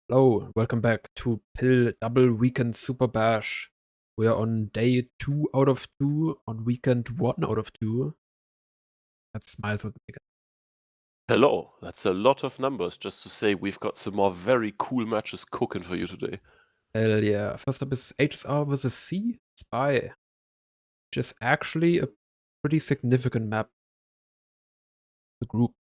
Hello, welcome back to PIL Double Weekend Super Bash. We are on day 2 out of 2, on weekend 1 out of 2. That's ZmileZ. Hello, that's a lot of numbers just to say we've got some more very cool matches cooking for you today. Hell yeah. First up is HSR vs CSPY, which is actually a pretty significant map. The group.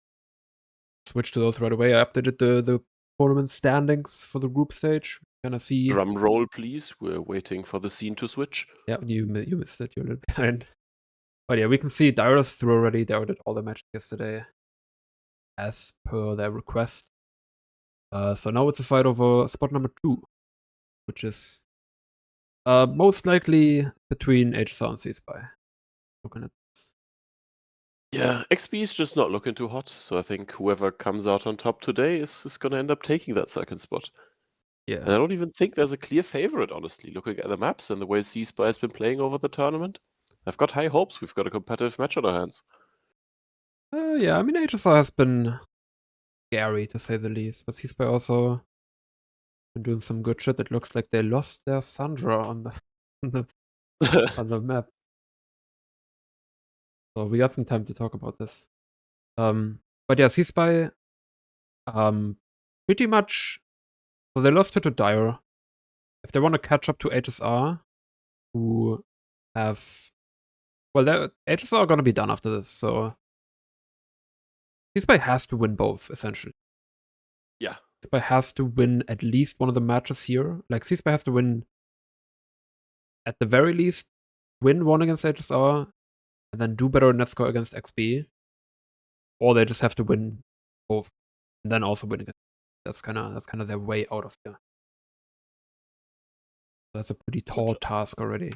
Switch to those right away. I updated the tournament standings for the group stage. Gonna see. Drum roll, please. We're waiting for the scene to switch. Yeah, you missed it. You're a little behind. But yeah, we can see Dyrus through already. They did all the matches yesterday as per their request. So now it's a fight over spot number 2, which is most likely between HSR and CSPY. Looking at this. Yeah, XP is just not looking too hot, so I think whoever comes out on top today is going to end up taking that second spot. And I Yeah. don't even think there's a clear favorite, honestly, looking at the maps and the way CSPY has been playing over the tournament. I've got high hopes. We've got a competitive match on our hands. Yeah, I mean, HSR has been scary, to say the least. But CSPY also been doing some good shit. It looks like they lost their Sandra on the, on the map. So we got some time to talk about this. But yeah, CSPY, pretty much. So they lost to Dire. If they want to catch up to HSR, who have. Well, HSR are going to be done after this, so. CSPY has to win both, essentially. Yeah. CSPY has to win at least one of the matches here. Like, CSPY has to win, at the very least, win one against HSR, and then do better in net score against XP. Or they just have to win both, and then also win against. That's kind of their way out of here. That's a pretty tall task already.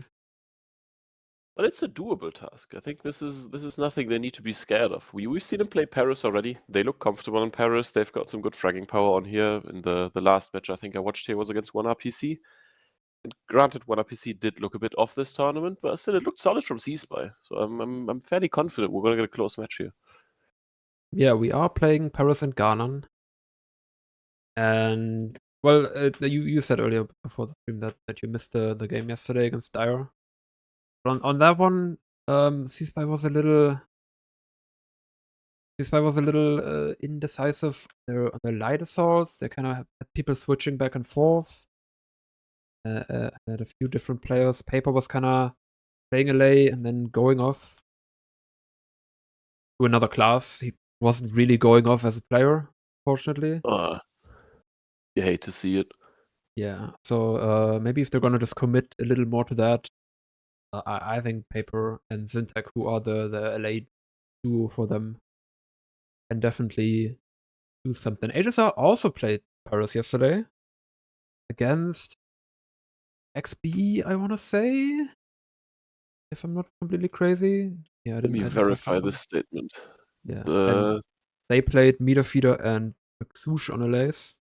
But it's a doable task. I think this is nothing they need to be scared of. We've seen them play Paris already. They look comfortable in Paris. They've got some good fragging power on here. In the last match I think I watched here was against 1RPC. And granted, 1RPC did look a bit off this tournament, but still it looked solid from CSPY. So I'm fairly confident we're gonna get a close match here. Yeah, we are playing Paris and Ganon. And well, you said earlier before the stream that you missed the game yesterday against Dire. But on that one, CSPY was a little indecisive. On their light assaults, they kind of had people switching back and forth. Had a few different players. Paper was kind of playing a lay and then going off to another class. He wasn't really going off as a player, fortunately. You hate to see it. Yeah, so maybe if they're gonna just commit a little more to that, I think Paper and Zintek, who are the LA duo for them, can definitely do something. HSR also played Paris yesterday against XB, I want to say, if I'm not completely crazy. Yeah, Let me I didn't verify this statement. Yeah, and they played Meter Feeder and Xoosh on LAs,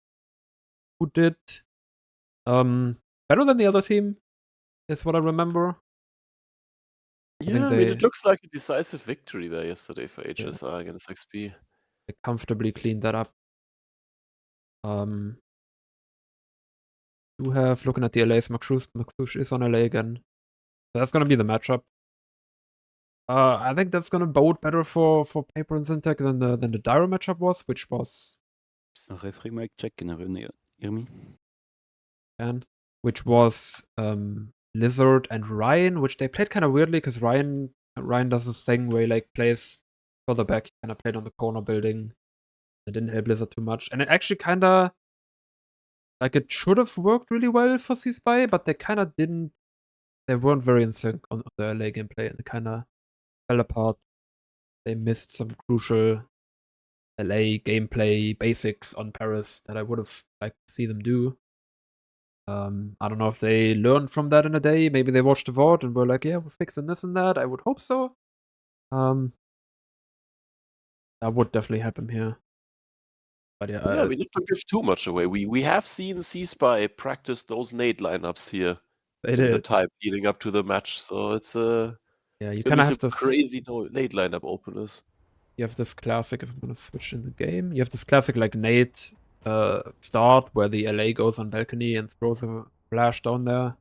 who did better than the other team, is what I remember. Yeah, I mean, it looks like a decisive victory there yesterday for HSR against XP. They comfortably cleaned that up. Do have, looking at the LAs, Maxush is on LA again. So that's gonna be the matchup. I think that's gonna bode better for Paper and Zintek than the Dire matchup was, which was Referee mic check, can everyone hear me? Which was Lizard and Ryan, which they played kind of weirdly because Ryan does this thing where he like plays further back, he kind of played on the corner building. It didn't help Lizard too much, and it actually kind of like it should have worked really well for CSPY, but they kind of didn't. They weren't very in sync on the LA gameplay, and it kind of fell apart. They missed some crucial LA gameplay basics on Paris that I would have liked to see them do. I don't know if they learned from that in a day. Maybe they watched the VOD and were like, yeah, we're fixing this and that. I would hope so. That would definitely happen here. But yeah, we need to give too much away. We have seen CSPY practice those nade lineups here in the time leading up to the match, so it's yeah, you kind of have this crazy nade lineup openers. You have this classic. If I'm gonna switch in the game, you have this classic like nade start where the LA goes on balcony and throws a flash down there.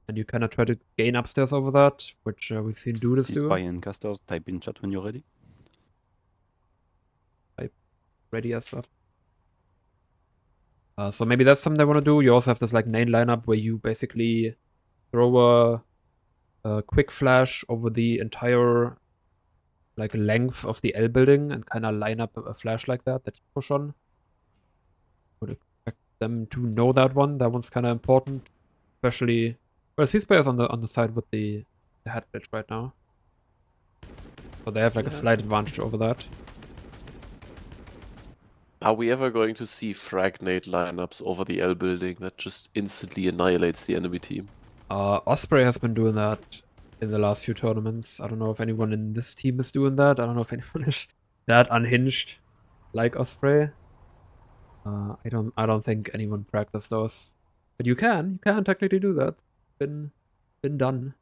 And you kind of try to gain upstairs over that, which we've seen Dudas do. CSPY and casters, type in chat when you're ready. Ready as that. So maybe that's something they want to do. You also have this like main lineup where you basically throw a quick flash over the entire like length of the L building and kind of line up a flash like that you push on. Would expect them to know that one. That one's kind of important, especially. Well, CSPY is on the side with the head glitch right now, so they have like a slight advantage over that. Are we ever going to see fragnate lineups over the L building that just instantly annihilates the enemy team? Osprey has been doing that in the last few tournaments. I don't know if anyone in this team is doing that. I don't know if anyone is that unhinged like Osprey. I don't think anyone practiced those. But you can technically do that. Been done.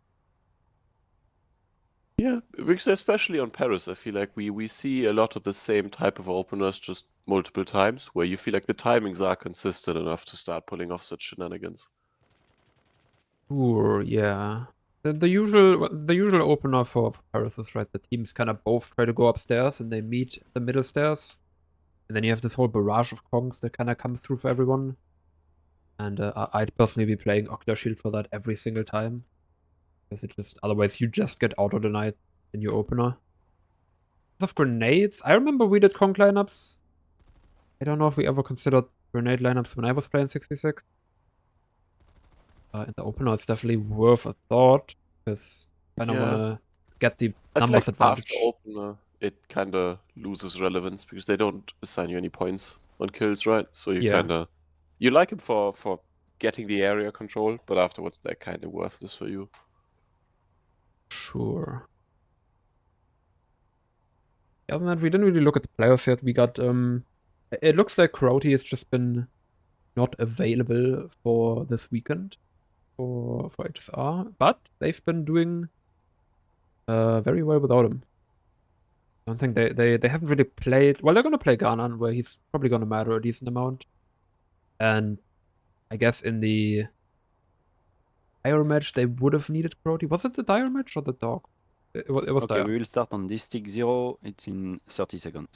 Yeah, because especially on Paris, I feel like we see a lot of the same type of openers just multiple times, where you feel like the timings are consistent enough to start pulling off such shenanigans. Sure, yeah. The usual opener for Paris is right. The teams kind of both try to go upstairs and they meet at the middle stairs. And then you have this whole barrage of Kongs that kind of comes through for everyone. And I'd personally be playing Ocular Shield for that every single time. Because it just, otherwise you just get auto-denied in your opener. Of grenades, I remember we did Kong lineups. I don't know if we ever considered grenade lineups when I was playing 66. In the opener, it's definitely worth a thought. Because I don't want to get the numbers advantage. After opener, it kind of loses relevance because they don't assign you any points on kills, right? So you kind of... You like it for getting the area control, but afterwards they're kind of worthless for you. Sure. Other than that, we didn't really look at the players yet. We got, it looks like Crowty has just been not available for this weekend for HSR, but they've been doing very well without him. I don't think they haven't really played. Well, they're gonna play Ganon, where he's probably gonna matter a decent amount. And I guess in the Dire match, they would have needed Crowty. Was it the Dire match or the DWSB? It was okay, Dire. We will start on this stick 0. It's in 30 seconds.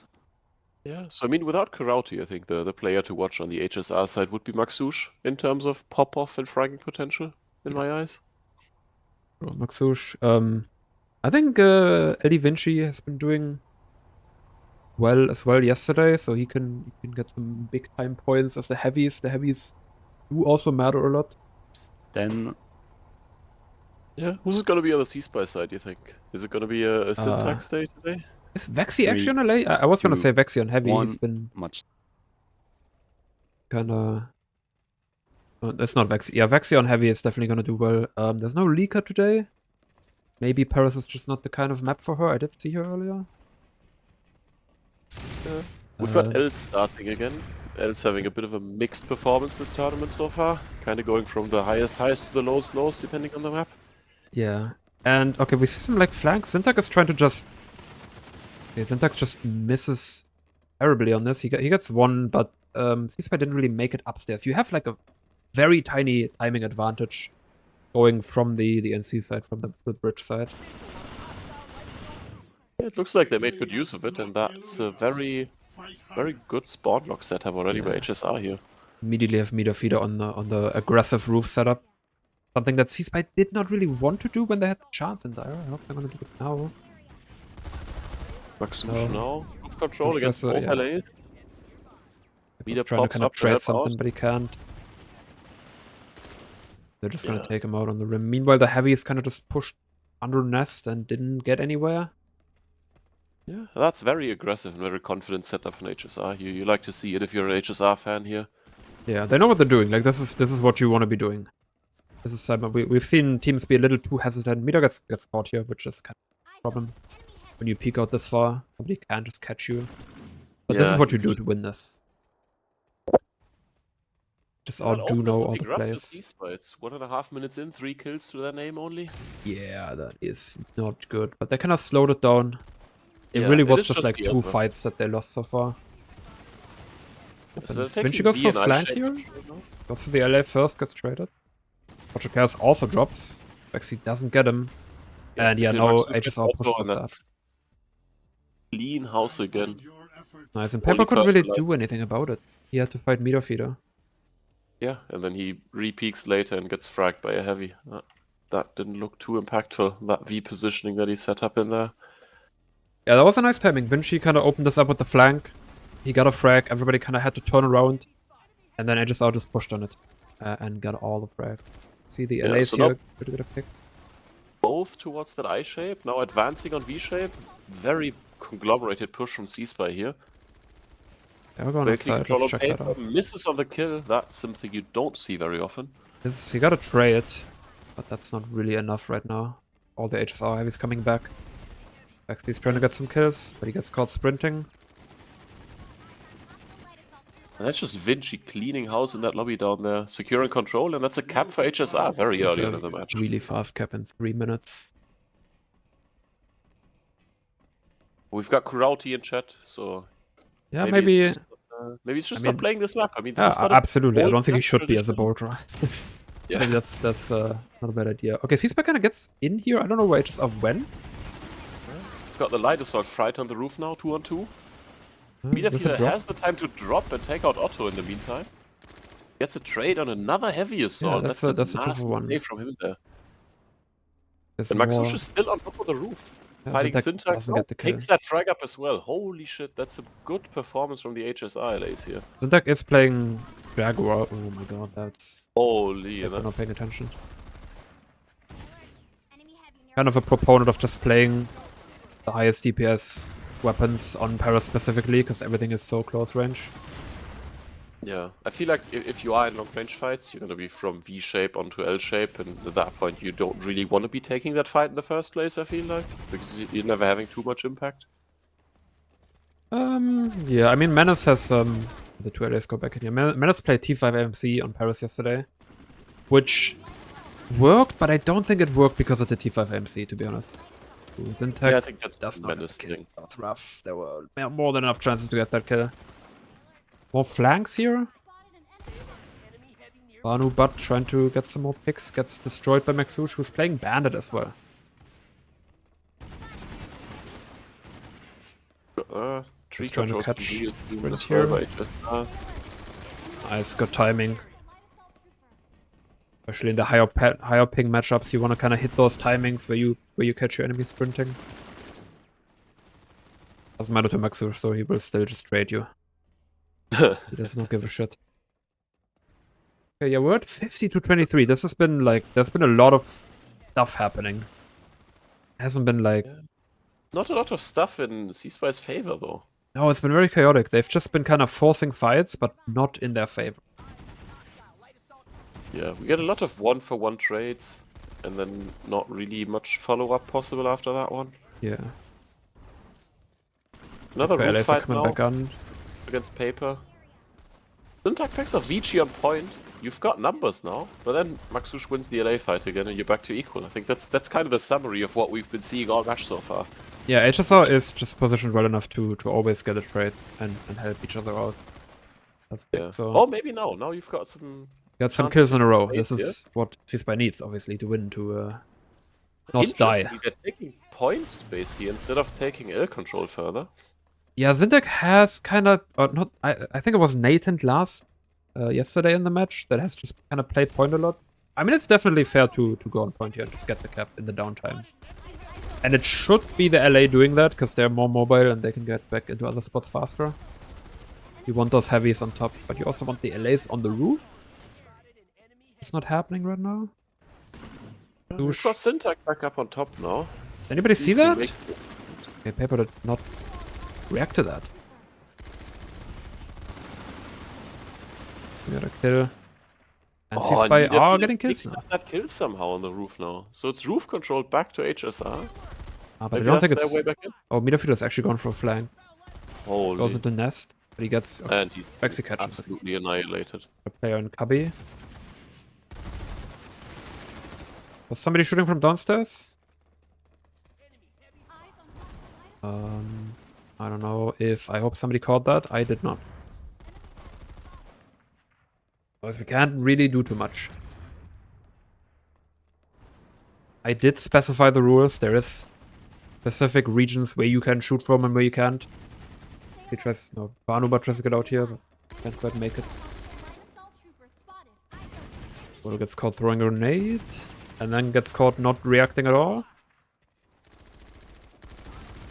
Yeah, so I mean, without Karauti, I think the player to watch on the HSR side would be Maxouche in terms of pop-off and fragging potential, in my eyes. Maxouche. I think Eddie Vinci has been doing well as well yesterday, so he can get some big time points as the heavies. The heavies do also matter a lot. Then yeah, who's it gonna be on the CSPY side, you think? Is it gonna be a syntax day today? Is Vexy actually on LA? I was gonna say Vexy on heavy. He's been much kinda... it's not Vexy. Yeah, Vexy on heavy is definitely gonna do well. There's no Leaker today. Maybe Paris is just not the kind of map for her. I did see her earlier. Yeah. We've got Els starting again. Els having a bit of a mixed performance this tournament so far. Kind of going from the highest highs to the lowest lows, depending on the map. Yeah. And, okay, we see some, like, flanks. Syntax is trying to just... Okay, Syntax just misses terribly on this. He gets one, but CSPY didn't really make it upstairs. You have, like, a very tiny timing advantage going from the NC side, from the bridge side. Yeah, it looks like they made good use of it, and that's a very good spawn lock setup already by HSR here. Immediately have meter feeder on the aggressive roof setup. Something that CSPY did not really want to do when they had the chance in Dire. I hope they're gonna do it now. Maxouche now. Roof control against both LAs. He's trying to kind of trade something, but he can't. They're just gonna take him out on the rim. Meanwhile, the heavy is kind of just pushed under nest and didn't get anywhere. Yeah, that's very aggressive and very confident setup from HSR. You like to see it if you're an HSR fan here. Yeah, they know what they're doing. Like this is what you want to be doing. This is we've seen teams be a little too hesitant. Meter gets caught here, which is kind of a problem. When you peek out this far, somebody can just catch you. But this is what you do to win this. Just outdo know all the plays. It's 1.5 minutes in, 3 kills to their name only. Yeah, that is not good. But they kind of slowed it down. It really was just like 2 fights that they lost so far. Happens. Vinci goes for flank here. Goes for the LA first, gets traded. HSR also drops. Vexy doesn't get him. Yes, And yeah, the no, Maxush HSR gets pushes auto, the and start. that's clean house again. Nice, and Paper Only couldn't really personalized. do anything about it. He had to fight meter feeder. Yeah, and then he re-peaks later and gets fragged by a heavy. That didn't look too impactful, that V positioning that he set up in there. Yeah, that was a nice timing. Vinci kind of opened this up with the flank. He got a frag. Everybody kind of had to turn around. And then HSR just pushed on it. And got all the frags. See the LAs so here. now Pretty good pick. both towards that I shape, now advancing on V shape. Very conglomerated push from CSPY here. Yeah, we're going Breaking inside. control Let's on check that paper, out. misses on the kill. That's something you don't see very often. He got a trade. But that's not really enough right now. All the HSR heavies coming back. Vexy's trying to get some kills, but he gets caught sprinting. And that's just Vinci cleaning house in that lobby down there, securing control, and that's a cap for HSR very It's early a on in the match. really fast cap in 3 minutes. We've got Kurauti in chat, so Yeah, maybe maybe. maybe it's just I mean, not playing this map. I mean, this Yeah, is not a absolutely. I bold don't think he map should be as a tradition. bolt. Yeah. Maybe that's not a bad idea. Okay, CSPY kind of gets in here. I don't know where HSR when. Got the light assault fright on the roof now, 2-on-2. There's a Meterfielder drop. has the time to drop and take out Otto in the meantime. Gets a trade on another heavy assault. that's that's a 2 for 1. play from him there. There's And more. Maxush is still on top of the roof. Yeah, Fighting Zintek Syntax doesn't now, get the kill. picks that frag up as well. Holy shit, that's a good performance from the HSR LAs here. Zintek is playing Jaguar. Oh my god, that's. Holy, They're not that's... paying attention. Kind of a proponent of just playing the highest DPS weapons on Paris specifically, because everything is so close range. Yeah, I feel like if you are in long range fights, you're gonna be from V shape onto L shape, and at that point you don't really want to be taking that fight in the first place, I feel like, because you're never having too much impact. Yeah, I mean, Menace has, the 2 LAs go back in here. Menace played T5 AMC on Paris yesterday, which worked, but I don't think it worked because of the T5 AMC, to be honest. Zintek Yeah, I think that's does the not Menace get the thing. kill. That's rough. There were more than enough chances to get that kill. More flanks here. Banu Butt trying to get some more picks. Gets destroyed by Maxush, who's playing Bandit as well. Tree trying to controls catch can be sprint as well here. by HSR. Nice, good timing. Especially in the higher ping matchups, you want to kind of hit those timings where you catch your enemy sprinting. Doesn't matter to Maxush, so he will still just trade you. He does not give a shit. Okay, yeah, we're at 50-23. This has been like, there's been a lot of stuff happening. Hasn't been like... Not a lot of stuff in CSPY's favor, though. No, it's been very chaotic. They've just been kind of forcing fights, but not in their favor. Yeah, we get a lot of 1-for-1 trades, and then not really much follow-up possible after that one. Yeah. Another LAs roof are fight coming now back on. against Paper. Syntax picks up Vici on point. You've got numbers now, but then Maxush wins the LA fight again, and you're back to equal. I think that's kind of the summary of what we've been seeing all match so far. Yeah, HSR is just positioned well enough to always get a trade and help each other out. That's big, Yeah. so... Oh, maybe no. Now you've got some... Got some chances kills in a row. trades This here. is what CSPY needs, obviously, to win, to not die. Interesting, they're taking point space here instead of taking L control further. Yeah, Zintek has kind of... not. I think it was Nathan yesterday in the match that has just kind of played point a lot. I mean, it's definitely fair to go on point here and just get the cap in the downtime. And it should be the LA doing that, because they're more mobile and they can get back into other spots faster. You want those heavies on top, but you also want the LAs on the roof. It's not happening right now. We've got Syntax back up on top now. Anybody see that? Make... Okay, Paper did not react to that. We got a kill. And CSPY are getting kills now. That kill somehow on the roof now. So it's roof control back to HSR. But Maybe I don't think that's it's... their way back in? Oh, Meterfielder's actually gone for a flank. Holy. Goes into nest. But he gets... Okay, And he's Vexy catches it. absolutely annihilated. A player in Cubby. Was somebody shooting from downstairs? I don't know if... I hope somebody caught that. I did not. Because we can't really do too much. I did specify the rules. There is specific regions where you can shoot from and where you can't. He tries, no, Banuba tries to get out here, but can't quite make it. Well, gets caught throwing a grenade, and then gets caught not reacting at all.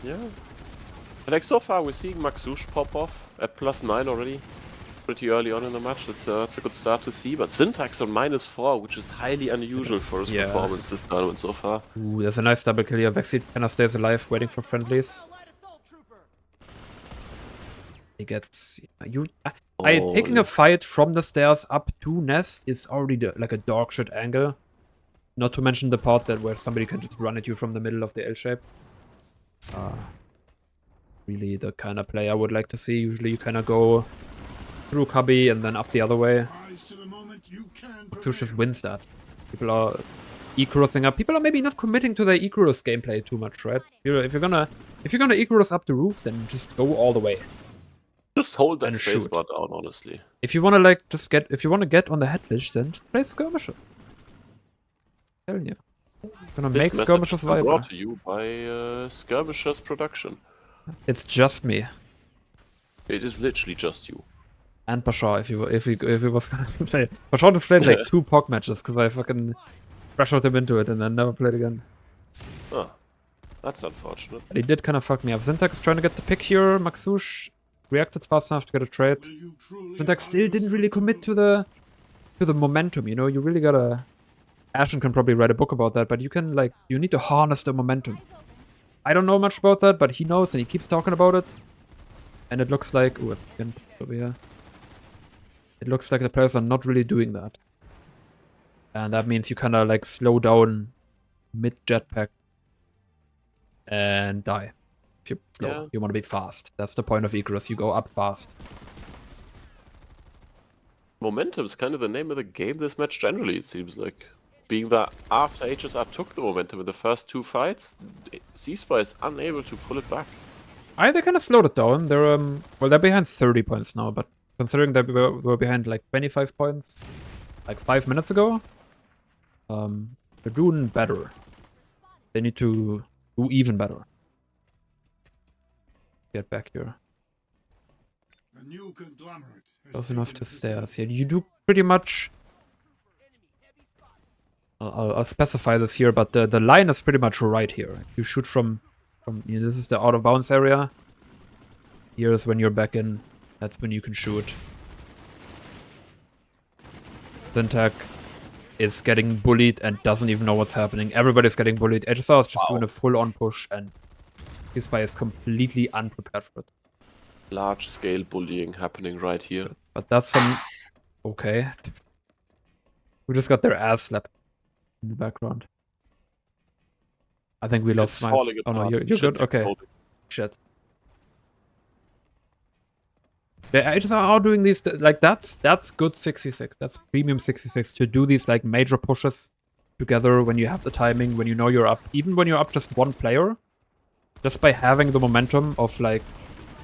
Yeah. Like so far, we're seeing Maxouche pop off at +9 already. Pretty early on in the match. It's a good start to see. But Syntax on -4, which is highly unusual for his performance this tournament so far. Ooh, there's a nice double kill here. Vexy kinda stays alive, waiting for friendlies. He gets... taking a fight from the stairs up to Nest is already like a dog shit angle. Not to mention the part that where somebody can just run at you from the middle of the L shape. Really the kind of play I would like to see. Usually you kind of go through cubby and then up the other way. Maxouche just wins that. People are Icarusing up. People are maybe not committing to their Icarus gameplay too much, right? If you're gonna Icarus up the roof, then just go all the way. Just hold that and space shoot. bar down, honestly. If you wanna like if you wanna get on the headledge, then just play skirmisher. Telling you. Gonna This make message skirmishers is viable. brought to you by Skirmishers Production. It's just me. It is literally just you. And Bashar, if he was gonna play. Bashar played like 2 POC matches because I fucking pressured him into it and then never played again. Oh, that's unfortunate. But he did kind of fuck me up. Syntax trying to get the pick here. Maxouche reacted fast enough to get a trade. Syntax still didn't really commit to the momentum, you know? You really gotta... Ashen can probably write a book about that, but you can, like, you need to harness the momentum. I don't know much about that, but he knows and he keeps talking about it. And it looks like... Ooh, again, over here. It looks like the players are not really doing that. And that means you kind of, like, slow down mid-jetpack and die. If you're slow, Yeah. you want to be fast. That's the point of Icarus. You go up fast. Momentum is kind of the name of the game this match generally, it seems like. Being that after HSR took the momentum in the first 2 fights, CSPY is unable to pull it back. They kind of slowed it down. They're well, they're behind 30 points now, but considering that we were behind like 25 points like 5 minutes ago, they're doing better. They need to do even better. Get back here. Close enough to stairs here. You do pretty much... I'll specify this here, but the line is pretty much right here. You shoot from you know, this is the out of bounds area. Here is when you're back in. That's when you can shoot. Syntax is getting bullied and doesn't even know what's happening. Everybody's getting bullied. HSR is just doing a full-on push, and CSPY is completely unprepared for it. Large-scale bullying happening right here. But that's some... Okay. We just got their ass slapped in the background. I think we lost Smiles. Oh no, you're good? Okay. Shit. They just are doing these, like, that's good 66. That's premium 66 to do these, like, major pushes together when you have the timing, when you know you're up. Even when you're up just 1 player, just by having the momentum of, like,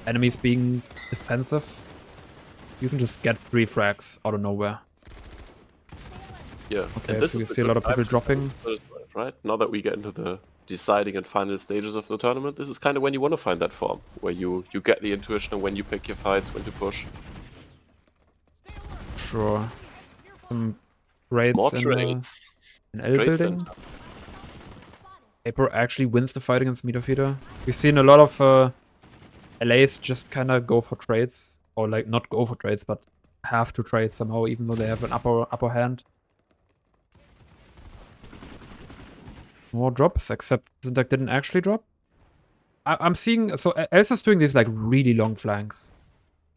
enemies being defensive, you can just get 3 frags out of nowhere. Yeah. Okay, and this so we is the see a good lot of people time to dropping. first wave, right? Now that we get into the deciding and final stages of the tournament, this is kind of when you want to find that form, where you get the intuition of when you pick your fights, when to push. Sure. Some trades More in trades. L Trade building. center. April actually wins the fight against Meterfeeder. We've seen a lot of LAs just kind of go for trades, or like not go for trades, but have to trade somehow, even though they have an upper hand. More drops, except Syntax didn't actually drop. I'm seeing... So Elsa's doing these like really long flanks.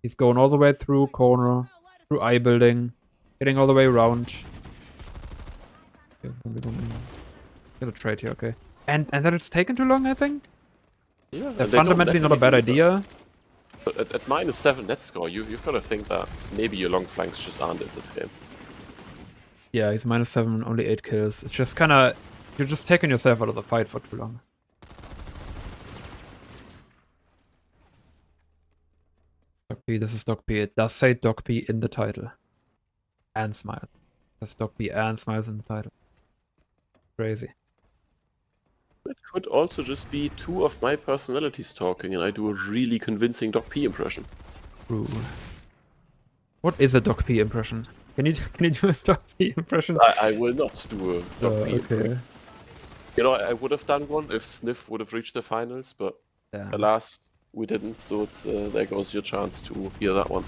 He's going all the way through corner, through I building, getting all the way around. Okay, get a trade here, okay. And then it's taken too long, I think? Yeah, They're fundamentally not a bad idea. But at -7 net score, you've got to think that maybe your long flanks just aren't in this game. Yeah, he's -7, only 8 kills. It's just kind of... You're just taking yourself out of the fight for too long. DokP, this is DokP. It does say DokP in the title. and ZmileZ. There's DokP and ZmileZ in the title. Crazy. It could also just be two of my personalities talking, and I do a really convincing DokP impression. True. What is a DokP impression? Can you do a DokP impression? I will not do a DokP impression. Okay. You know, I would have done one if Sniff would have reached the finals, but Damn. alas, we didn't. So it's there goes your chance to hear that one.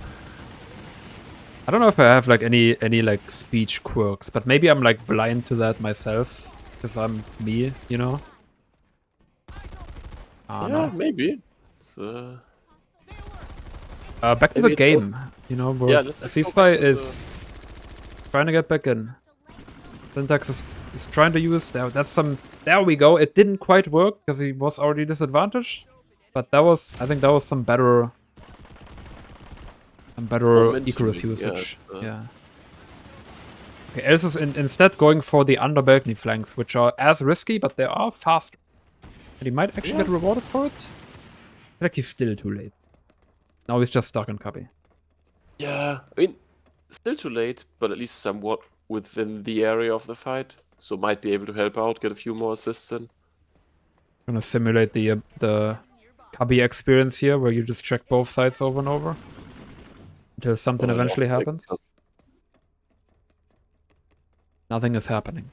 I don't know if I have like any like speech quirks, but maybe I'm like blind to that myself because I'm me, you know. Yeah, No. maybe. It's, Back to maybe the it's game, you know. Yeah, let's go CSPY back to is trying to get back in. Syntax is trying to use that's some. There we go. It didn't quite work because he was already disadvantaged, but I think that was some better Momentum, Icarus yeah, usage. it's, Yeah. Okay, Else is instead going for the under balcony flanks, which are as risky, but they are faster. And he might actually get rewarded for it. I feel like he's still too late. Now he's just stuck in cubby. Yeah, I mean, still too late, but at least somewhat within the area of the fight. So might be able to help out, get a few more assists in. Gonna simulate the cubby experience here, where you just check both sides over and over until something eventually happens. Nothing is happening.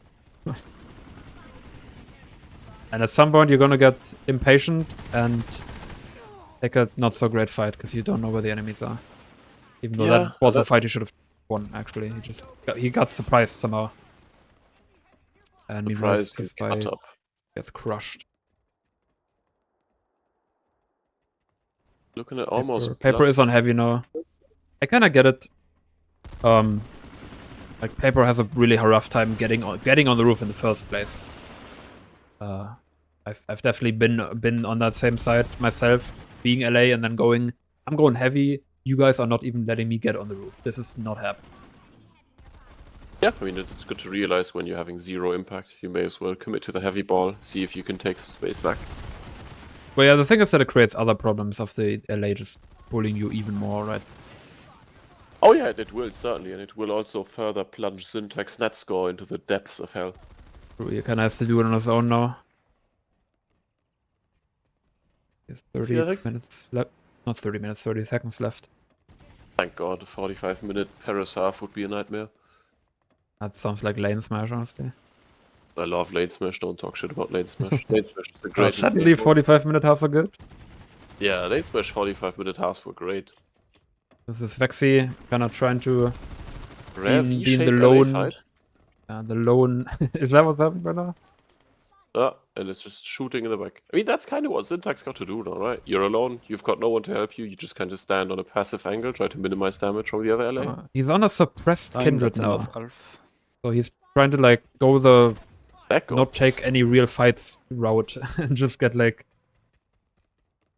And at some point you're gonna get impatient and take a not so great fight because you don't know where the enemies are. Even though that was a fight he should have won, actually. He got surprised somehow. And meanwhile this guy gets crushed. Looking at almost Paper is on heavy now. I kinda get it. Like Paper has a really rough time getting on the roof in the first place. I've definitely been on that same side myself, being LA and then I'm going heavy. You guys are not even letting me get on the roof. This is not happening. Yeah, I mean, it's good to realize when you're having 0 impact, you may as well commit to the heavy ball, see if you can take some space back. Well, yeah, the thing is that it creates other problems of the LA just pulling you even more, right? Oh yeah, it will, certainly, and it will also further plunge Syntax net score into the depths of hell. He kind of has to do it on his own now. There's 30 minutes left. Not 30 minutes, 30 seconds left. Thank God, a 45-minute Paris half would be a nightmare. That sounds like lane smash, honestly. I love lane smash, don't talk shit about lane smash. Lane smash is the greatest. Suddenly 45-minute halves are good? Yeah, lane smash 45-minute halves were great. This is Vexy kind of trying to be the lone. The lone. Is that what's happening right now? And it's just shooting in the back. I mean, that's kind of what Syntax got to do now, right? You're alone, you've got no one to help you, you just kind of stand on a passive angle, try to minimize damage from the other LA. He's on a suppressed Kindred now. So he's trying to like go the not take any real fights route and just get like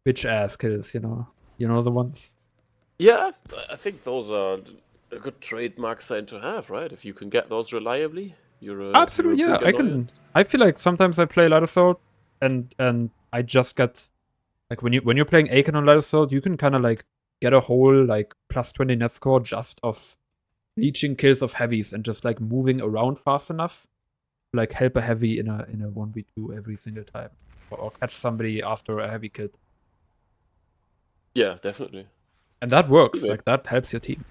bitch ass kills, you know? You know the ones? Yeah, I think those are a good trademark sign to have, right? If you can get those reliably, you're absolutely, you're yeah. I feel like sometimes I play Light Assault and I just get like when you're playing Aiken on Light Assault, you can kind of like get a whole like plus 20 net score just of leeching kills of heavies and just like moving around fast enough to like help a heavy in a 1v2 every single time or catch somebody after a heavy kill. Yeah, definitely. And that works. Like that helps your team.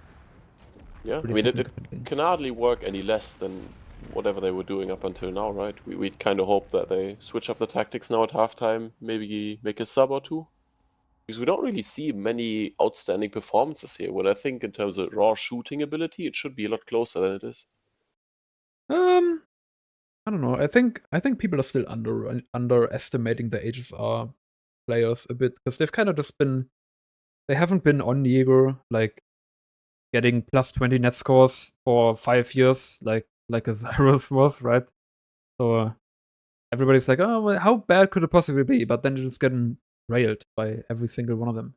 Yeah, I mean it can hardly work any less than whatever they were doing up until now, right? We'd kind of hope that they switch up the tactics now at halftime, maybe make a sub or two. Because we don't really see many outstanding performances here. When I think in terms of raw shooting ability, it should be a lot closer than it is. I don't know. I think people are still underestimating the HSR players a bit because they've kind of just been. They haven't been on Jaeger like getting plus 20 net scores for 5 years, like a Zyrus was, right? So everybody's like, oh, well, how bad could it possibly be? But then you're just getting railed by every single one of them.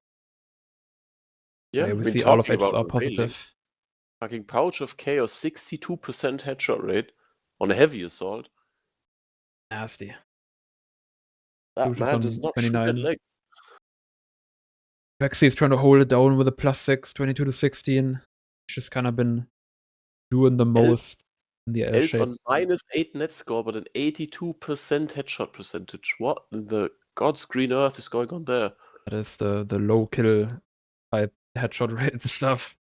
Yeah, we see all of HSR positive. Fucking Pouch of Chaos, 62% headshot rate on a heavy assault. Nasty. That man does not shoot at legs. Vexy is trying to hold it down with a +6, 22 to 16. It's just kind of been doing the most in the L It's shape. on -8 net score, but an 82% headshot percentage. What in the God's green earth is going on there? That is the low kill type headshot rate and stuff.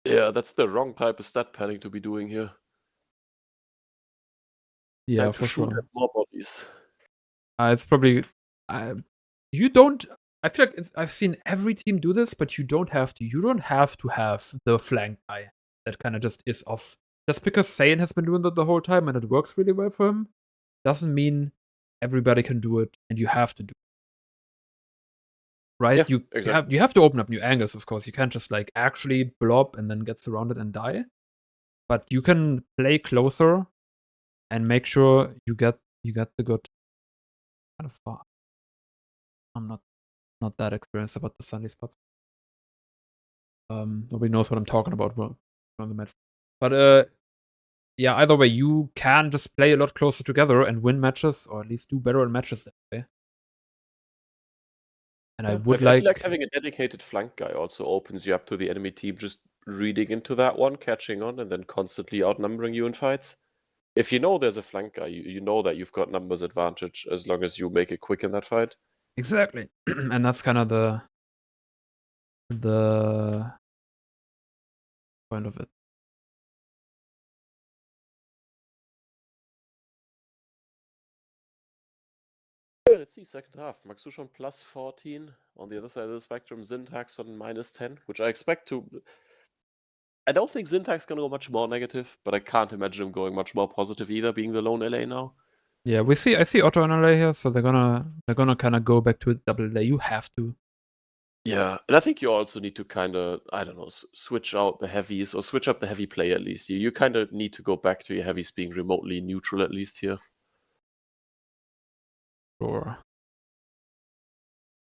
Yeah, that's the wrong type of stat padding to be doing here. Yeah, Time to for shoot sure. at more bodies. It's probably you don't. I feel like I've seen every team do this, but you don't have to. You don't have to have the flank guy that kind of just is off. Just because Sane has been doing that the whole time and it works really well for him, doesn't mean everybody can do it and you have to do it. Right? Yeah, you exactly. have to open up new angles, of course. You can't just like actually blob and then get surrounded and die. But you can play closer and make sure you get the good kind of far. I'm not that experienced about the sunny spots. Nobody knows what I'm talking about on the match. But yeah, either way, you can just play a lot closer together and win matches, or at least do better in matches that way. And I would I feel like having a dedicated flank guy also opens you up to the enemy team just reading into that one, catching on, and then constantly outnumbering you in fights. If you know there's a flank guy, you know that you've got numbers advantage as long as you make it quick in that fight. Exactly. And that's kind of the point of it. Yeah, let's see, second half. Maxush on +14. On the other side of the spectrum, Syntax on -10, which I expect to... I don't think Syntax can go much more negative, but I can't imagine him going much more positive either, being the lone LA now. Yeah, I see Otto and LA here, so they're gonna kind of go back to a double LA. You have to. Yeah, and I think you also need to kind of, I don't know, switch out the heavies, or switch up the heavy play at least. You kind of need to go back to your heavies being remotely neutral at least here. Sure.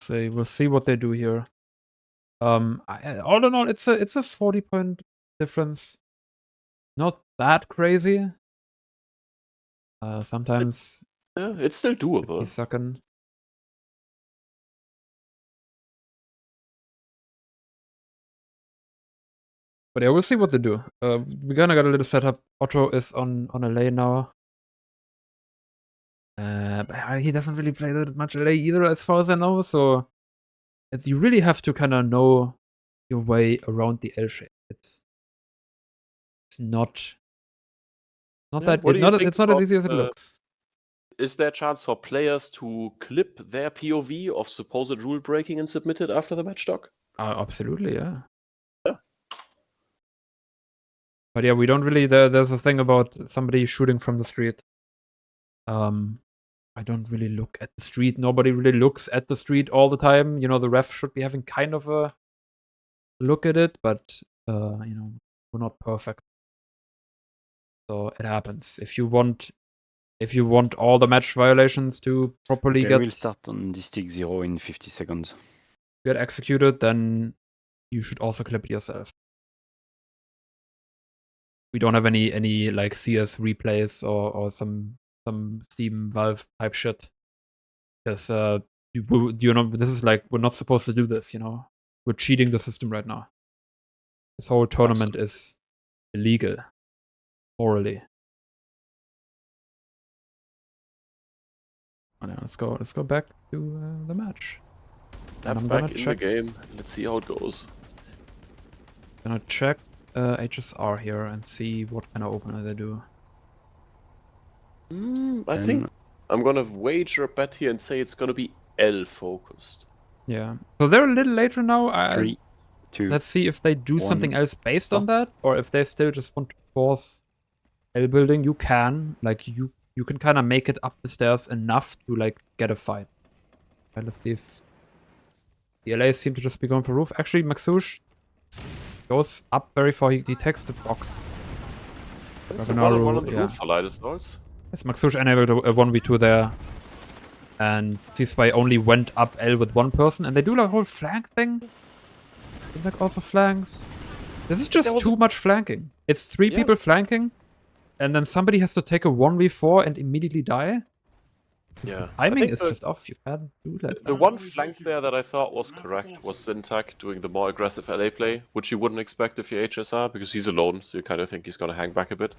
So we'll see what they do here. All in all, it's a 40-point difference. Not that crazy. Sometimes Yeah, it's still doable. he's sucking. But yeah, we'll see what they do. We're gonna get a little setup. Otto is on a lane now. But he doesn't really play that much LA either, as far as I know. So you really have to kind of know your way around the L shape. It's not that it's not as easy as it looks. Is there a chance for players to clip their POV of supposed rule breaking and submit it after the match, Doc? Absolutely, yeah. Yeah. But yeah, we don't really. There's a thing about somebody shooting from the street. I don't really look at the street. Nobody really looks at the street all the time. You know, the ref should be having kind of a look at it, but you know, we're not perfect. So it happens. If you want all the match violations to properly They will start on Distic 0 in 50 seconds. Get executed, then you should also clip it yourself. We don't have any like CS replays or some Steam Valve type shit. Because you know, this is like, we're not supposed to do this, you know. We're cheating the system right now. This whole tournament is illegal. Morally. Oh, yeah, let's go back to the match. And I'm back in the game. Let's see how it goes. Gonna check HSR here and see what kind of opener they do. I think I'm gonna wager a bet here and say it's gonna be L focused. Yeah. So they're a little later now. 3, 2. Let's see if they do something else based on stop. that, or if they still just want to force L building. You can, like, you can kind of make it up the stairs enough to like get a fight. Okay, let's see if the LA seem to just be going for roof. Actually, Maxush goes up very far. He takes the box. It's a 1-on-1 on the roof for Leides Nolls. Yes, Maxush enabled a 1v2 there. And CSPY only went up L with one person. And they do like a whole flank thing. Like also flanks. This is just too much flanking. It's 3 people flanking. And then somebody has to take a 1v4 and immediately die. Yeah. Timing think is just off. You can't do that. the one flank there that I thought was correct was Syntac doing the more aggressive LA play, which you wouldn't expect if you're HSR, because he's alone, so you kind of think he's going to hang back a bit.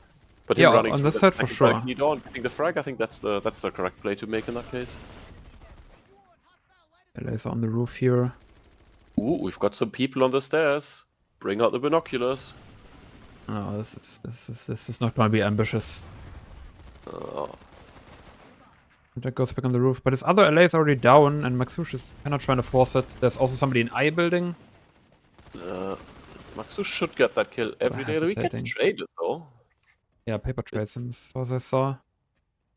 But him Yeah, running on through this that side for second sure. balcony door and getting the frag, I think that's the correct play to make in that case. LA's on the roof here. Ooh, we've got some people on the stairs. Bring out the binoculars. No, this is not gonna be ambitious. That goes back on the roof, but his other LA is already down, and Maxush is kind of trying to force it. There's also somebody in I building. Maxus should get that kill every day of the week. Gets hesitating. traded though. Yeah, paper trades him as far as I saw.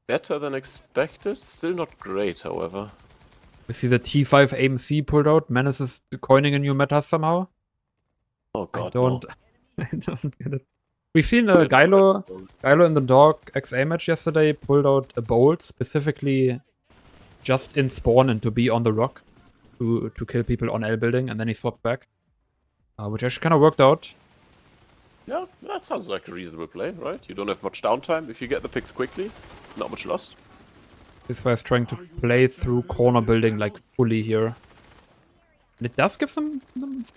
Better than expected. Still not great, however. We see the T5 AMC pulled out. Menace is coining a new meta somehow. Oh god, I don't, no. I don't get it. We've seen Gylo in the DWSB XA match yesterday pulled out a bolt specifically just in spawn and to be on the rock to kill people on L building, and then he swapped back, which actually kind of worked out. Yeah, that sounds like a reasonable play, right? You don't have much downtime. If you get the picks quickly, not much lost. This guy is trying to play through corner building like fully here. And it does give some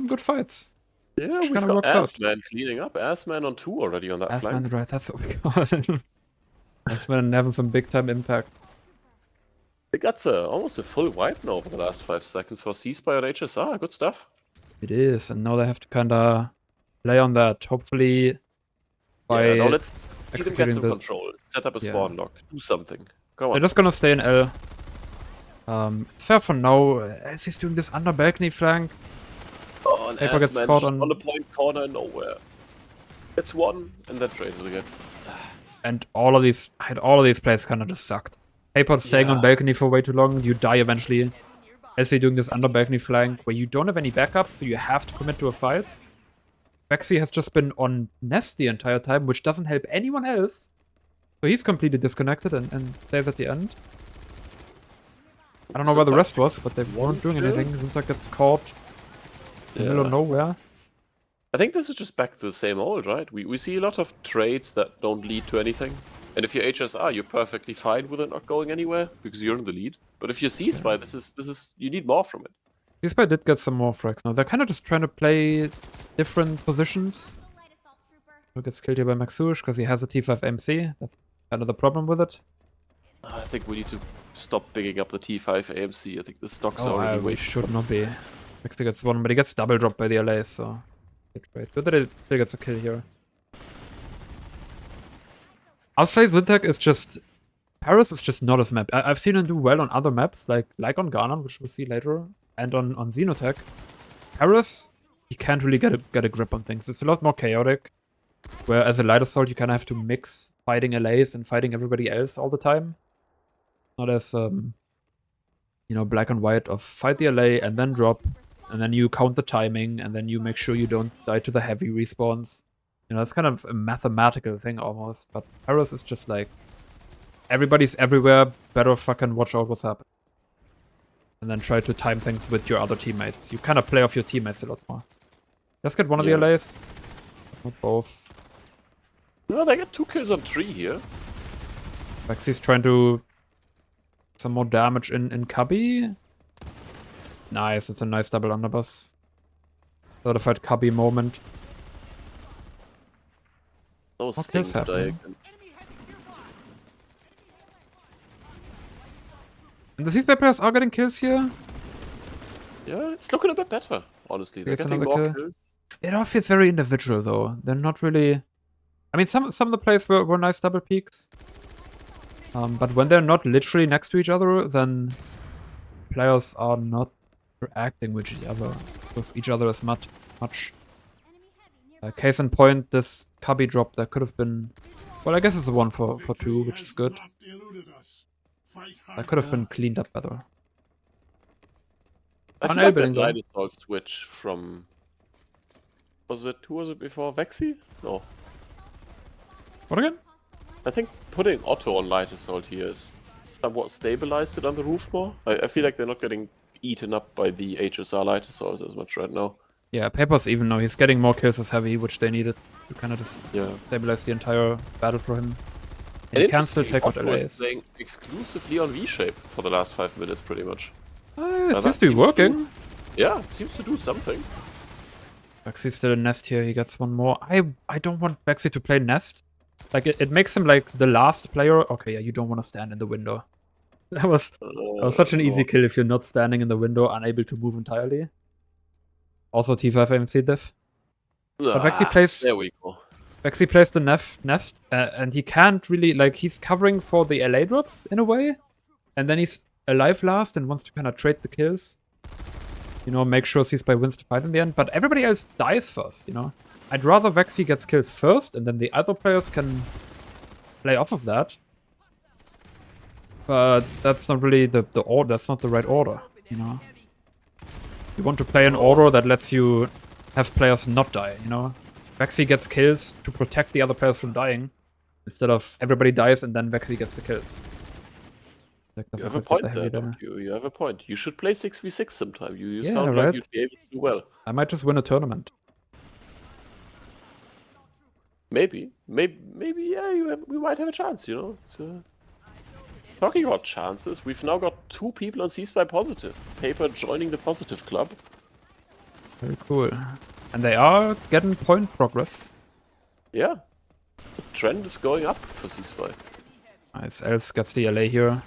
good fights. Yeah, Which we've kinda got works out. Assman cleaning up. Assman on 2 already on that flank. Assman, right, that's what we call it. Assman having some big time impact. I think that's almost a full wipe now over the last 5 seconds for CSPY and HSR. Good stuff. It is, and now they have to kinda play on that. Hopefully by Yeah, now let's see them get executing some the... control. Set up a Yeah. spawn lock. Do something. Go They're on. just gonna stay in L. Fair for now, as he's doing this under balcony flank. Oh, and Paper gets Assman's caught just on- on the point corner nowhere. It's one, and then traded again. And all of these plays kind of just sucked. Paper staying on Yeah. balcony for way too long, you die eventually. As they doing this under balcony flank, where you don't have any backups, so you have to commit to a fight. Vexy has just been on Nest the entire time, which doesn't help anyone else. So he's completely disconnected and stays at the end. I don't know where the rest was, but they weren't doing anything. Zinta gets caught in the middle of nowhere. I think this is just back to the same old, right? We see a lot of trades that don't lead to anything. And if you're HSR, you're perfectly fine with it not going anywhere because you're in the lead. But if you're C-Spy, this is you need more from it. CSPY did get some more frags now. They're kind of just trying to play different positions. Who gets killed here by Maxush because he has a T5 MC. That's kind of the problem with it. I think we need to stop bigging up the T5 AMC. I think the stock's Oh, already we way should not be. Maxi gets one, but he gets double dropped by the LA, so... Good that he still gets a kill here. I'll say Zintek is just... Paris is just not his map. I've seen him do well on other maps, like on Ghana, which we'll see later, and on Xenotech. Paris, he can't really get a grip on things. It's a lot more chaotic, where as a light assault, you kind of have to mix fighting LAs and fighting everybody else all the time. Not as, you know, black and white of fight the LA and then drop, and then you count the timing, and then you make sure you don't die to the heavy respawns. You know, it's kind of a mathematical thing almost, but Paris is just like, everybody's everywhere, better fucking watch out what's happening. And then try to time things with your other teammates. You kind of play off your teammates a lot more. Let's get one of the LAs. Not both. No, they get 2 kills on 3 here. Vexy's trying to... some more damage in Cubby. Nice, it's a nice double underbus. Certified Cubby moment. Those What stings is happening? diagrams. And the CSPY players are getting kills here. Yeah, it's looking a bit better, honestly. They're Here's getting another more kill. kills. It all feels very individual though. They're not really... I mean, some of the plays were nice double peaks. But when they're not literally next to each other, then players are not interacting with each other as much. Case in point, this Cubby drop that could have been... Well, I guess it's a 1 for 2, which is good. That could have been cleaned up better. I feel like that light assault switch from... who was it before? Vexy? No. What again? I think putting Otto on light assault here is somewhat stabilized it on the roof more. I feel like they're not getting eaten up by the HSR light assaults as much right now. Yeah, Paper's even now. He's getting more kills as heavy, which they needed to kind of just stabilize the entire battle for him. And he can still interestingly, take out Otto is LAs. playing exclusively on V-shape for the last 5 minutes, pretty much. It seems to be working. Yeah, seems to do something. Vexy's still in Nest here, he gets one more. I don't want Vexy to play Nest. Like, it makes him like the last player. Okay, yeah, you don't want to stand in the window. That was such an easy kill if you're not standing in the window, unable to move entirely. Also T5 AMC diff. But Vexy plays... There we go. Vexy plays the Nest, and he can't really... Like, he's covering for the LA drops, in a way. And then he's alive last and wants to kind of trade the kills. You know, make sure CSPY wins the fight in the end. But everybody else dies first, you know? I'd rather Vexy gets kills first, and then the other players can play off of that. But that's not really the order. That's not the right order, you know? You want to play an order that lets you have players not die, you know? Vexy gets kills to protect the other players from dying, instead of everybody dies and then Vexy gets the kills. Like, You have a point there, you have a point. You should play 6v6 sometime. You Yeah, sound right? like you'd be able to do well. I might just win a tournament. Maybe, yeah, we might have a chance, you know? It's, talking about chances, we've now got 2 people on CSPY positive. Paper joining the positive club. Very cool. And they are getting point progress. Yeah. The trend is going up for CSPY. Nice. Els gets the LA here.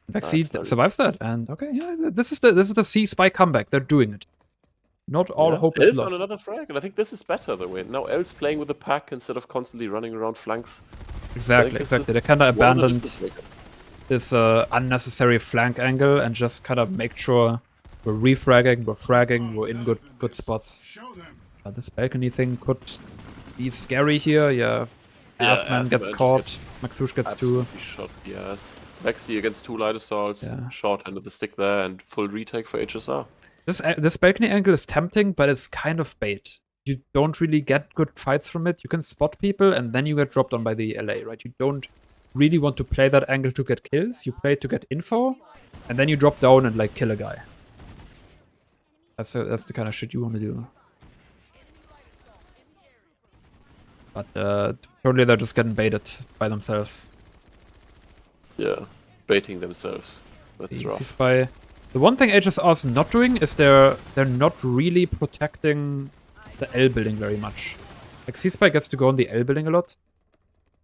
Vexy survives that, and okay, yeah, this is the CSPY comeback. They're doing it. Not all hope is lost. On another frag, and I think this is better the way. Now Els playing with the pack instead of constantly running around flanks. Exactly. They kind of abandoned this unnecessary flank angle and just kind of make sure we're refragging, we're fragging, we're in good spots. This balcony thing could be scary here. Yeah, Assman gets caught. Maxush gets 2. Shot, yes. Vexy against 2 light assaults. Yeah. Short end of the stick there and full retake for HSR. This balcony angle is tempting, but it's kind of bait. You don't really get good fights from it. You can spot people and then you get dropped on by the LA, right? You don't really want to play that angle to get kills. You play to get info, and then you drop down and like kill a guy. That's the kind of shit you want to do. But currently they're just getting baited by themselves. Yeah, baiting themselves. That's rough. CSPY. The one thing HSR is not doing is they're not really protecting the L building very much. Like CSPY gets to go on the L building a lot,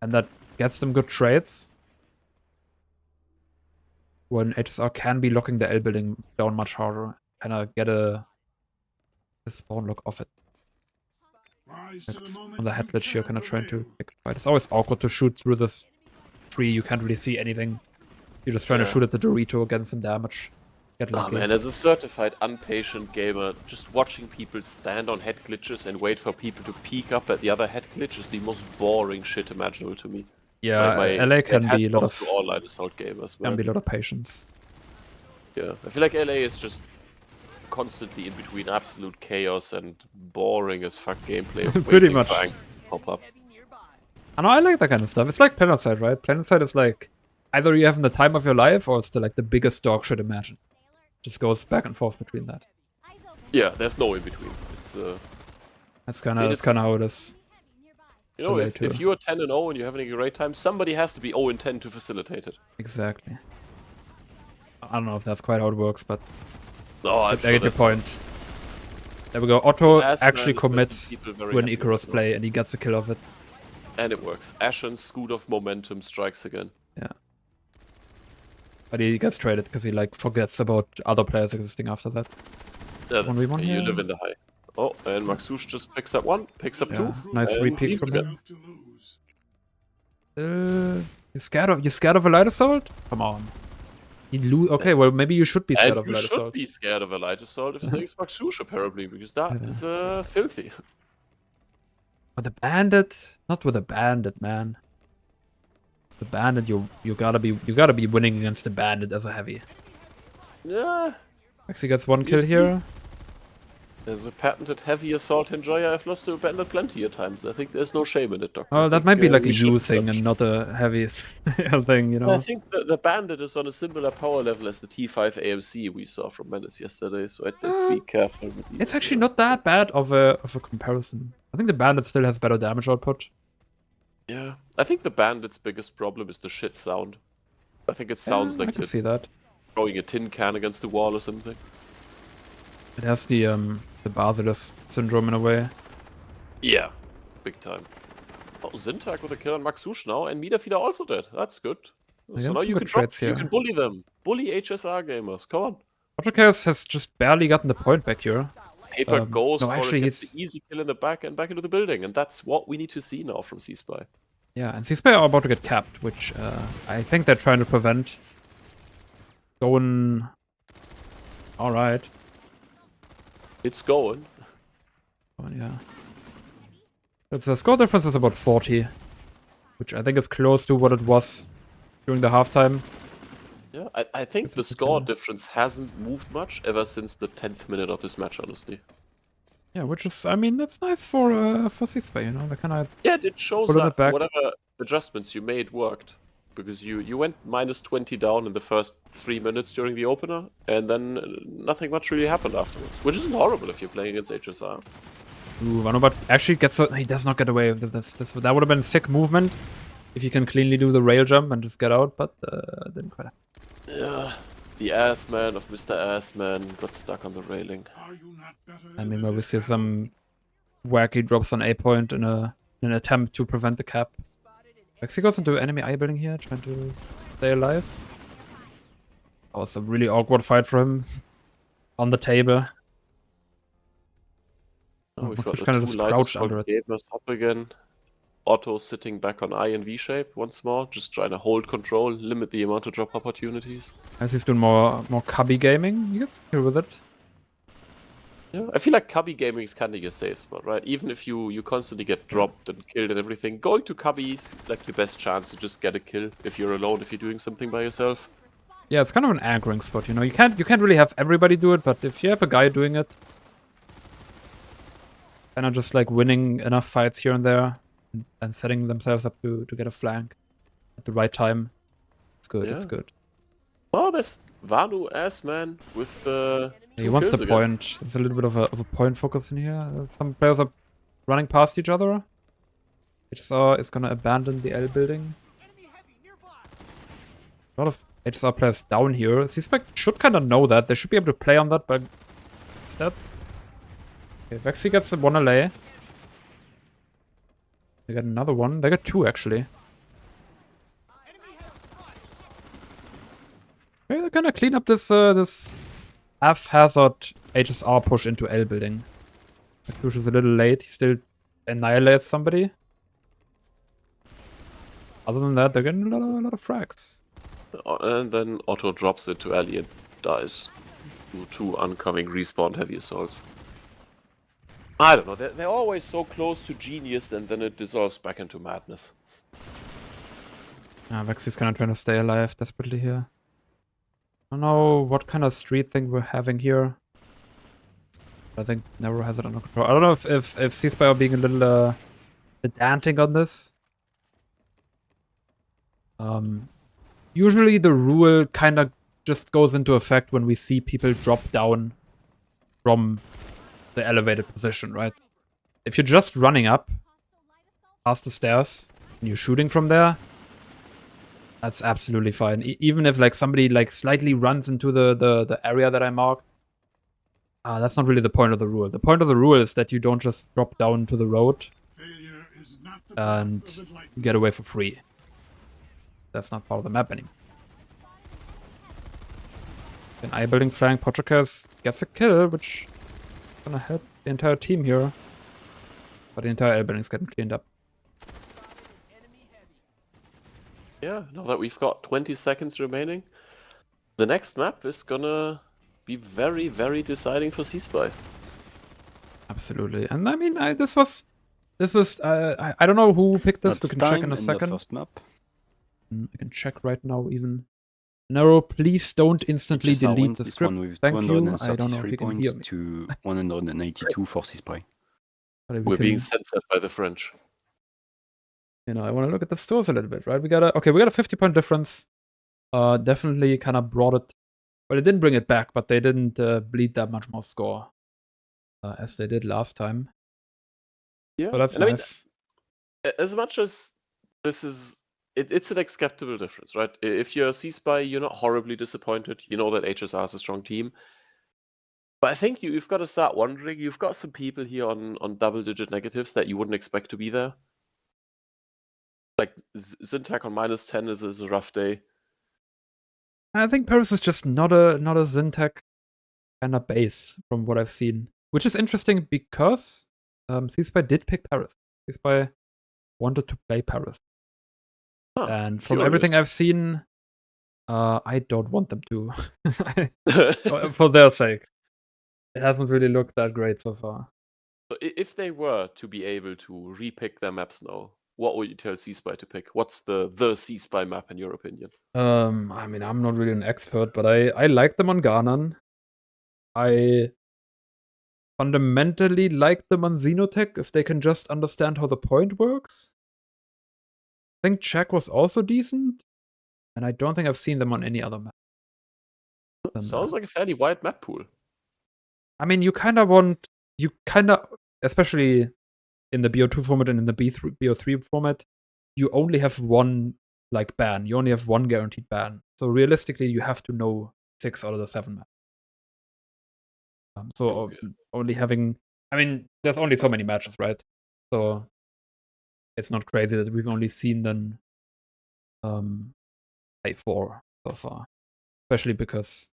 and that gets them good trades. When HSR can be locking the L building down much harder, kind of get a spawn lock off it. Like on the head glitch here, kind of trying to pick a fight. It's always awkward to shoot through this tree. You can't really see anything. You're just trying to shoot at the Dorito, getting some damage. Get lucky. Oh man, as a certified unpatient gamer, just watching people stand on head glitches and wait for people to peek up at the other head glitch is the most boring shit imaginable to me. Yeah, LA can be a lot of all light assault gamers, man. Can be a lot of patience. Yeah, I feel like LA is just constantly in between absolute chaos and boring as fuck gameplay. Pretty much. Pop up. I know, I like that kind of stuff. It's like Planetside, right? Planetside is like either you're having the time of your life or it's the bigest dog shit imagined. Just goes back and forth between that. Yeah, there's no in between. It's that's kind of how it is. You know, if you're 10-0 and you're having a great time, somebody has to be 0-10 to facilitate it. Exactly. I don't know if that's quite how it works, but I get your point. There we go. Otto actually commits to an Icarus play and he gets a kill of it. And it works. Ashen's scoot of momentum strikes again. Yeah. But he gets traded because he like forgets about other players existing after that. Yeah, you live in the high. Oh, and Maxush just picks up 1, picks up 2. Nice re-peek from him. You scared of a light assault? Come on. Okay, well maybe you should be scared of a light assault. You should be scared of a light assault if his name's Maxush apparently, because that is filthy. With a bandit? Not with a bandit, man. The bandit, you gotta be winning against the bandit as a heavy. Yeah. Actually gets 1 kill here. As a patented heavy assault enjoyer, I've lost to a bandit plenty of times. I think there's no shame in it, Doctor. Oh, that might be like a you thing and not a heavy thing, you know? I think the bandit is on a similar power level as the T5 AMC we saw from Menace yesterday, so I'd be careful with these. It's actually not that bad of a comparison. I think the bandit still has better damage output. Yeah, I think the Bandit's biggest problem is the shit sound. I think it sounds I like can you're see that. throwing a tin can against the wall or something. It has the Basilisk syndrome in a way. Yeah, big time. Oh, Zintak with a kill on Maxush now, and Midafida also dead. That's good. I So got now some you good can drop, trades you here. can bully them. Bully HSR gamers, come on. Project has just barely gotten the point back here. Paper goes no, for actually, it, gets he's... the easy kill in the back and back into the building, and that's what we need to see now from CSPY. Yeah, and CSPY are about to get capped, which I think they're trying to prevent. Going... Alright. It's going. Oh, yeah. The score difference is about 40, which I think is close to what it was during the halftime. Yeah, I think It's the a score kill. difference hasn't moved much ever since the 10th minute of this match, honestly. Yeah, which is, I mean, that's nice for CSPY, you know? They kind of Yeah, it shows pulling that it back. whatever adjustments you made worked. Because you went minus 20 down in the first 3 minutes during the opener, and then nothing much really happened afterwards. Which isn't horrible if you're playing against HSR. Ooh, Vanobat actually gets a... He does not get away with this. That would have been a sick movement if you can cleanly do the rail jump and just get out, but didn't quite happen. Yeah, the ass man of Mr. Assman got stuck on the railing. I mean, where we see some wacky drops on A point in an attempt to prevent the cap. Vexy goes into enemy eye building here, trying to stay alive. That was a really awkward fight for him. On the table. Oh, we've got the kind of two just lightest crouched under it. gamers up again. Otto sitting back on I and V shape once more, just trying to hold control, limit the amount of drop opportunities. As he's doing more cubby gaming, he gets here with it. Yeah, I feel like cubby gaming is kind of your safe spot, right? Even if you constantly get dropped and killed and everything, going to cubby is like your best chance to just get a kill if you're alone, if you're doing something by yourself. Yeah, it's kind of an aggroing spot, you know. You can't really have everybody do it, but if you have a guy doing it, kind of just like winning enough fights here and there and setting themselves up to get a flank at the right time, it's good. Yeah. It's good. Oh, there's Vanu Assman with He two wants kills the again. point. There's a little bit of a point focus in here. Some players are running past each other. HSR is gonna abandon the L building. A lot of HSR players down here. CSPY should kind of know that. They should be able to play on that, but instead... Okay, Vexy gets the 1 LA. They got another one. They got 2, actually. Okay, they're gonna clean up this this haphazard HSR push into L building. Maxush is a little late. He still annihilates somebody. Other than that, they're getting a lot of frags. And then Otto drops it to Ali and dies. Two oncoming respawn heavy assaults. I don't know, they're always so close to genius and then it dissolves back into madness. Vexy's kind of trying to stay alive desperately here. I don't know what kind of street thing we're having here. I think Nero has it under control. I don't know if CSPY are being a little pedantic on this. Usually the rule kind of just goes into effect when we see people drop down from the elevated position, right? If you're just running up past the stairs and you're shooting from there, that's absolutely fine. Even if like somebody like slightly runs into the area that I marked, that's not really the point of the rule. The point of the rule is that you don't just drop down to the road and get away for free. That's not part of the map anymore. An eye building flank, Potrakas gets a kill, which is gonna help the entire team here. But the entire eye building is getting cleaned up. Yeah, now that we've got 20 seconds remaining, the next map is gonna be very, very deciding for CSPY. Absolutely. And I mean, I don't know who picked this. We can check in a second. The first map. I can check right now even. Nero, please don't instantly HSR delete wins the this script. one with Thank you. I don't know if 233 you can hear points me. to 182 for CSPY. We're being censored by the French. You know, I want to look at the stores a little bit, right? We got a 50-point difference. Definitely kind of brought it. Well, it didn't bring it back, but they didn't bleed that much more score as they did last time. Yeah, So that's and nice. I mean, as much as This is it's an acceptable difference, right? If you're a C-Spy, you're not horribly disappointed. You know that HSR is a strong team. But I think you've got to start wondering. You've got some people here on double-digit negatives that you wouldn't expect to be there. Like Syntac on -10 is a rough day. I think Paris is just not a Syntac kind of base from what I've seen, which is interesting because C-Spy did pick Paris. C-Spy wanted to play Paris, Huh, and from curious. everything I've seen, I don't want them to, for their sake. It hasn't really looked that great so far. So if they were to be able to repick their maps now, what would you tell C-Spy to pick? What's the C-Spy map in your opinion? I mean, I'm not really an expert, but I like them on Ganon. I fundamentally like them on Xenotech if they can just understand how the point works. I think Czech was also decent, and I don't think I've seen them on any other map. Sounds like a fairly wide map pool. I mean, especially in the BO2 format and in the BO3 format, you only have one like ban. You only have one guaranteed ban. So realistically, you have to know 6 out of the 7 maps. Only having, I mean, there's only so many matches, right? So it's not crazy that we've only seen them play 4 so far, especially because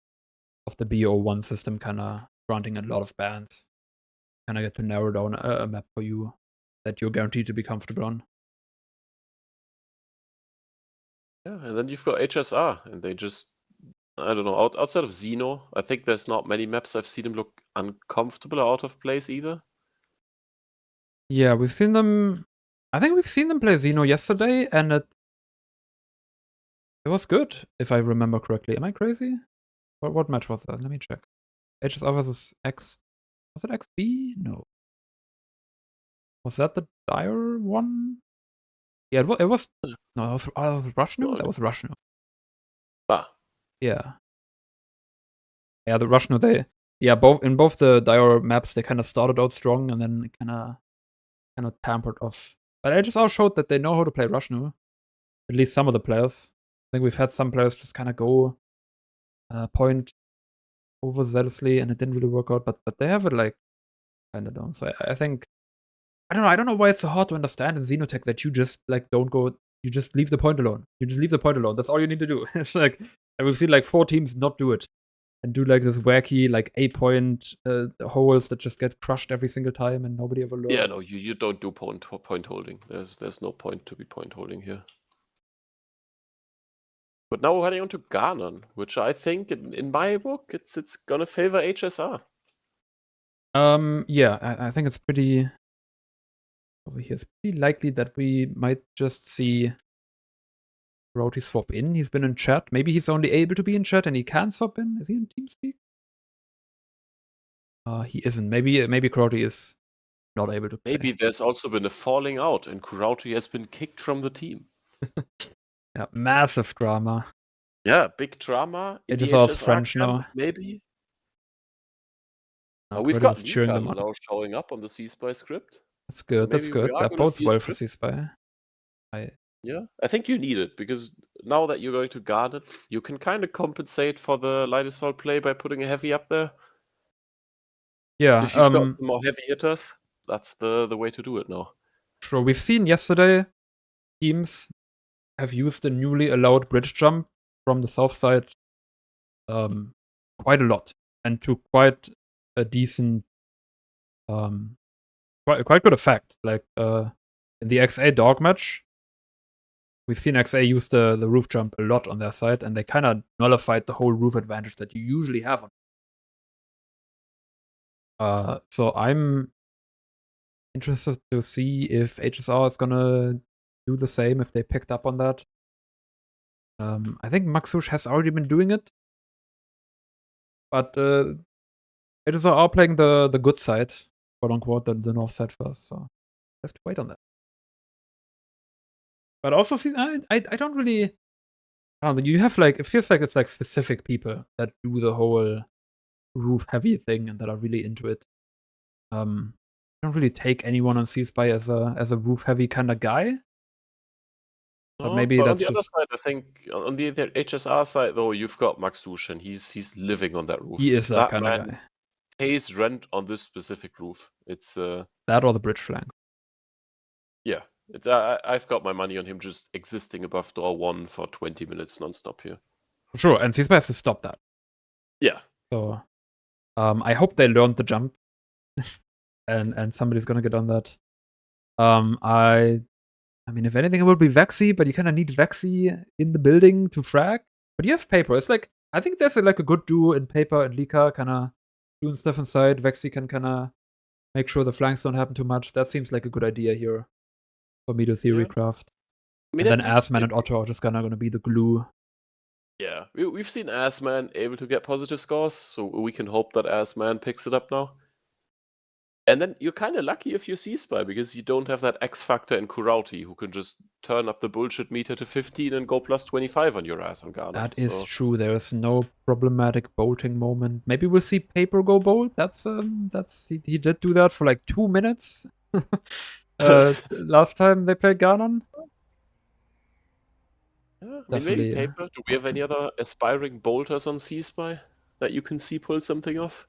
of the BO1 system kind of granting a lot of bans. Kind of get to narrow down a map for you that you're guaranteed to be comfortable on. Yeah, and then you've got HSR, and they just, I don't know, outside of Xeno, I think there's not many maps I've seen them look uncomfortable or out of place either. Yeah, we've seen them. I think we've seen them play Xeno yesterday, and it was good, if I remember correctly. Am I crazy? What match was that? Let me check. HSR versus X. Was it XB? No. Was that the Dire one? Yeah, it was. No, that was Russian. That was Russian. Ah. Yeah. Yeah, the Russian. In both the Dire maps, they kind of started out strong and then kind of tampered off. But HSR showed that they know how to play Russian. At least some of the players. I think we've had some players just kind of go point overzealously, and it didn't really work out. But they have it like kind of down. So I think I don't know why it's so hard to understand in Xenotech that you just like don't go. You just leave the point alone. You just leave the point alone. That's all you need to do. It's like, and we've seen like 4 teams not do it and do like this wacky like 8-point holes that just get crushed every single time and nobody ever learns. Yeah, no, you don't do point holding. There's no point to be point holding here. But now we're heading on to Ganon, which I think in my book it's gonna favor HSR. Yeah, I think it's pretty over here. It's pretty likely that we might just see Roti swap in. He's been in chat. Maybe he's only able to be in chat and he can swap in. Is he in TeamSpeak? He isn't. Maybe Crowdy is not able to play. Maybe there's also been a falling out and Kurauti has been kicked from the team. Yeah, massive drama. Yeah, big drama. It is all French now. Maybe. No, We've got cheering them now showing up on the C-Spy script. That's good. That's good. That bodes well for C-Spy. Yeah, I think you need it because now that you're going to guard it, you can kind of compensate for the light assault play by putting a heavy up there. Yeah. If you've got some more heavy hitters, that's the way to do it now. Sure. We've seen yesterday teams have used the newly allowed bridge jump from the south side quite a lot and to quite a decent quite good effect. Like in the XA DWSB match, we've seen XA use the roof jump a lot on their side, and they kind of nullified the whole roof advantage that you usually have on. So I'm interested to see if HSR is gonna do the same if they picked up on that. I think Maxush has already been doing it, but HSR are playing the good side, quote unquote, the north side first. So I have to wait on that. But also, see, I don't really. I don't know. You have like, it feels like it's like specific people that do the whole roof heavy thing and that are really into it. I don't really take anyone on C-Spy as a roof heavy kind of guy. But No, maybe but on that's the other just side, I think on the HSR side though, you've got Maxush and he's living on that roof. he is that kind of man guy. pays rent on this specific roof. It's That or the bridge flank. yeah. I've got my money on him just existing above door 1 for 20 minutes nonstop here. Sure, and CSPY has to stop that. Yeah. So I hope they learned the jump. and somebody's gonna get on that. I mean, if anything, it would be Vexy, but you kind of need Vexy in the building to frag. But you have Paper. It's like, I think there's like a good duo in Paper and Lika, kind of doing stuff inside. Vexy can kind of make sure the flanks don't happen too much. That seems like a good idea here for me to theory craft. I mean, And then at least Assman and Otto are just gonna be the glue. Yeah, we've seen Assman able to get positive scores, so we can hope that Assman picks it up now. And then you're kind of lucky if you CSPY, because you don't have that X factor in Kurauti, who can just turn up the bullshit meter to 15 and go plus 25 on your ass on Ghana. That is true. There is no problematic bolting moment. Maybe we'll see Paper go bolt. That's he did do that for like 2 minutes. Last time they played Ganon. Yeah, I mean, maybe Paper. Do we have any other aspiring bolters on CSPY that you can see pull something off?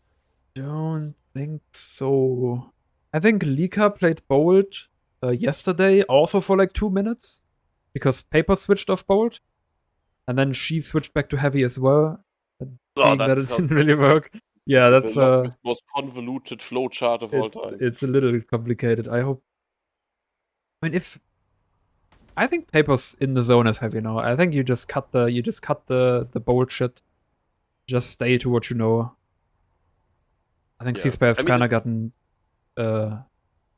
Don't think so. I think Lika played Bolt yesterday, also for like 2 minutes, because Paper switched off Bolt, and then she switched back to Heavy as well. Seeing that it didn't really work. Yeah, that's the most convoluted flowchart of all time. It's a little complicated. I hope. I mean, I think Paper's in the zone as Heavy now. I think you just cut the Bolt shit. Just stay to what you know. I think CSPY have kind of gotten a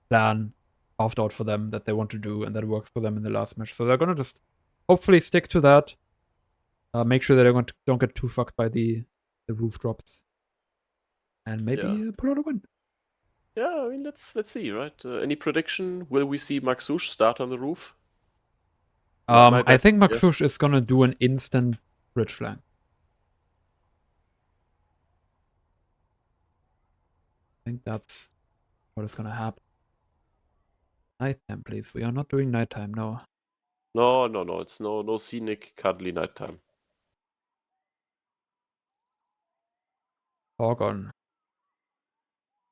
plan carved out for them that they want to do, and that works for them in the last match. So they're gonna just hopefully stick to that. Make sure that they don't get too fucked by the roof drops, and maybe pull out a win. Yeah, I mean, let's see, right? Any prediction? Will we see Maxush start on the roof? I think Maxush is gonna do an instant bridge flank. I think that's what is gonna happen. Nighttime, please. We are not doing nighttime, no. No. It's no scenic, cuddly nighttime. Foregone.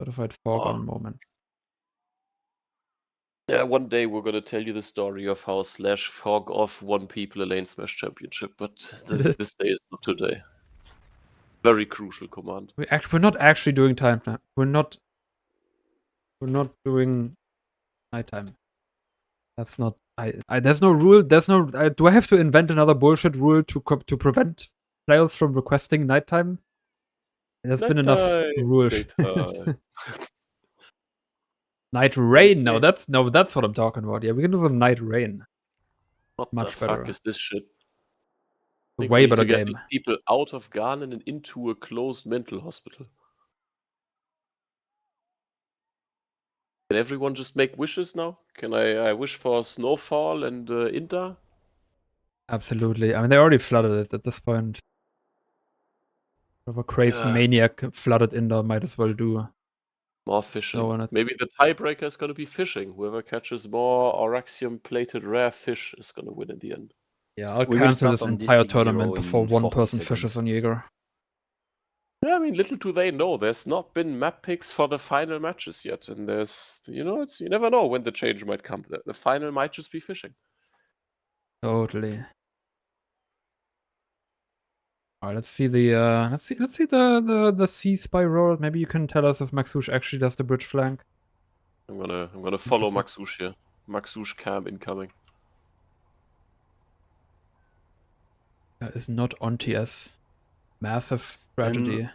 Certified foregone moment. Yeah, one day we're gonna tell you the story of how Slash fog off won people a lane smash championship, but this day is not today. Very crucial command. We're not actually doing time. We're not doing nighttime. That's not. There's no rule. There's no. Do I have to invent another bullshit rule to prevent players from requesting nighttime? There's been enough rules. Night rain. No, that's what I'm talking about. Yeah, we can do some night rain. What much the better. fuck is this shit? Way better game. Get these people out of Ghana and into a closed mental hospital. Can everyone just make wishes now? Can I wish for snowfall and Inter? Absolutely. I mean, they already flooded it at this point. Whatever crazy maniac flooded Inter might as well do more fishing. Maybe the tiebreaker is going to be fishing. Whoever catches more Auraxium-plated rare fish is going to win in the end. Yeah, I'll cancel this entire tournament before one person fishes on Jaeger. Yeah, I mean, little do they know, there's not been map picks for the final matches yet, and there's, you never know when the change might come. The final might just be fishing. Totally. All right, let's see the CSPY roll. Maybe you can tell us if Maxush actually does the bridge flank. I'm gonna follow Maxush here. Maxush cam incoming. That is not on TS. Massive tragedy.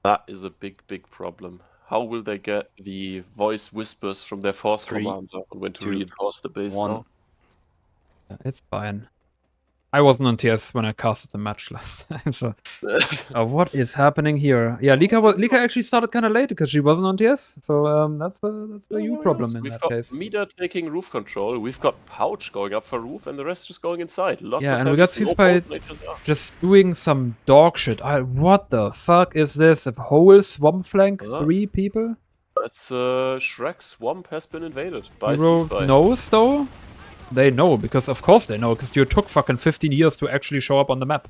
That is a big problem. How will they get the voice whispers from their force commander on when to reinforce the base now? Yeah, it's fine. I wasn't on TS when I casted the match last time, so what is happening here? Yeah, Lika actually started kind of late because she wasn't on TS, so that's the you problem in that case. We've got Mida taking roof control, we've got Pouch going up for roof, and the rest just going inside. Yeah, and we got CSPY just doing some dog shit. What the fuck is this? A whole swamp flank? 3 people? It's Shrek Swamp has been invaded by CSPY. Knows though? they know, because of course they know, because you took fucking 15 years to actually show up on the map.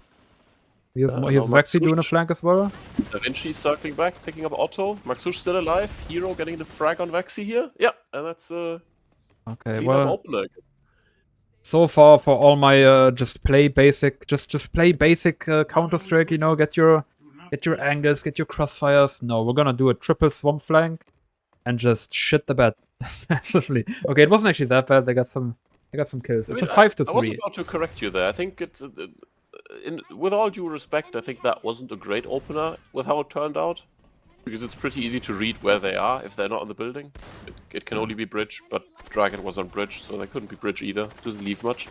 Here's Vexy doing a flank as well. Da Vinci circling back, picking up Otto. Maxush still alive. Hero getting the frag on Vexy here. Yeah, and that's okay, clean well, up opener. so far for all my just play basic Counter-Strike, you know, get your angles, get your crossfires. No, we're gonna do a triple swamp flank and just shit the bed massively. Okay, it wasn't actually that bad. They got some kills. It's a 5-3. I was about to correct you there. I think it's with all due respect, I think that wasn't a great opener with how it turned out, because it's pretty easy to read where they are if they're not in the building. It can only be bridge, but Dragon was on bridge, so they couldn't be bridge either. Doesn't leave much.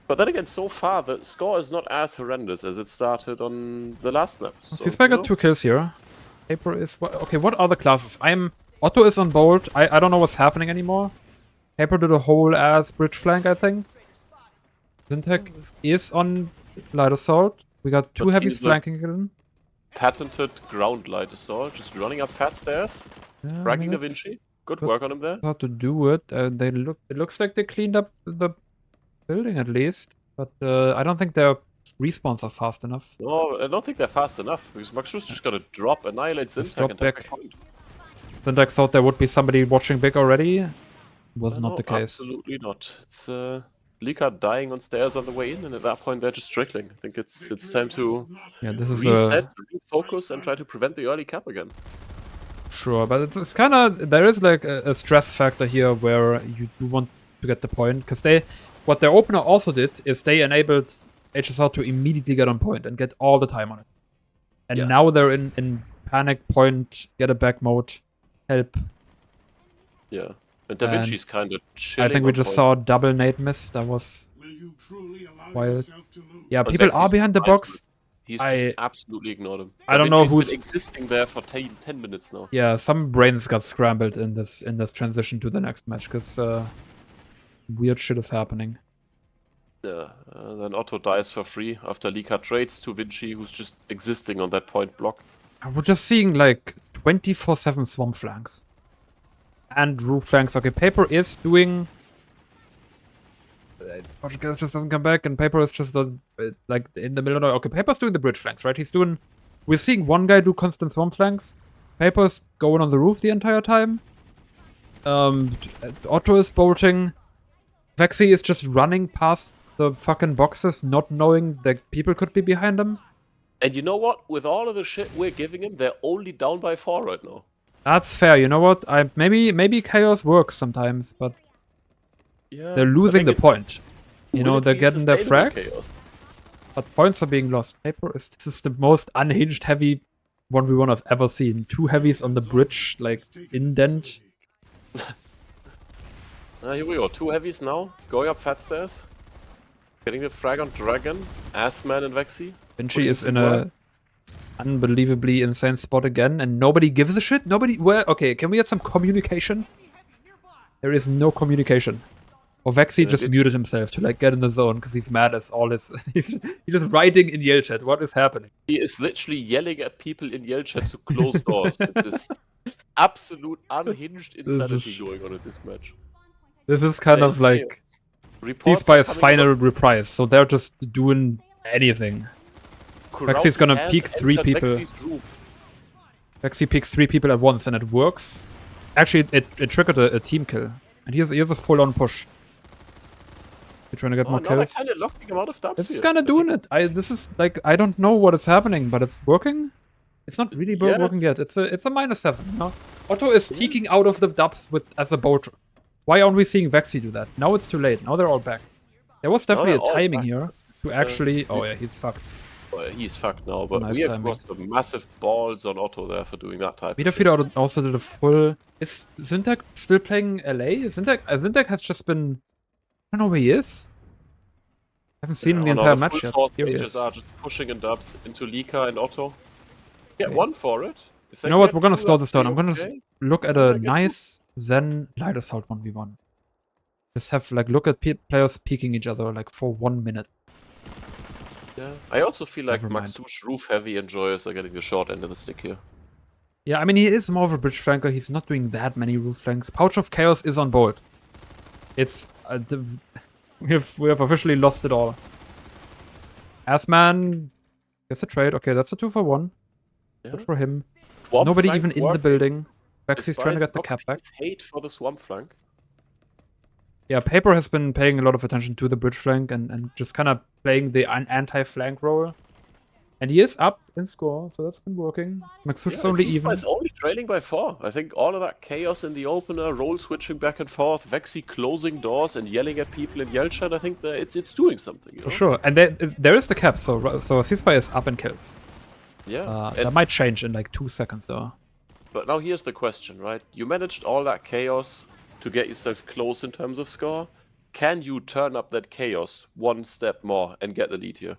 But then again, so far the score is not as horrendous as it started on the last map. So, CSPY got 2 kills here. Paper is okay. What are the classes? Otto is on bolt. I don't know what's happening anymore. Paper did a whole ass bridge flank, I think. Zintek is on light assault. We got 2 heavies flanking him. Patented ground light assault, just running up fat stairs, bragging Da Vinci. Good work on him there. How to do it? It looks like they cleaned up the building at least, but I don't think their respawns are fast enough. No, I don't think they're fast enough, because Maxus just gotta drop, annihilate Zintek and take a point. Zintek thought there would be somebody watching big already. Was not the case. Absolutely not. It's Lika dying on stairs on the way in, and at that point they're just trickling. I think it's time to reset, refocus, and try to prevent the early cap again. Sure, but it's kind of, there is like a stress factor here where you do want to get the point, because what their opener also did is they enabled HSR to immediately get on point and get all the time on it. And now they're in panic point, get a back mode, help. Yeah. And Da Vinci's kind of chilling. I think we just saw a double nade miss. That was wild. Yeah, people are behind the box. He's just absolutely ignored him. I don't know who's been existing there for 10 minutes now. Yeah, some brains got scrambled in this transition to the next match, because weird shit is happening. Yeah, then Otto dies for free after Lika trades to Vinci, who's just existing on that point block. We're just seeing like 24/7 swamp flanks. And roof flanks. Okay, Paper is doing... Portuguese just doesn't come back, and Paper is just like in the middle of... Okay, Paper's doing the bridge flanks, right? We're seeing one guy do constant swamp flanks. Paper's going on the roof the entire time. Otto is bolting. Vexy is just running past the fucking boxes, not knowing that people could be behind him. And you know what? With all of the shit we're giving him, they're only down by 4 right now. That's fair. You know what? Maybe chaos works sometimes, but they're losing the point. You know, they're getting their frags, but points are being lost. This is the most unhinged heavy 1v1 I've ever seen. 2 heavies on the bridge, like indent. Here we go. 2 heavies now, going up fat stairs, getting the frag on Dragon, Assman and Vexy. Vinci is in a unbelievably insane spot again, and nobody gives a shit. Okay, can we get some communication? There is no communication. Or Vexy just muted himself to like get in the zone because he's mad as all his. He's just writing in Yell chat. What is happening? He is literally yelling at people in Yell chat to close doors. It's absolute unhinged insanity going on in this match. This is kind of like CSPY's final reprise, so they're just doing anything. Vexy's gonna peek 3 people. Vexy peeks 3 people at once, and it works. Actually, it triggered a team kill, and here's a full-on push. They're trying to get more kills. Kind of locking him out of dubs. This is kind of doing it. This is like, I don't know what is happening, but it's working. It's not really working yet. It's a -7. No? Otto is peeking out of the dubs as a bolter. Why aren't we seeing Vexy do that? Now it's too late. Now they're all back. There was definitely a timing here to actually. Oh yeah, he's fucked. He's fucked now, but we have got some massive balls on Otto there for doing that type. Midfielder also did a full. Is Zintek still playing LA? Zintek has just been. I don't know where he is. I haven't seen him the entire match yet. Here he is. Are just pushing in dubs into Lika and Otto. Get one for it. You know what? We're gonna slow this down. I'm gonna look at a nice Zen light assault 1v1. Just have like look at players peeking each other like for 1 minute. Yeah, I also feel like Maxush roof heavy and Joyous are getting the short end of the stick here. Yeah, I mean he is more of a bridge flanker. He's not doing that many roof flanks. Pouch of Chaos is on board. It's we have officially lost it all. Assman gets a trade. Okay, that's a 2-for-1. Good for him. There's Swamp nobody flank even in the working. building. Vexy's trying to get the DWSB cap back. hate for the swamp flank. Yeah, Paper has been paying a lot of attention to the bridge flank and just kind of playing the anti-flank role. And he is up in score, so that's been working. Maxush is only even. It's only trailing by 4. I think all of that chaos in the opener, roll switching back and forth, Vexy closing doors and yelling at people in yell chat, I think that it's doing something. You know? For sure. And there is the cap, so CSPY is up in kills. Yeah. That might change in like 2 seconds, though. But now here's the question, right? You managed all that chaos to get yourself close in terms of score. Can you turn up that chaos one step more and get the lead here?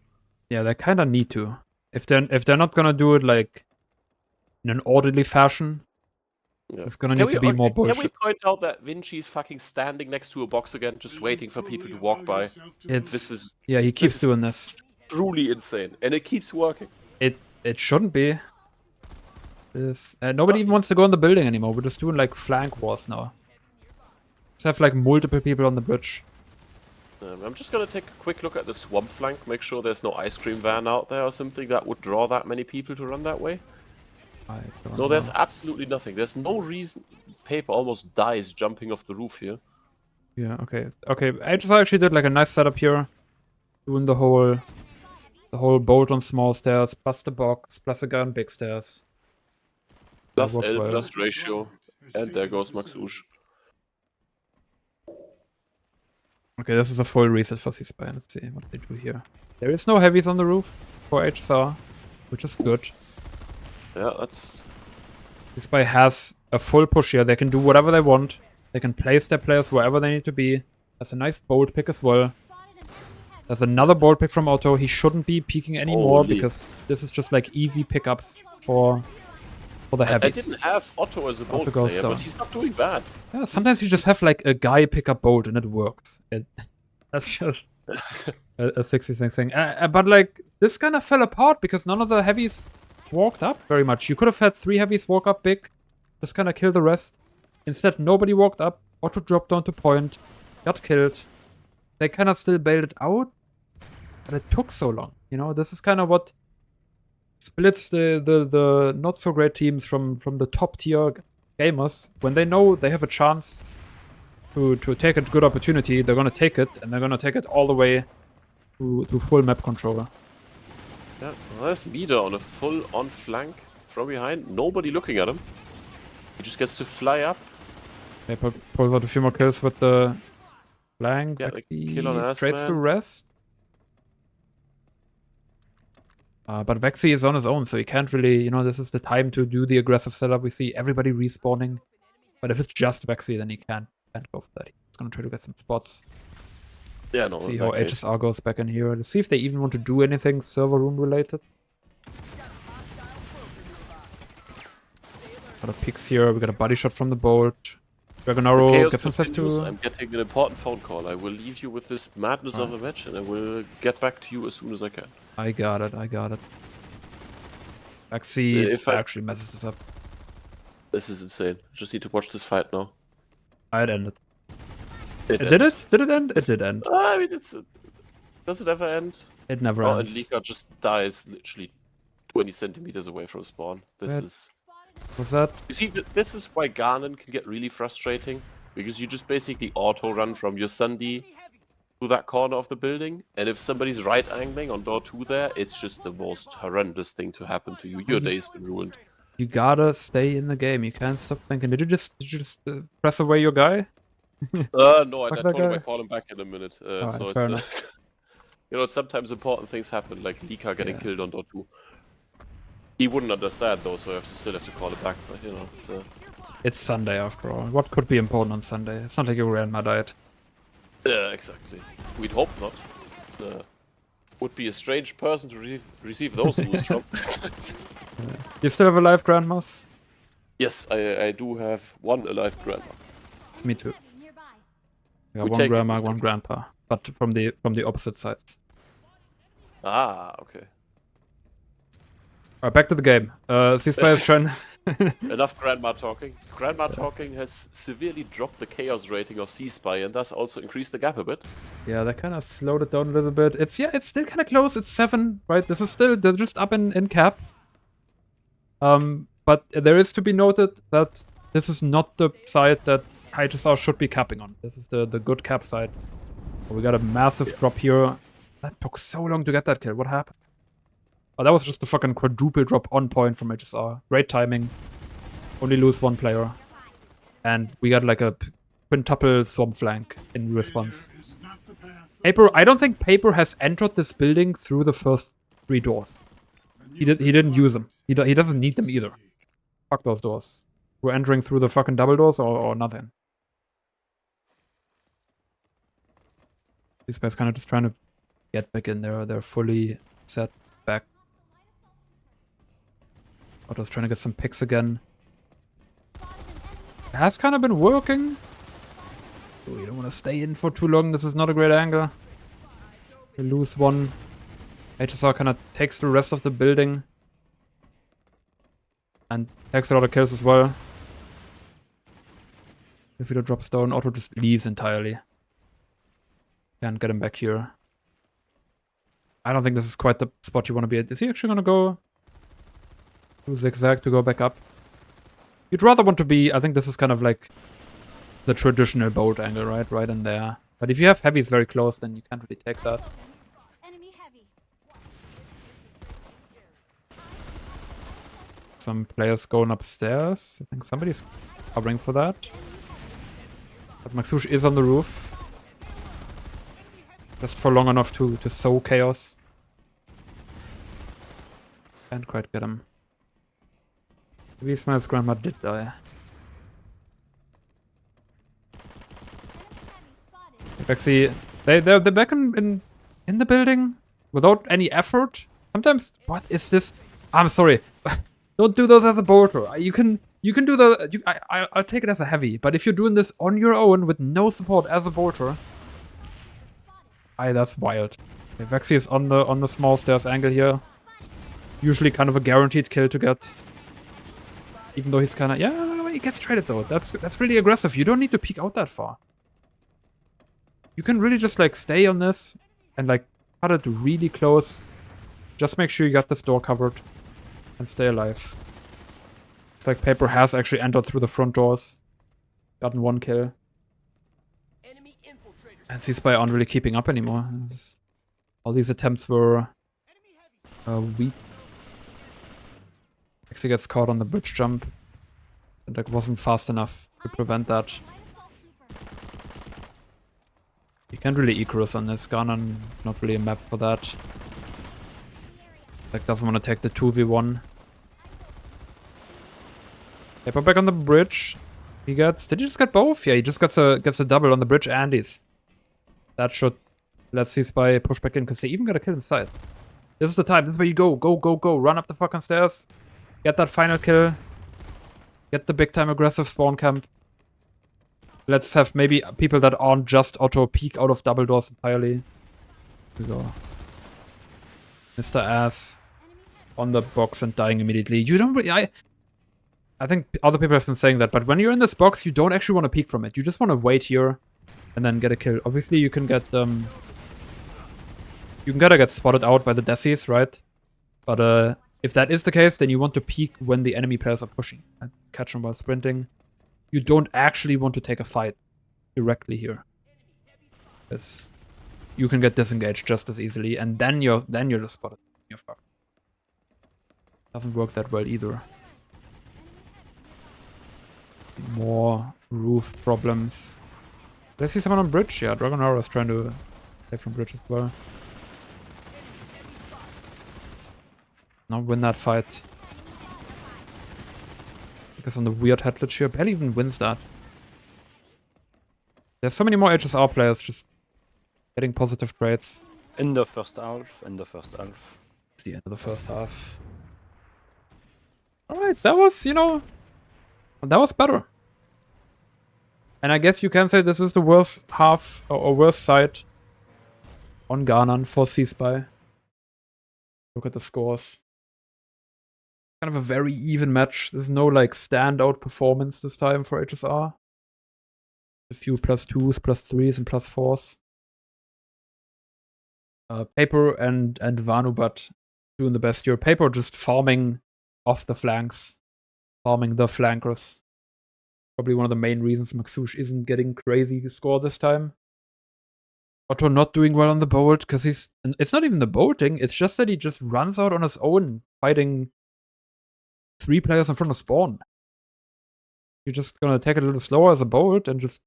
Yeah, they kind of need to. If they're not gonna do it like in an orderly fashion, it's gonna need to be more bullshit. Can we point out that Vinci's fucking standing next to a box again, just waiting for people to walk by? Yeah, he keeps doing this. Truly insane, and it keeps working. It shouldn't be. Nobody even wants to go in the building anymore. We're just doing like flank wars now. Just have like multiple people on the bridge. I'm just gonna take a quick look at the swamp flank, make sure there's no ice cream van out there or something that would draw that many people to run that way. No, there's absolutely nothing. There's no reason. Paper almost dies jumping off the roof here. Yeah, okay. Okay, HSR actually did like a nice setup here. Doing the whole bolt on small stairs, plus the box, plus a guy on big stairs. Plus L, plus ratio. And there goes Maxush. Okay, this is a full reset for CSPY. Let's see what they do here. There is no heavies on the roof for HSR, which is good. Yeah, that's... CSPY has a full push here. They can do whatever they want. They can place their players wherever they need to be. That's a nice bolt pick as well. There's another bolt pick from Otto. He shouldn't be peeking anymore because this is just like easy pickups for the heavies. I didn't have Otto as a bolt player, but he's not doing bad. Yeah, sometimes you just have like a guy pick up bolt and it works. That's just a 60 thing. But like this kind of fell apart because none of the heavies walked up very much. You could have had 3 heavies walk up big, just kind of kill the rest. Instead, nobody walked up. Otto dropped down to point, got killed. They kind of still bailed it out, but it took so long. You know, this is kind of what splits the not so great teams from the top tier gamers. When they know they have a chance to take a good opportunity, they're gonna take it, and they're gonna take it all the way to full map control. Yeah, well, there's Meter on a full-on flank from behind. Nobody looking at him. He just gets to fly up. They pulls out a few more kills with the flank. Yeah, like kill on trades to Assman. rest. But Vexy is on his own, so he can't really, you know, this is the time to do the aggressive setup. We see everybody respawning. But if it's just Vexy, then he can't go for that. He's gonna try to get some spots. Yeah, no. See how HSR goes back in here. Let's see if they even want to do anything server room related. Got a picks here. We got a body shot from the bolt. Dragon Arrow gets himself to... I'm getting an important phone call. I will leave you with this madness of a match, and I will get back to you as soon as I can. I got it. Vexy actually messes this up. This is insane. I just need to watch this fight now. It ended. Did it? Did it end? It did end. I mean, does it ever end? It never Oh, ends. and Lika just dies literally 20 centimeters away from spawn. What's that? You see, this is why Garnon can get really frustrating. Because you just basically auto-run from your Sunday to that corner of the building. And if somebody's right-angling on door 2 there, it's just the most horrendous thing to happen to you. Your day's been ruined. You gotta stay in the game. You can't stop thinking. Did you just press away your guy? No, I told him I'd call him back in a minute. So fair it's, enough. you know, sometimes important things happen, like Lika getting killed on door 2. He wouldn't understand though, so I still have to call it back. But you know, it's Sunday after all. What could be important on Sunday? It's not like your grandma died. Yeah, exactly. We'd hope not. Would be a strange person to receive those news from. You still have a live grandmas? Yes, I do have one alive grandma. It's me too. Yeah, We one take it, grandma, we one take it. grandpa, but from the opposite sides. Ah, okay. Alright, back to the game. CSPY is Enough grandma talking. Grandma talking has severely dropped the chaos rating of CSPY and thus also increased the gap a bit. Yeah, that kind of slowed it down a little bit. It's still kind of close. It's 7, right? This is still, they're just up in cap. But there is to be noted that this is not the side that HSR should be capping on. This is the good cap side. We got a massive drop here. That took so long to get that kill. What happened? Oh, that was just a fucking quadruple drop on point from HSR. Great timing. Only lose 1 player. And we got like a quintuple swamp flank in response. Paper, I don't think Paper has entered this building through the first 3 doors. He didn't use them. He doesn't need them either. Fuck those doors. We're entering through the fucking double doors or nothing. These guys kind of just trying to get back in there. They're fully set back. Otto's trying to get some picks again. It has kind of been working. Oh, you don't want to stay in for too long. This is not a great angle. We lose 1. HSR kind of takes the rest of the building. And takes a lot of kills as well. If he drops down, Otto just leaves entirely. Can't get him back here. I don't think this is quite the spot you want to be at. Is he actually going to go do zigzag to go back up? You'd rather want to be... I think this is kind of like the traditional bolt angle, right? Right in there. But if you have heavies very close, then you can't really take that. Some players going upstairs. I think somebody's covering for that. But Maxush is on the roof. Just for long enough to sow chaos. Can't quite get him. Maybe ZmileZ grandma did die. Actually, they're back in the building without any effort. Sometimes, what is this? I'm sorry. Don't do those as a bolter. You can do the. I'll take it as a heavy. But if you're doing this on your own with no support as a bolter, that's wild. Okay, Vexy is on the small stairs angle here. Usually kind of a guaranteed kill to get. Even though he's kind of he gets traded though. That's really aggressive. You don't need to peek out that far. You can really just like stay on this and like cut it really close. Just make sure you got this door covered and stay alive. It's like Paper has actually entered through the front doors. Gotten 1 kill. And CSPY aren't really keeping up anymore. All these attempts were weak. Actually gets caught on the bridge jump. And like wasn't fast enough to prevent that. You can't really Icarus on this. Ganon, not really a map for that. Like doesn't want to take the 2v1. Paper back on the bridge. He gets... Did he just get both? Yeah, he just gets a double on the bridge and he's... That should let CSPY push back in because they even got a kill inside. This is the time. This is where you go. Go, go, go. Run up the fucking stairs. Get that final kill. Get the big time aggressive spawn camp. Let's have maybe people that aren't just auto peek out of double doors entirely. Here we go. Mr. Ass on the box and dying immediately. You don't really... I think other people have been saying that, but when you're in this box, you don't actually want to peek from it. You just want to wait here and then get a kill. Obviously, you can get you can gotta get spotted out by the Desis, right? But if that is the case, then you want to peek when the enemy players are pushing and catch them while sprinting. You don't actually want to take a fight directly here, because you can get disengaged just as easily, and then you're just spotted. You're fucked. Doesn't work that well either. More roof problems. Did I see someone on bridge? Yeah, Dragon Horror is trying to play from bridge as well. Not win that fight. Because on the weird head glitch here, barely even wins that. There's so many more HSR players just getting positive trades. In the first half, It's the end of the first half. Alright, that was, you know, that was better. And I guess you can say this is the worst half, or worst side on Ganon for CSPY. Look at the scores. kind of a very even match. There's no like standout performance this time for HSR. A few +2s, +3s, and +4s. Paper and Vanubat doing the best here. Paper just farming off the flanks, farming the flankers. Probably one of the main reasons Maxouche isn't getting crazy score this time. Otto not doing well on the bolt because it's not even the bolting, it's just that he just runs out on his own fighting 3 players in front of spawn. You're just gonna take it a little slower as a bolt and just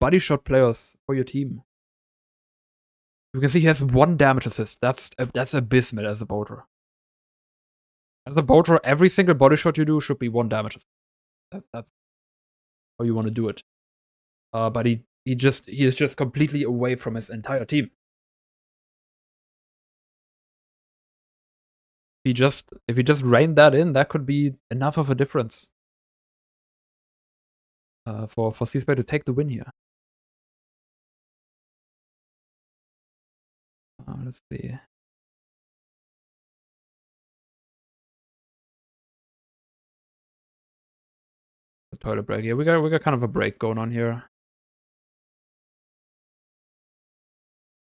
body shot players for your team. You can see he has 1 damage assist. That's abysmal as a bolter. As a bolter, every single body shot you do should be 1 damage assist. That's how you want to do it. But he is just completely away from his entire team. If he just reined that in, that could be enough of a difference for CSPY to take the win here. Let's see. The toilet break. Yeah, we got kind of a break going on here.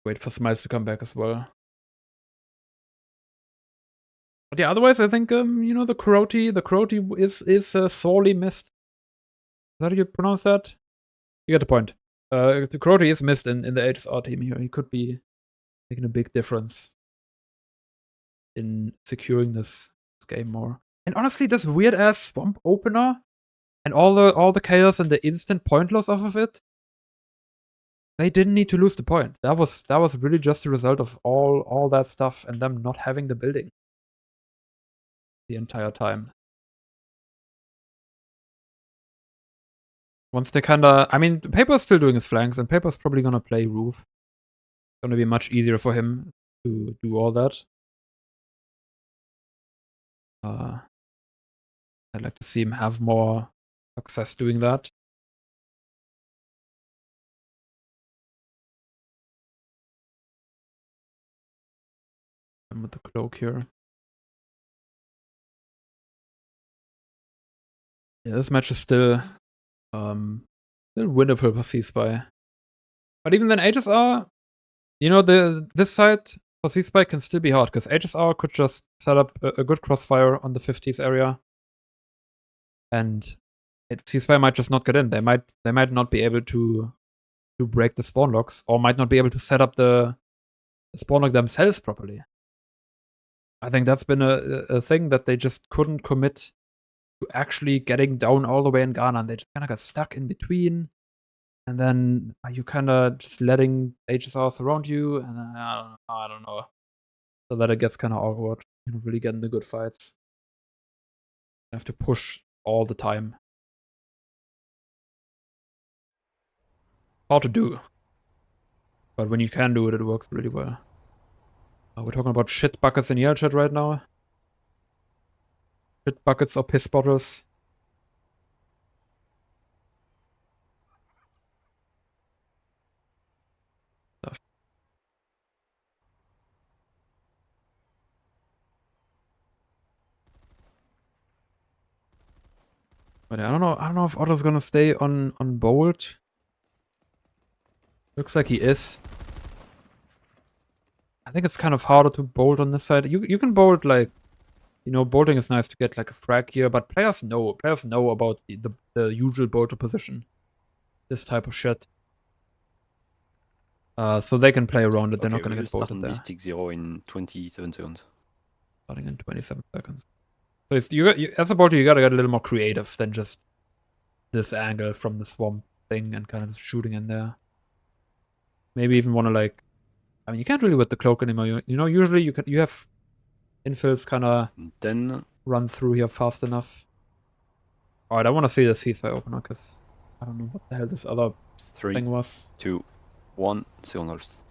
Wait for ZmileZ to come back as well. But yeah, otherwise I think you know, the Crotty is sorely missed. Is that how you pronounce that? You get the point. The Crotty is missed in the HSR team here. He could be making a big difference in securing this game more. And honestly, this weird ass swamp opener and all the chaos and the instant point loss off of it, they didn't need to lose the point. That was really just a result of all that stuff and them not having the building the entire time. Once they kinda, I mean, Paper's still doing his flanks, and Paper's probably gonna play roof. It's gonna be much easier for him to do all that. I'd like to see him have more success doing that. And with the cloak here. Yeah, this match is still winnable for CSPY. But even then, HSR, you know, this side for CSPY can still be hard because HSR could just set up a good crossfire on the 50s area, and CSPY might just not get in. They might not be able to break the spawn locks, or might not be able to set up the spawn lock themselves properly. I think that's been a thing that they just couldn't commit to actually getting down all the way in Ghana, and they just kind of got stuck in between. And then you kind of just letting HSR surround you, and then, I don't know. So that it gets kind of awkward. You don't really get in the good fights. You have to push all the time. Hard to do. But when you can do it, it works really well. We're talking about shit buckets in Yell chat right now. Shit buckets or piss bottles. But I don't know if Otto's gonna stay on bolt. Looks like he is. I think it's kind of harder to bolt on this side. You can bolt, like, you know, bolting is nice to get like a frag here, but players know about the usual bolter position. This type of shit. So they can play around it. They're not gonna get bolted there. Stick 0 in 27 seconds. Starting in 27 seconds. So as a bolter, you gotta get a little more creative than just this angle from the swamp thing and kind of just shooting in there. Maybe even want to, like, I mean, you can't really with the cloak anymore. You know, usually you have infills kind of run through here fast enough. Alright, I want to see the CSPY opener because I don't know what the hell this other thing was. 3, 2, 1 seconds.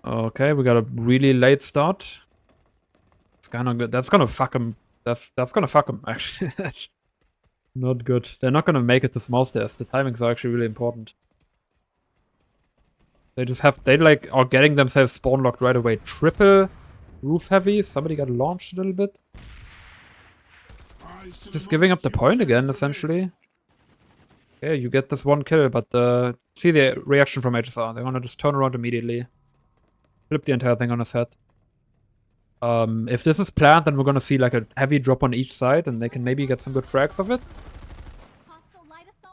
Okay, we got a really late start. It's kind of good. That's gonna fuck him. That's gonna fuck him, actually. That's not good. They're not gonna make it to small stairs. The timings are actually really important. They like are getting themselves spawn locked right away. Triple roof heavy. Somebody got launched a little bit. Just giving up the point again, essentially. Okay, you get this one kill, but see the reaction from HSR. They're gonna just turn around immediately. Flip the entire thing on his head. If this is planned, then we're gonna see like a heavy drop on each side, and they can maybe get some good frags of it.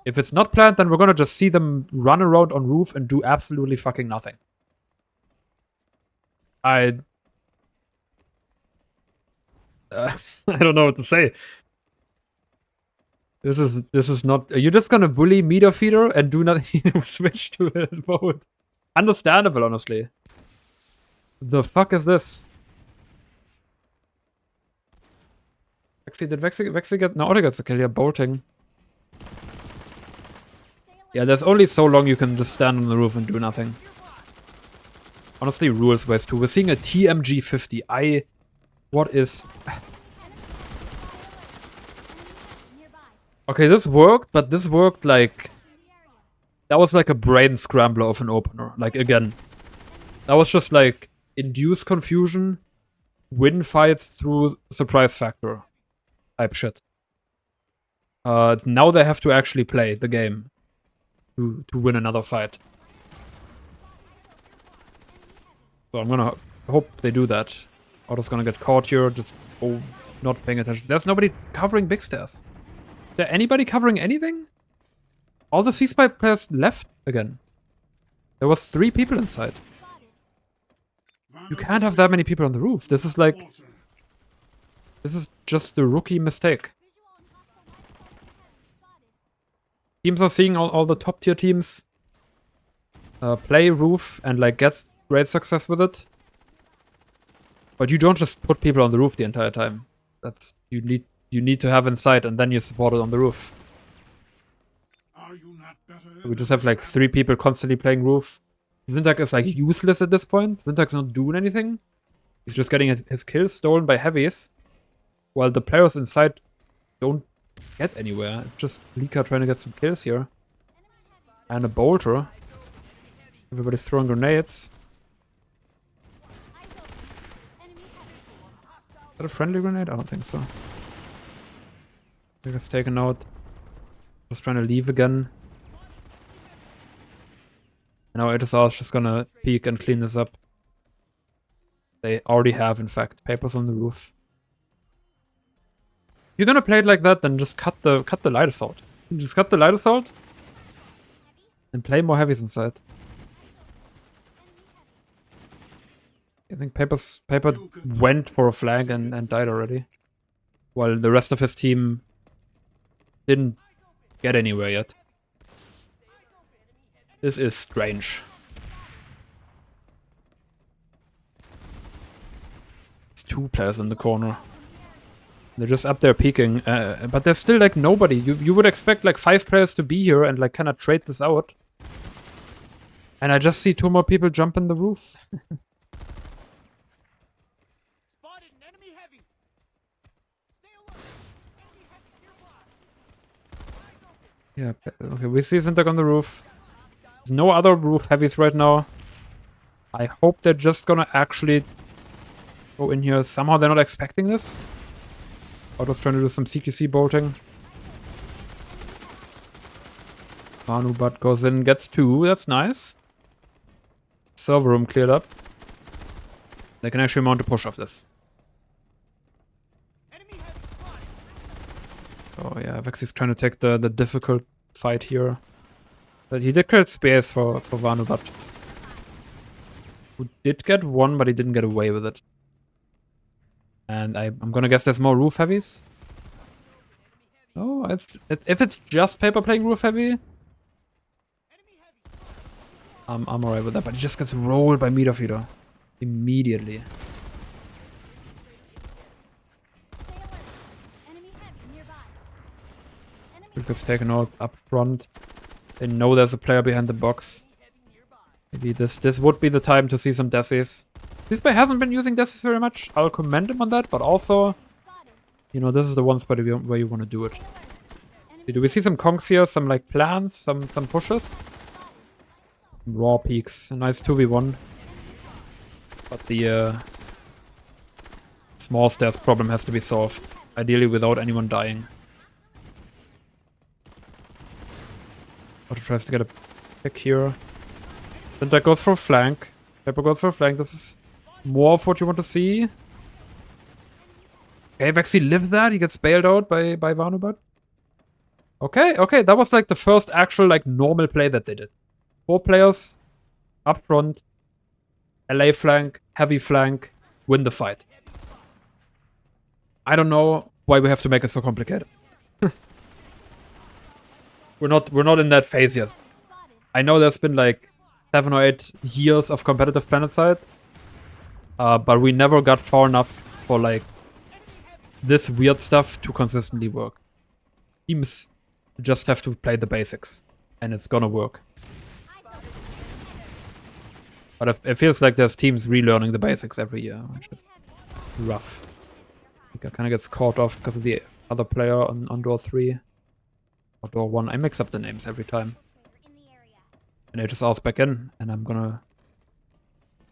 If it's not planned, then we're gonna just see them run around on roof and do absolutely fucking nothing. I don't know what to say. This is not. You're just gonna bully meter feeder and do nothing. Switch to a vote. Understandable, honestly. The fuck is this? Did Vexy get? No, Otter gets a kill here. Bolting. Yeah, there's only so long you can just stand on the roof and do nothing. Honestly, rules waste too. We're seeing a TMG 50. What is... Okay, this worked, but this worked like... That was like a brain scrambler of an opener. Like, again. That was just like, induce confusion, win fights through surprise factor type shit. Now they have to actually play the game to win another fight. So I'm gonna hope they do that. Otto's gonna get caught here, just not paying attention. There's nobody covering big stairs. Is there anybody covering anything? All the CSPY players left again. There was 3 people inside. You can't have that many people on the roof. This is like... This is just a rookie mistake. Teams are seeing all the top tier teams play roof and like get great success with it. But you don't just put people on the roof the entire time. That's you need to have inside and then you support it on the roof. We just have like 3 people constantly playing roof. Zintak is like useless at this point. Zintak's not doing anything. He's just getting his kills stolen by heavies. While the players inside don't get anywhere. It's just Lika trying to get some kills here. And a bolter. Everybody's throwing grenades. Is that a friendly grenade? I don't think so. I think it's taken out. Just trying to leave again. Now HSR is just gonna peek and clean this up. They already have, in fact, papers on the roof. If you're gonna play it like that, then just cut the light assault. Just cut the light assault and play more heavies inside. I think Paper went for a flag and died already. While the rest of his team didn't get anywhere yet. This is strange. It's 2 players in the corner. They're just up there peeking, but there's still like nobody. You would expect like 5 players to be here and like kind of trade this out. And I just see 2 more people jump in the roof. Yeah, okay, we see Zintak on the roof. There's no other roof heavies right now. I hope they're just gonna actually go in here. Somehow they're not expecting this. Otto's trying to do some CQC bolting. Vanubat goes in, gets 2. That's nice. Server room cleared up. They can actually mount a push off this. Oh yeah, Vexy's trying to take the difficult fight here. But he did create space for Vanubat. Who did get 1, but he didn't get away with it. And I'm gonna guess there's more roof heavies. No, if it's just Paper playing roof heavy, I'm alright with that. But he just gets rolled by meter feeder immediately. It gets taken out up front. They know there's a player behind the box. Maybe this would be the time to see some desis. CSPY hasn't been using desis very much. I'll commend him on that, but also, you know, this is the one spot where you want to do it. Do we see some conks here? Some like plans? Some pushes? Raw peaks. A nice 2v1. But the small stairs problem has to be solved. Ideally without anyone dying. Auto tries to get a pick here. Then that goes for a flank. Paper goes for a flank. This is more of what you want to see. Okay, Vexy lived that. He gets bailed out by Vanubat. Okay, okay. That was like the first actual like normal play that they did. 4 players up front. LA flank, heavy flank, win the fight. I don't know why we have to make it so complicated. We're not in that phase yet. I know there's been like 7 or 8 years of competitive PlanetSide, but we never got far enough for like this weird stuff to consistently work. Teams just have to play the basics, and it's gonna work. But it feels like there's teams relearning the basics every year, which is rough. I think I kind of gets caught off because of the other player on door 3. Or door 1. I mix up the names every time. And HSR's back in, and I'm gonna...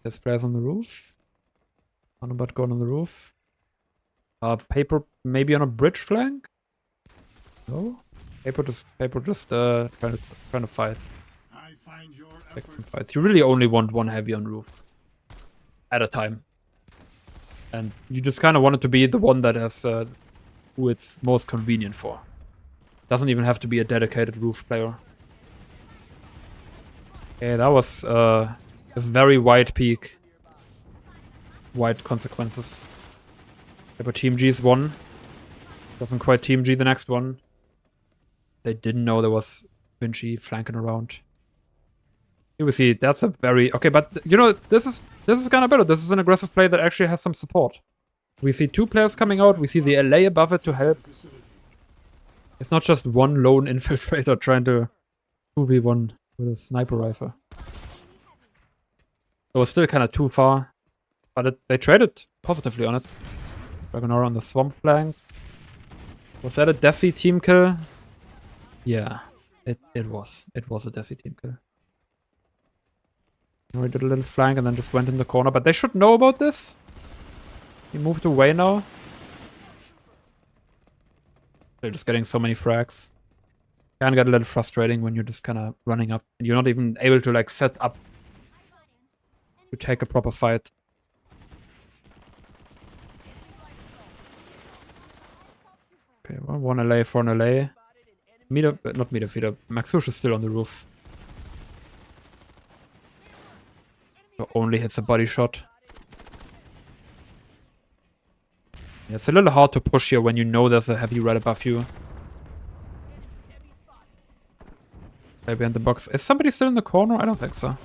There's players on the roof. Vanubat going on the roof. Paper maybe on a bridge flank? No? Paper just trying to fight. Fights. You really only want 1 heavy on roof at a time, and you just kind of want it to be the one that has who it's most convenient for. Doesn't even have to be a dedicated roof player. Okay, that was a very wide peak, wide consequences. Yeah, but Team G's won. Doesn't quite Team G the next one. They didn't know there was Vinci flanking around. Here we see, that's a very... Okay, but, you know, this is kind of better. This is an aggressive play that actually has some support. We see 2 players coming out. We see the LA above it to help. It's not just one lone infiltrator trying to 2v1 with a sniper rifle. It was still kind of too far. But they traded positively on it. Dragonora on the swamp flank. Was that a Desi team kill? Yeah, it was. It was a Desi team kill. We did a little flank and then just went in the corner. But they should know about this. He moved away now. They're just getting so many frags. Can get a little frustrating when you're just kind of running up. And you're not even able to like set up to take a proper fight. Okay, well, 1 LA, 4 LA. Not meter feeder. Maxush is still on the roof. Only hits a body shot. Yeah, it's a little hard to push here when you know there's a heavy red above you. Play behind the box. Is somebody still in the corner? I don't think so.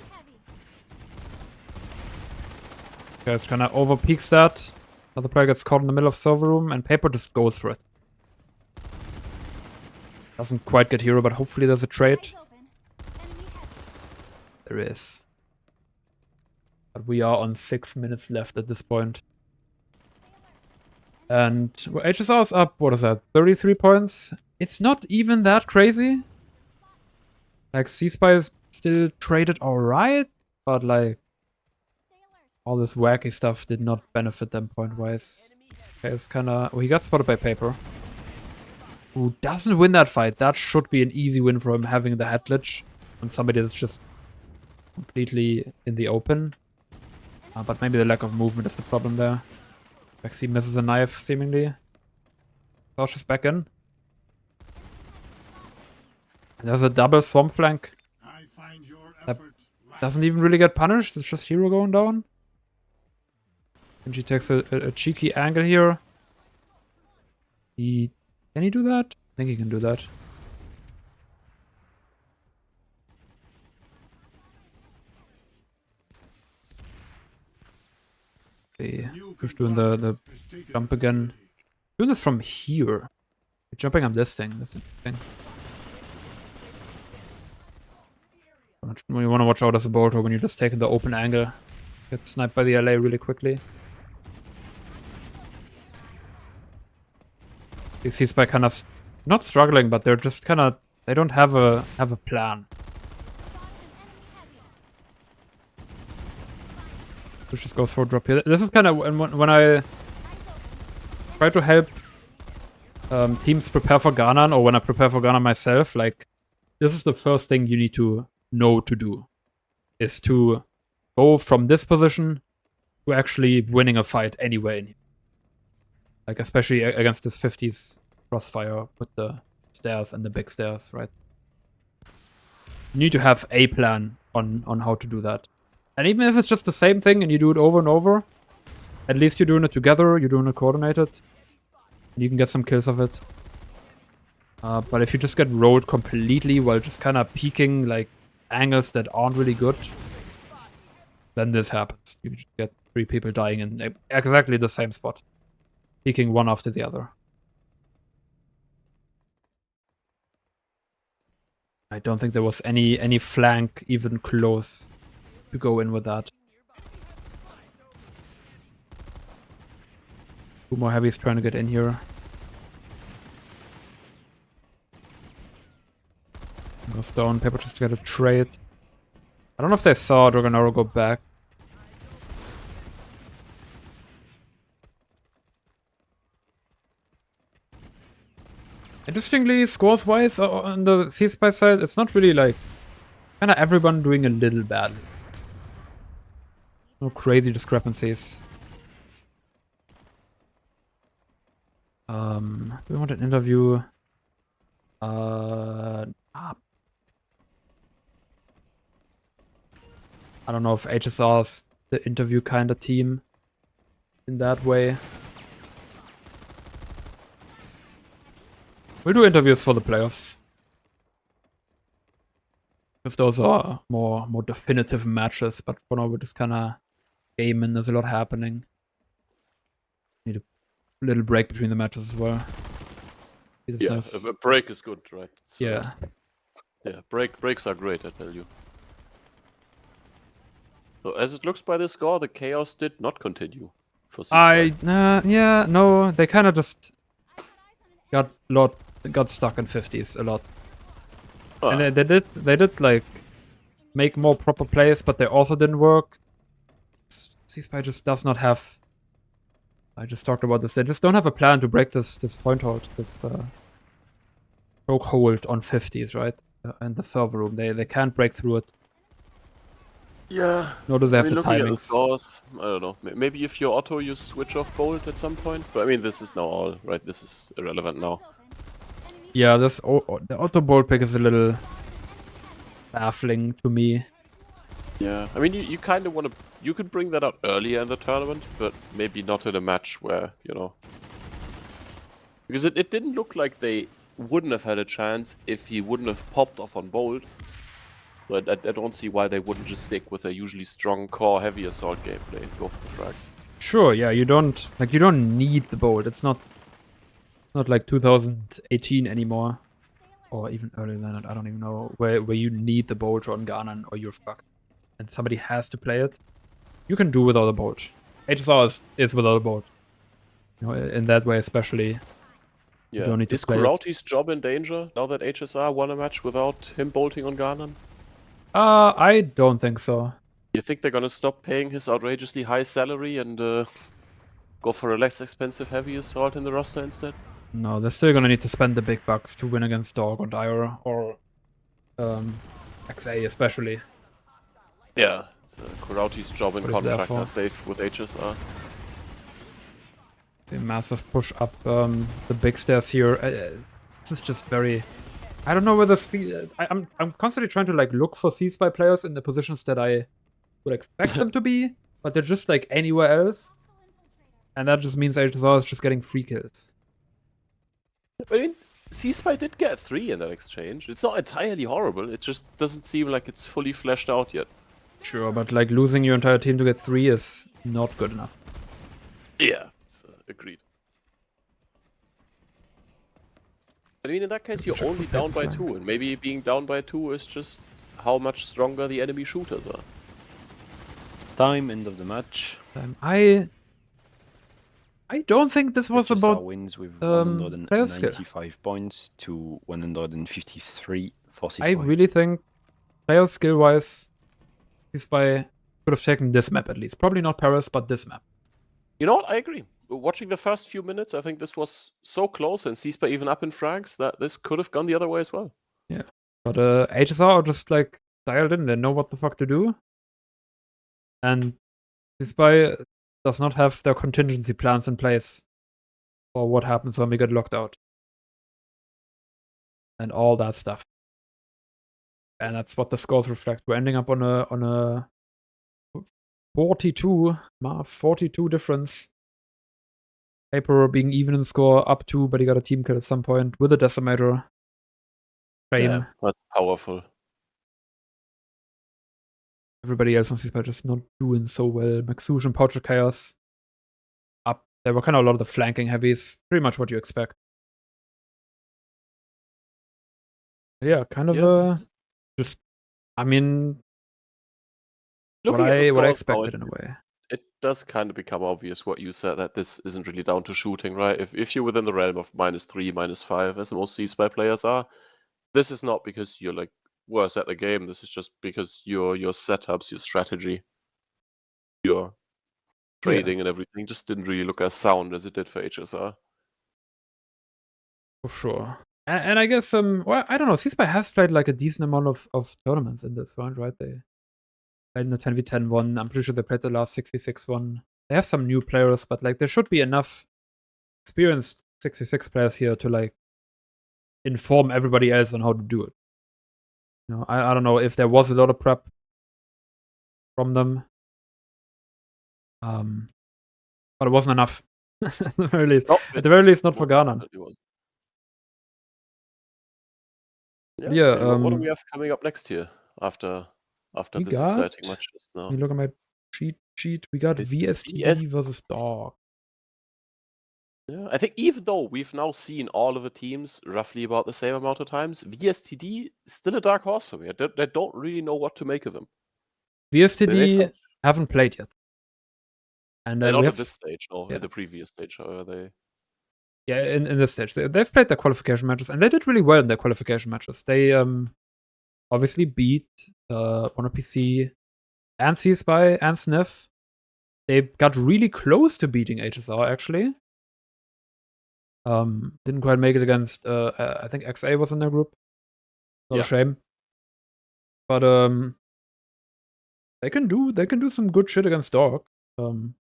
Okay, it's kind of over peaks that. Another player gets caught in the middle of server room and Paper just goes for it. Doesn't quite get hero, but hopefully there's a trade. There is. But we are on 6 minutes left at this point. And well, HSR is up, what is that, 33 points? It's not even that crazy. Like, CSPY is still traded alright, but like, all this wacky stuff did not benefit them point-wise. Okay, it's kinda... Oh, he got spotted by Paper. Who doesn't win that fight. That should be an easy win for him, having the head glitch on somebody that's just completely in the open. But maybe the lack of movement is the problem there. Vexy misses a knife, seemingly. Josh is back in. And there's a double swamp flank. That doesn't even really get punished. It's just hero going down. And she takes a cheeky angle here. Can he do that? I think he can do that. Okay, Push doing the jump again. Doing this from here. Jumping up this thing. That's interesting. You want to watch out as a bolter when you're just taking the open angle. Get sniped by the LA really quickly. You see Spy kind of not struggling, but they're just kind of, they don't have a plan. Push just goes for a drop here. This is kind of when I try to help teams prepare for Ganon, or when I prepare for Ganon myself, like, this is the first thing you need to know to do, is to go from this position to actually winning a fight anyway. Like, especially against this 50s crossfire with the stairs and the big stairs, right? You need to have a plan on how to do that. And even if it's just the same thing and you do it over and over, at least you're doing it together, you're doing it coordinated, and you can get some kills of it. But if you just get rolled completely while just kind of peeking like angles that aren't really good, then this happens. You just get 3 people dying in exactly the same spot, peeking one after the other. I don't think there was any flank even close to go in with that. 2 more heavies trying to get in here. Goes down. Paper just got a trade. I don't know if they saw Dragonaro go back. Interestingly, scores-wise, on the CSPY side, it's not really like kind of everyone doing a little bad. No crazy discrepancies. We want an interview. I don't know if HSR's the interview kind of team in that way. We'll do interviews for the playoffs. Because those are more definitive matches, but for now we're just kind of gaming. There's a lot happening. Need a little break between the matches as well. Yeah, a break is good, right? So, yeah. Yeah, breaks are great, I tell you. So as it looks by the score, the chaos did not continue for CSPY. Yeah, no, they kind of just got stuck in 50s a lot. And they did like make more proper plays, but they also didn't work. CSPY just does not have. I just talked about this. They just don't have a plan to break this point hold, this choke hold on 50s, right? And the server room. They can't break through it. Yeah. Nor do they have the looking at the timings. scores, I don't know. Maybe if you're Otto, you switch off Bolt at some point. But I mean, this is now all, right? This is irrelevant now. Yeah, the auto bolt pick is a little baffling to me. Yeah, I mean, you kind of want to... You could bring that out earlier in the tournament, but maybe not in a match where, you know... Because it didn't look like they wouldn't have had a chance if he wouldn't have popped off on Bolt. But I don't see why they wouldn't just stick with a usually strong core heavy assault gameplay and go for the frags. Sure, yeah, you don't need the bolt. It's not like 2018 anymore. Or even earlier than that, I don't even know. Where you need the bolt on Ganon or you're fucked. And somebody has to play it. You can do without a bolt. HSR is without a bolt. You know, in that way especially. Yeah. You don't need to Is play Kurauti's job in danger now that HSR won a match without him bolting on Ganon? I don't think so. You think they're gonna stop paying his outrageously high salary and go for a less expensive heavy assault in the roster instead? No, they're still gonna need to spend the big bucks to win against DWSB or Dire or XA especially. Yeah, so Kurauti's job and What is that contract for? are safe with HSR. A massive push up the big stairs here. This is just very... I don't know whether... I'm constantly trying to like look for CSPY players in the positions that I would expect them to be, but they're just like anywhere else. And that just means HSR is just getting free kills. I mean, CSPY did get 3 in that exchange. It's not entirely horrible, it just doesn't seem like it's fully fleshed out yet. Sure, but like losing your entire team to get 3 is not good enough. Yeah, agreed. I mean, in that case, you're only down by 2, and maybe being down by 2 is just how much stronger the enemy shooters are. It's time, end of the match. I don't think this was HSR about wins with player skill. 195 points to 153 for CSPY. I really think player skill wise, CSPY could have taken this map at least. Probably not Paris, but this map. You know what? I agree. watching the first few minutes, I think this was so close and CSPY even up in frags that this could have gone the other way as well. Yeah. But HSR are just like dialed in. They know what the fuck to do. And CSPY does not have their contingency plans in place for what happens when we get locked out. And all that stuff. And that's what the scores reflect. We're ending up on a 42 difference. Paper being even in score up 2, but he got a team kill at some point with a decimator. Frame. Yeah, that's powerful. Everybody else on CSPY just not doing so well. Maxuge and Pouch of Chaos up. There were kind of a lot of the flanking heavies. Pretty much what you expect. Yeah, kind of just, I mean, what I expected in a way. It does kind of become obvious what you said, that this isn't really down to shooting, right? If you're within the realm of -3, -5, as most CSPY players are, this is not because you're like worse at the game. This is just because your setups, your strategy, your trading and everything just didn't really look as sound as it did for HSR. For sure. And I guess, well, I don't know. CSPY has played like a decent amount of tournaments in this one, right? They played in the 10v10 one. I'm pretty sure they played the last 66 one. They have some new players, but like there should be enough experienced 66 players here to like inform everybody else on how to do it. You know, I don't know if there was a lot of prep from them. But it wasn't enough. At the very least, not for Ghana. Yeah. What do we have coming up next here after this exciting match just now? Let me look at my cheat sheet. We got VSTD versus DWSB. Yeah, I think even though we've now seen all of the teams roughly about the same amount of times, VSTD is still a dark horse for me. I don't really know what to make of them. VSTD haven't played yet. And not at this stage, no. Yeah. In the previous stage, they... Yeah, in this stage. They've played their qualification matches, and they did really well in their qualification matches. They obviously beat PC and CSPY and Sniff. They got really close to beating HSR, actually. Didn't quite make it against, I think XA was in their group. Not a shame. But they can do some good shit against DWG.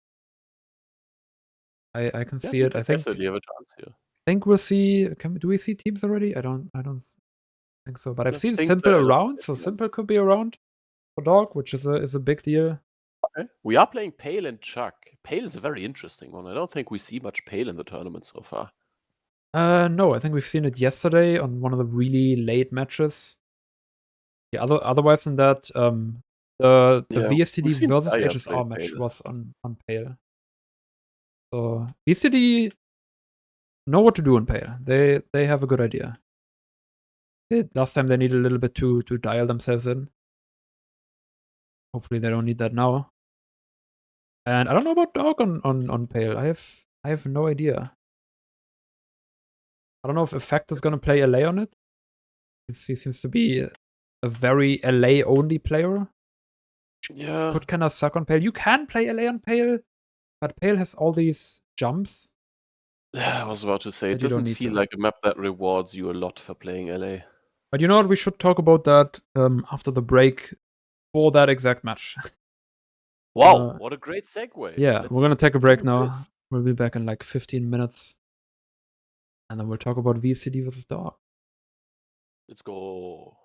I can see it. I think definitely have a chance here. I think we'll see. Do we see teams already? I don't think so. But I've seen Simple around, so Simple could be around for DWG, which is a big deal. Okay. We are playing PIL and Chuck. PIL is a very interesting one. I don't think we see much PIL in the tournament so far. No, I think we've seen it yesterday on one of the really late matches. Yeah, otherwise than that, the VSTD versus HSR match was on PIL. So VSTD know what to do in PIL. They have a good idea. Last time they needed a little bit to dial themselves in. Hopefully they don't need that now. And I don't know about DWG on PIL. I have no idea. I don't know if Effect is gonna play LA on it. He seems to be a very LA only player. Yeah. Could kind of suck on PIL. You can play LA on PIL, but PIL has all these jumps. Yeah, I was about to say, it doesn't feel like a map that rewards you a lot for playing LA. But you know what? We should talk about that after the break for that exact match. Wow, what a great segue. Yeah, we're gonna take a break now. We'll be back in like 15 minutes. And then we'll talk about VSTD versus DWG. Let's go.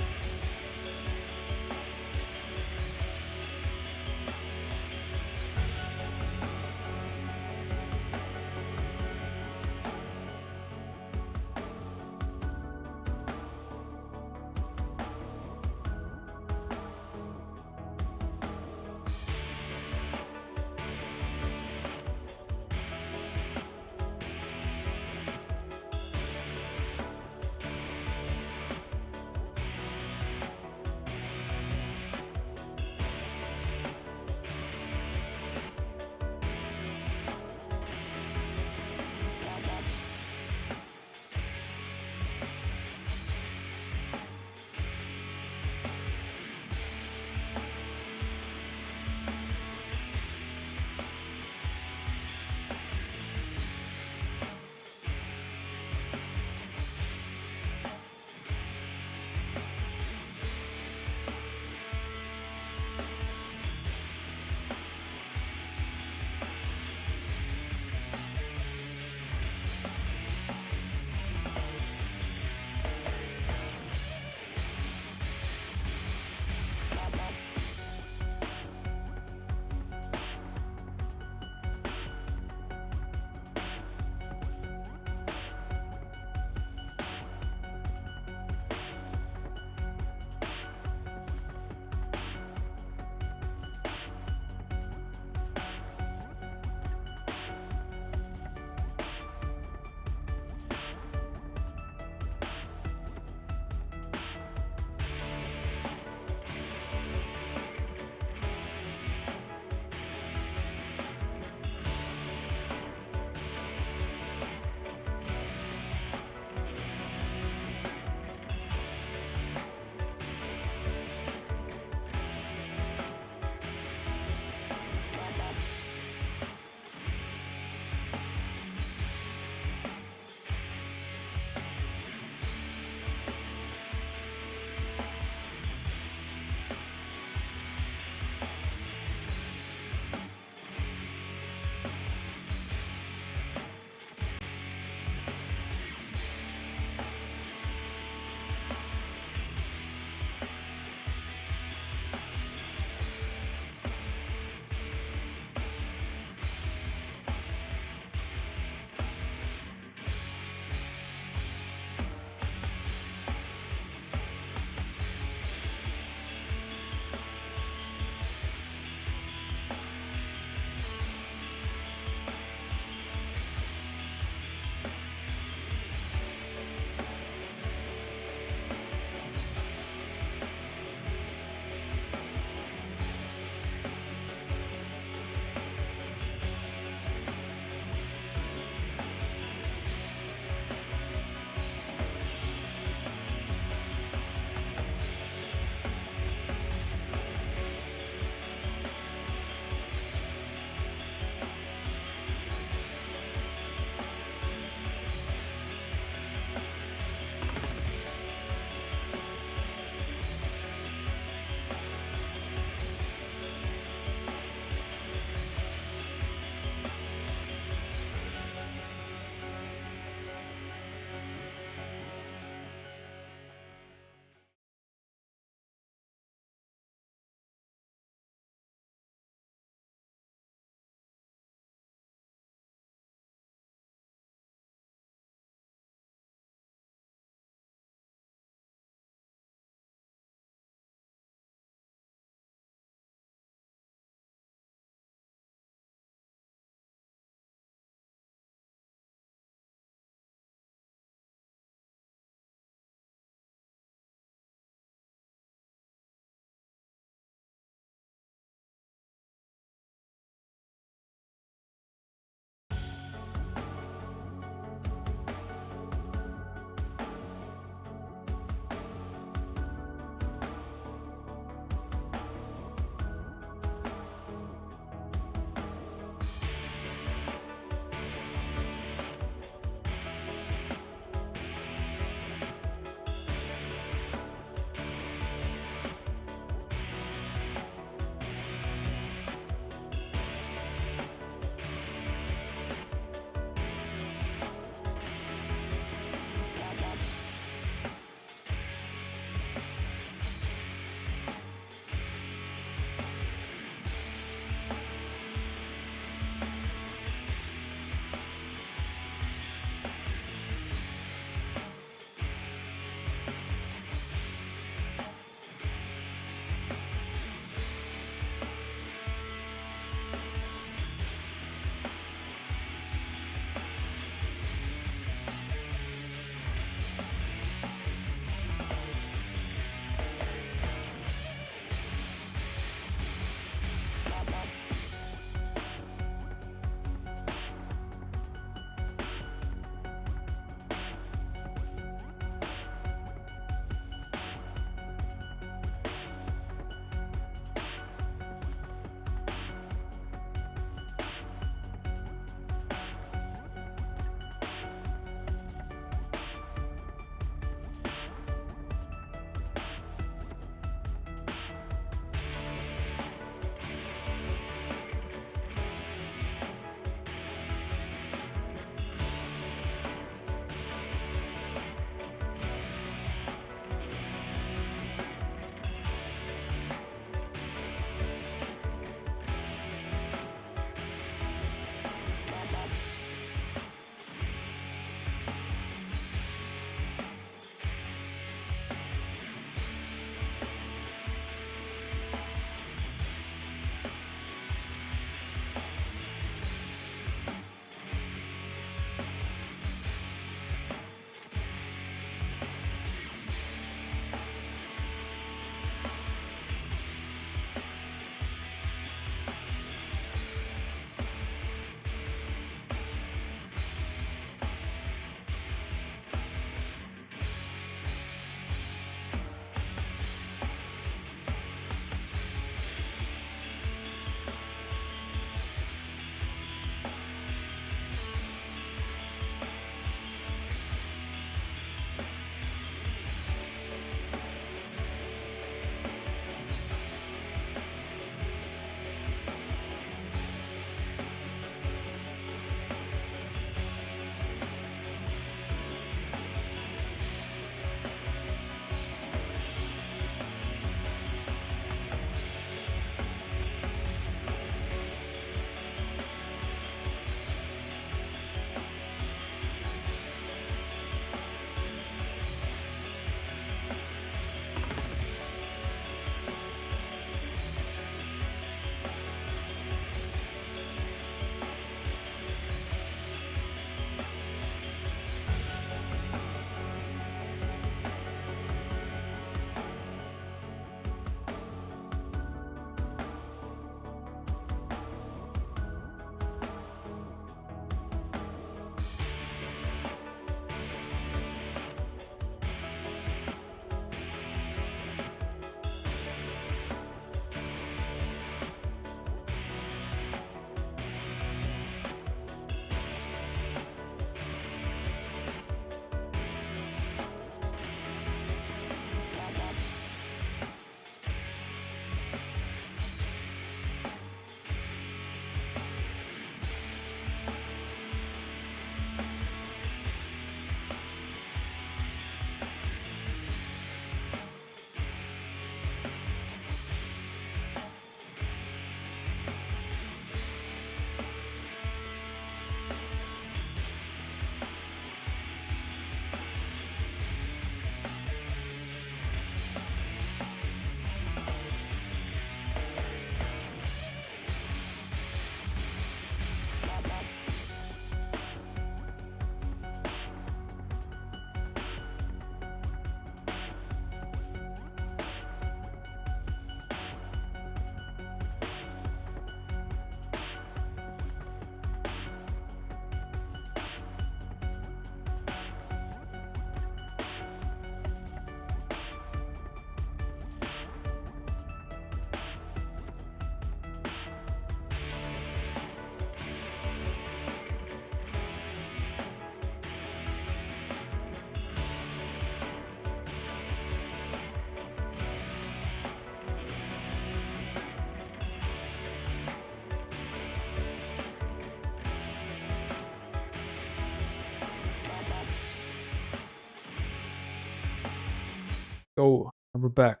go. And we're back.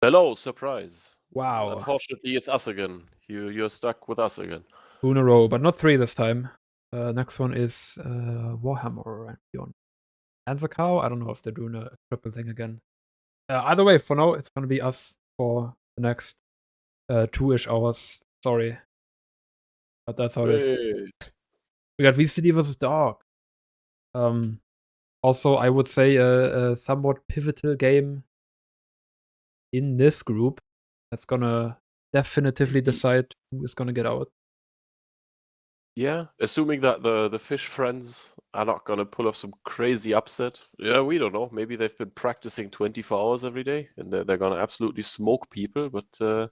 Hello, surprise. Wow. Unfortunately, it's us again. You're stuck with us again. 2 in a row, but not 3 this time. Next one is Warhammer and Beyond. And the cow. I don't know if they're doing a triple thing again. Either way, for now, it's gonna be us for the next 2-ish hours. Sorry. But that's how it is. Hey. We got VSTD versus DWSB. Also, I would say a somewhat pivotal game in this group that's gonna definitively decide who is gonna get out. Yeah, assuming that the fish friends are not gonna pull off some crazy upset. Yeah, we don't know. Maybe they've been practicing 24 hours every day and they're gonna absolutely smoke people. But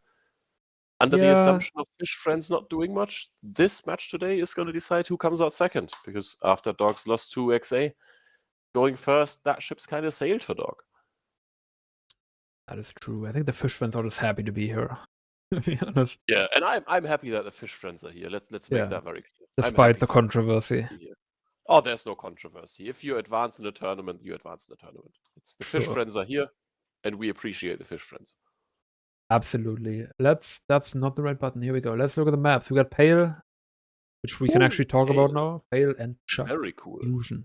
under the assumption of fish friends not doing much, this match today is gonna decide who comes out second. Because after DWSB lost to XA, going first, that ship's kind of sailed for DWSB. That is true. I think the fish friends are just happy to be here. To be honest. Yeah, and I'm happy that the fish friends are here. Let's make that very clear. Despite the controversy. Oh, there's no controversy. If you advance in a tournament, you advance in a tournament. It's the fish friends are here, and we appreciate the fish friends. Absolutely. That's not the right button. Here we go. Let's look at the maps. We got PIL, which we can actually talk about now. PIL and Chuck. Very cool. Fusion.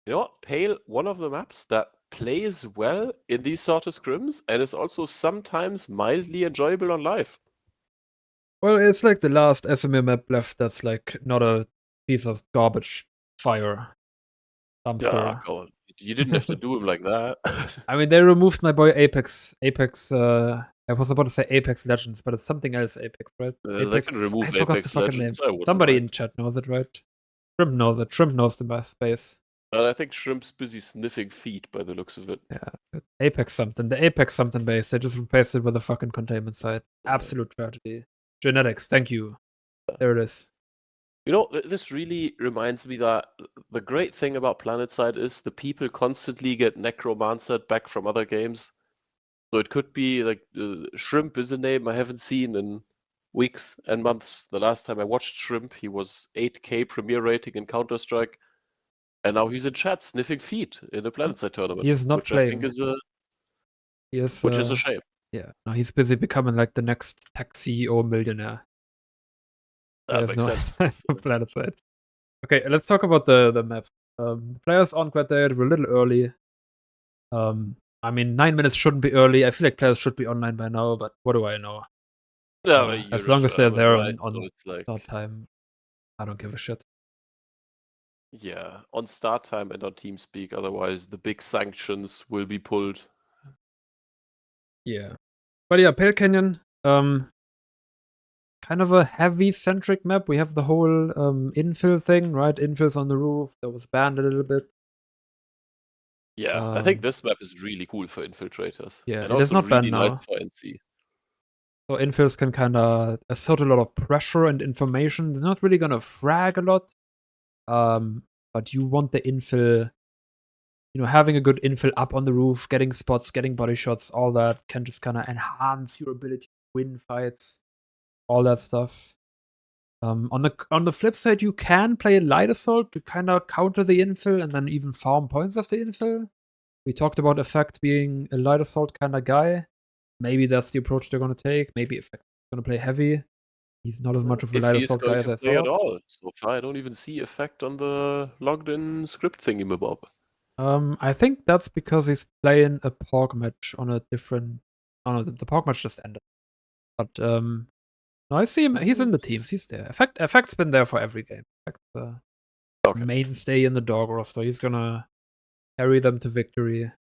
You know what? PIL, one of the maps that plays well in these sort of scrims, and is also sometimes mildly enjoyable on live. Well, it's like the last SME map left that's like not a piece of garbage fire dumpster. Oh, God. You didn't have to do him like that. I mean, they removed my boy Apex. I was about to say Apex Legends, but it's something else, Apex, right? They can remove I forgot Apex the fucking Legends. name. Somebody in chat knows it, right? Shrimp knows it. Shrimp knows the best space. And I think Shrimp's busy sniffing feet by the looks of it. Yeah. Apex something. The Apex something base. They just replaced it with a fucking containment site. Absolute tragedy. Genetics, thank you. There it is. You know, this really reminds me that the great thing about PlanetSide is the people constantly get necromancered back from other games. So it could be like Shrimp is a name I haven't seen in weeks and months. The last time I watched Shrimp, he was 8K premier rating in Counter-Strike. And now he's in chat sniffing feet in a PlanetSide tournament. He is not which playing. I think is which is a shame. Yeah, no, he's busy becoming like the next tech CEO millionaire. That makes sense. PlanetSide. Okay, let's talk about the maps. The players on quite dead. We're a little early. I mean, 9 minutes shouldn't be early. I feel like players should be online by now, but what do I know? Yeah, as long as they're there right? on so start time, I don't give a shit. Yeah, on start time and on TeamSpeak. Otherwise, the big sanctions will be pulled. Yeah, but yeah, Pale Canyon. Kind of a heavy-centric map. We have the whole infill thing, right? Infills on the roof. That was banned a little bit. Yeah, I think this map is really cool for infiltrators. Yeah, and it is also not banned really nice now. for NC. So infills can kind of assert a lot of pressure and information. They're not really gonna frag a lot. But you want the infill, having a good infill up on the roof, getting spots, getting body shots, all that can just kind of enhance your ability to win fights. All that stuff. On the flip side, you can play light assault to kind of counter the infill and then even farm points of the infill. We talked about Effect being a light assault kind of guy. Maybe that's the approach they're going to take. Maybe Effect is going to play heavy. He's not as much of a light assault guy as I thought. At all. So far, I don't even see Effect on the logged-in script thingy-mabob. I think that's because he's playing a Pork match on a different. Oh no, the Pork match just ended. But no, I see him. He's in the teams. He's there. Effect's been there for every game. Effect's mainstay in the DWSB roster. He's gonna carry them to victory.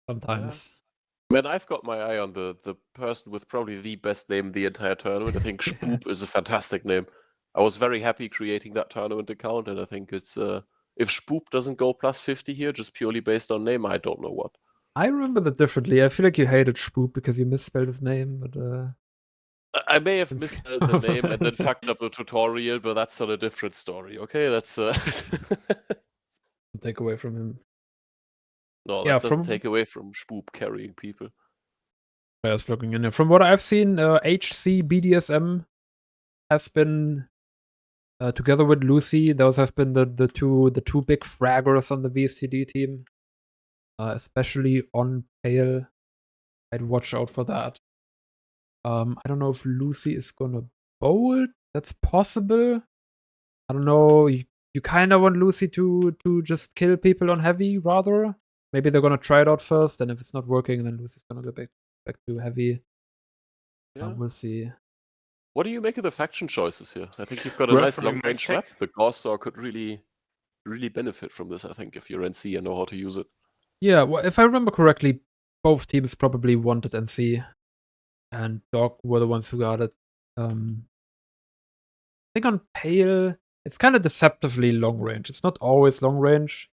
Sometimes. Man, I've got my eye on the person with probably the best name in the entire tournament. I think Spoop is a fantastic name. I was very happy creating that tournament account, and I think it's if Spoop doesn't go plus 50 here, just purely based on name, I don't know what. I remember that differently. I feel like you hated Spoop because you misspelled his name, but I may have misspelled the name and then fucked up the tutorial, but that's on a different story. Okay, that's take away from him. No, that doesn't take away from Spoop carrying people. Players looking in there. From what I've seen, HC BDSM has been together with Lucy. Those have been the two big fraggers on the VSTD team. especially on PIL. I'd watch out for that. I don't know if Lucy is gonna bolt. That's possible. I don't know. You kind of want Lucy to just kill people on heavy rather. Maybe they're gonna try it out first, and if it's not working, then Lucy's gonna go back to heavy. Yeah. We'll see. What do you make of the faction choices here? I think you've got a Grab nice from a long range mag map. The Gaussor could really benefit from this, I think, if you're NC and know how to use it. Yeah, well, if I remember correctly, both teams probably wanted NC, and DWSB were the ones who got it. I think on PIL, it's kind of deceptively long range. It's not always long range.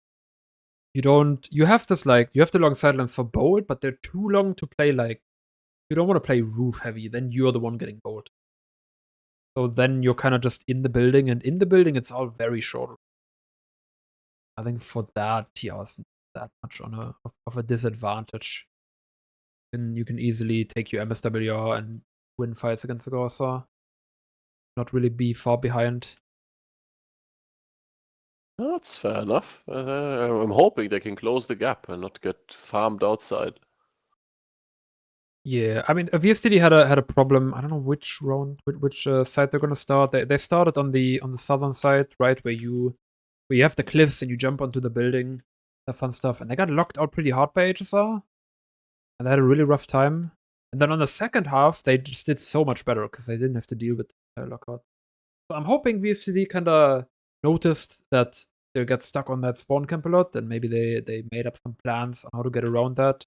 You have the long sidelines for bolt, but they're too long to play you don't want to play roof heavy, then you're the one getting bolt. So then you're kind of just in the building, and in the building it's all very short. I think for that, TR isn't that much of a disadvantage. You can easily take your MSWR and win fights against the Gaussor. Not really be far behind. That's fair enough. I'm hoping they can close the gap and not get farmed outside. Yeah, I mean, VSTD had a problem. I don't know which round, which side they're gonna start. They started on the southern side, right, where you have the cliffs and you jump onto the building, that fun stuff. And they got locked out pretty hard by HSR, and they had a really rough time. And then on the second half, they just did so much better because they didn't have to deal with lockout. So I'm hoping VSTD kind of noticed that they got stuck on that spawn camp a lot, and maybe they made up some plans on how to get around that.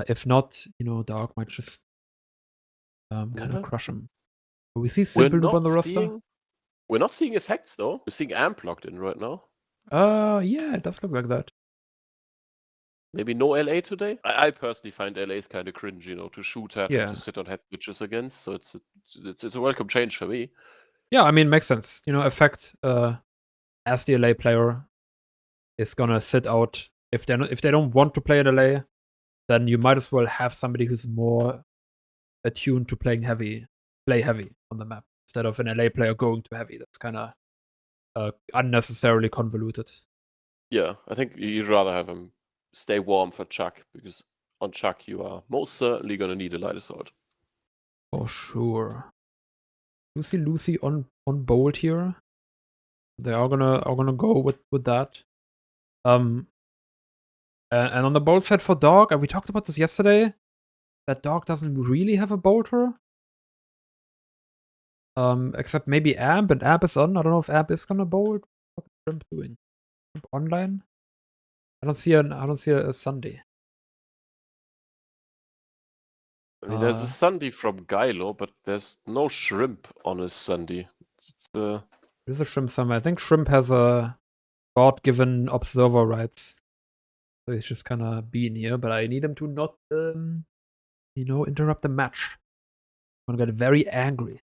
If not, DWSB might just kind of crush him. We see Simple Noob on the roster. We're not seeing effects though. We're seeing Amp locked in right now. Yeah, it does look like that. Maybe no LA today. I personally find LA's kind of cringe, to shoot at and to sit on head bitches against. So it's a welcome change for me. Yeah, I mean, makes sense. Effect as the LA player is gonna sit out if they don't want to play in LA, then you might as well have somebody who's more attuned to play heavy on the map instead of an LA player going to heavy. That's kind of unnecessarily convoluted. Yeah, I think you'd rather have him stay warm for Chuck, because on Chuck you are most certainly gonna need a light assault. For sure. Lucy on bolt here. They are gonna go with that. And on the bolt side for DWSB, and we talked about this yesterday, that DWSB doesn't really have a bolter. Except maybe Amp, and Amp is on. I don't know if Amp is gonna bolt. What's Shrimp doing? Shrimp online? I don't see a Sunday. I mean, there's a Sunday from Gylo, but there's no Shrimp on his Sunday. There's a Shrimp somewhere. I think Shrimp has a God-given observer rights. So he's just kind of being here, but I need him to not, interrupt the match. I'm gonna get very angry.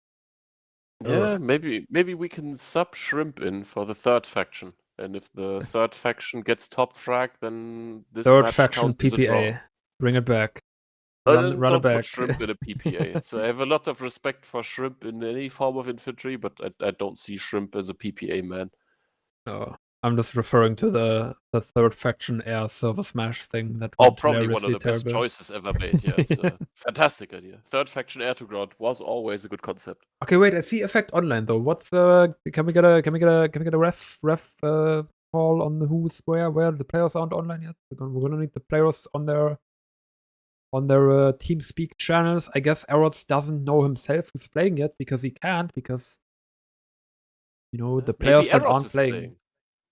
Yeah, maybe we can sub Shrimp in for the third faction. And if the third faction gets top frag, then this third match faction counts as a draw. PPA. Bring it back. Run It back. Put Shrimp in a PPA. So I have a lot of respect for Shrimp in any form of infantry, but I don't see Shrimp as a PPA man. No, I'm just referring to the third faction air server smash thing that probably one of the terrible. best choices ever made. Yeah, it's a fantastic idea. Third faction air to ground was always a good concept. Okay, wait, I see effect online though. What's can we get a ref call on who's where the players aren't online yet? We're gonna need the players on their TeamSpeak channels. I guess Erots doesn't know himself who's playing yet because he can't, because the players that aren't playing.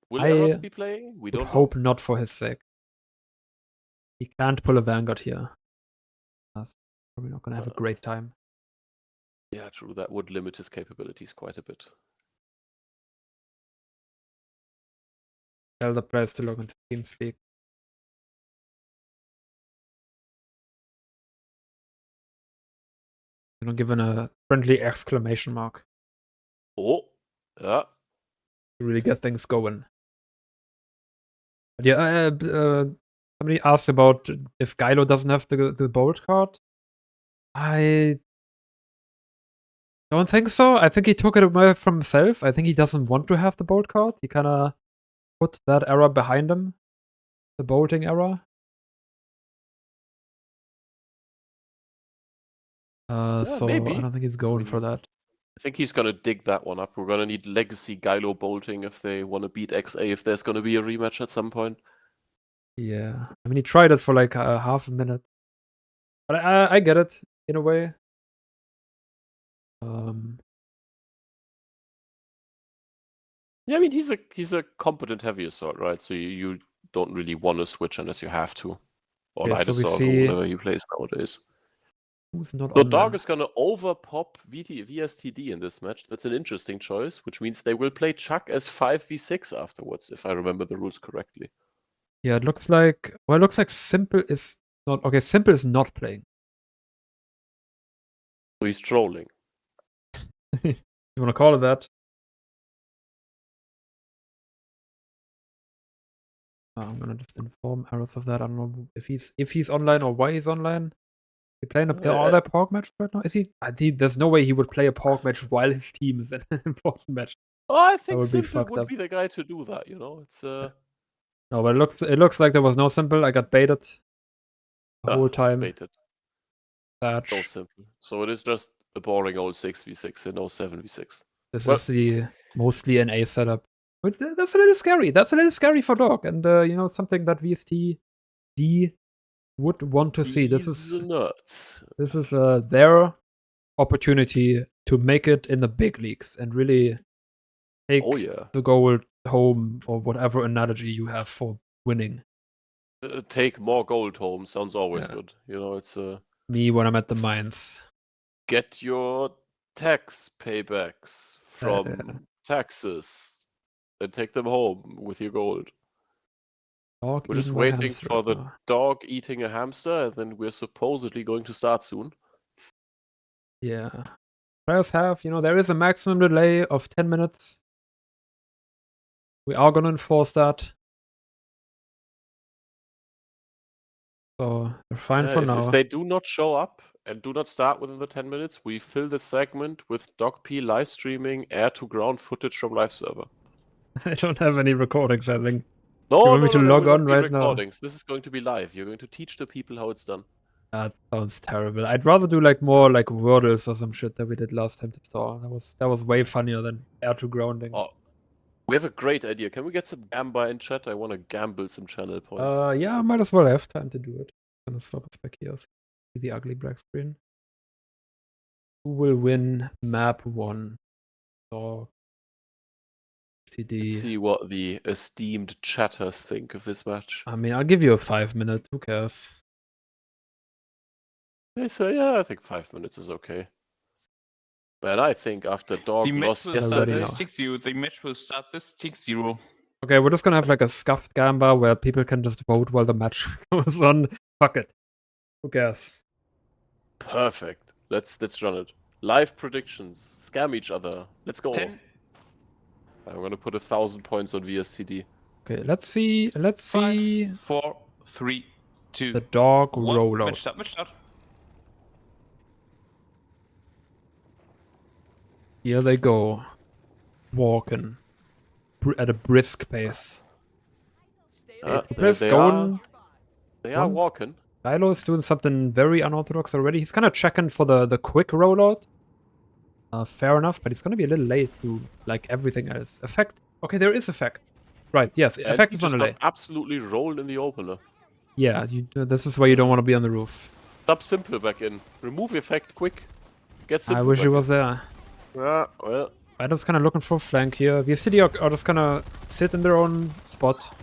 Will Erots be playing? We don't hope not for his sake. He can't pull a Vanguard here. That's probably not gonna have a great time. Yeah, true. That would limit his capabilities quite a bit. Tell the players to log into TeamSpeak. Given a friendly exclamation mark. Oh, yeah. To really get things going. But yeah, somebody asked about if Gylo doesn't have the bolt card. I don't think so. I think he took it away from himself. I think he doesn't want to have the bolt card. He kind of put that error behind him. the bolting error. So maybe. I don't think he's going mean, for that. I think he's gonna dig that one up. We're gonna need legacy Gylo bolting if they want to beat XA, if there's gonna be a rematch at some point. Yeah, I mean he tried it for like half a minute, but I get it in a way. Yeah, I mean he's a competent heavy assault, right? So you don't really want to switch unless you have to. Or Okay, light so we assault or see whatever he plays nowadays. who's not The on DWG there. is gonna overpop VSTD in this match. That's an interesting choice, which means they will play Chuck as 5v6 afterwards, if I remember the rules correctly. Yeah, it looks like Simple is not okay. Simple is not playing. So he's trolling. You want to call it that? I'm gonna just inform Arrows of that. I don't know if he's online or why he's online. He playing all their Pork match right now? Is he? There's no way he would play a Pork match while his team is in an important match. Oh, I think would be Simple fucked would up. be the guy to do that, you know? It's No, but it looks like there was no Simple. I got baited the whole time. baited. Batch. So simple. So it is just a boring old 6v6 and no 7v6. This Well- is the mostly an A setup. But that's a little scary. That's a little scary for DWG. And something that VSTD would want to see. This He's is nuts. their opportunity to make it in the big leagues and really take Oh yeah. the gold home, or whatever analogy you have for winning. Take more gold home sounds always Yeah. good. You know, it's Me when I'm at the mines. get your tax paybacks from Yeah. taxes and take them home with your gold. DWG We're just eating a waiting hamster for right the now. DWG eating a hamster, and then we're supposedly going to start soon. Yeah. Players have, there is a maximum delay of 10 minutes. We are going to enforce that. So, they're fine for now. If they do not show up and do not start within the 10 minutes, we fill the segment with DokP live streaming air-to-ground footage from live server. I don't have any recordings, I think. No, You want me to there log will on not be right now? recordings. This is going to be live. You're going to teach the people how it's done. That sounds terrible. I'd rather do more wordles or some shit that we did last time to store. That was way funnier than air to grounding. Oh, we have a great idea. Can we get some gamba in chat? I want to gamble some channel points. Yeah, I might as well have time to do it. I'm gonna swap us back here. See the ugly black screen. Who will win map 1? DWG. Let's CD. see what the esteemed chatters think of this match. I mean, I'll give you a 5-minute. Who cares? They say, yeah, I think 5 minutes is okay. And I think after The DWG match lost will Yes, start already this now. 6-0. The match will start this 6-0. Okay, we're just gonna have a scuffed gamba where people can just vote while the match goes on. Fuck it. Who cares? Perfect. Let's run it. Live predictions. Scam each other. Let's go. 10, I'm gonna put 1,000 points on VSTD. Okay, let's see. Let's 5, see 4, 3, 2, the DWG 1. rollout. Match start, match start. Here they go. Walking. At a brisk pace. The player's going. They are One. walking. Kylo is doing something very unorthodox already. He's kind of checking for the quick rollout. Fair enough, but he's going to be a little late to everything else. Effect. Okay, there is effect. Right, yes, And effect he is on just delay. got absolutely rolled in the opener. Yeah, this is why you don't want to be on the roof. Stop Simple back in. Remove effect quick. Get Simple I wish back he was there. in. Yeah, well. I'm just kind of looking for a flank here. VSTD are just gonna sit in their own spot.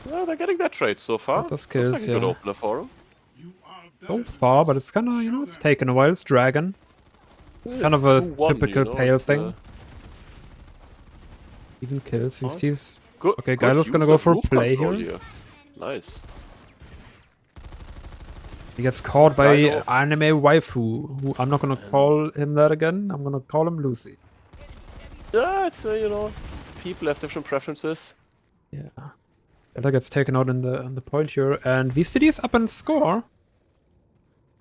Yeah, they're getting that trade so far. Got those Looks like kills, a good yeah. opener for him. So far, but it's kind of, it's taken a while. It's dragon. It's kind of a 2-1, typical PIL it's, thing. Even kills. VST's. Good, Okay, good Gylo's gonna use go of for roof play control here. Nice. He gets caught by Gylo. anime waifu. Who I'm not gonna call him that again. I'm gonna call him Lucy. Yeah, it's people have different preferences. Yeah. Delta gets taken out in the point here, and VSTD is up and score.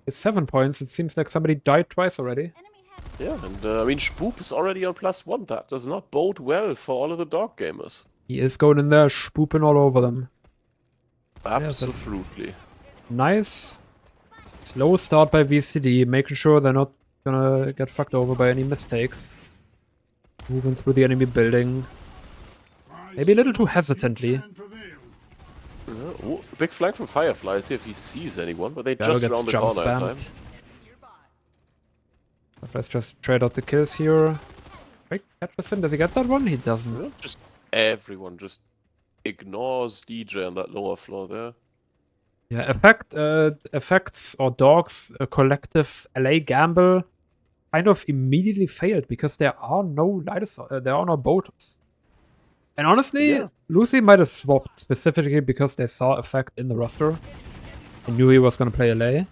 It's 7 points. It seems like somebody died twice already. Yeah, and I mean, Spoop is already on +1. That does not bode well for all of the DWG gamers. He is going in there, spooping all over them. Absolutely. Nice slow start by VSTD, making sure they're not gonna get fucked over by any mistakes. Moving through the enemy building. Maybe a little too hesitantly. Ooh, big flank from Firefly. See if he sees anyone, but they Gallo just gets round the jump corner in time. spammed. Let's just trade out the kills here. Right, catches him. Does he get that one? He doesn't. Yeah, just everyone just ignores DJ on that lower floor there. Yeah, effects or dogs, a collective LA gamble kind of immediately failed because there are no there are no bolters. And honestly, Yeah. Lucy might have swapped specifically because they saw effect in the roster and knew he was gonna play LA.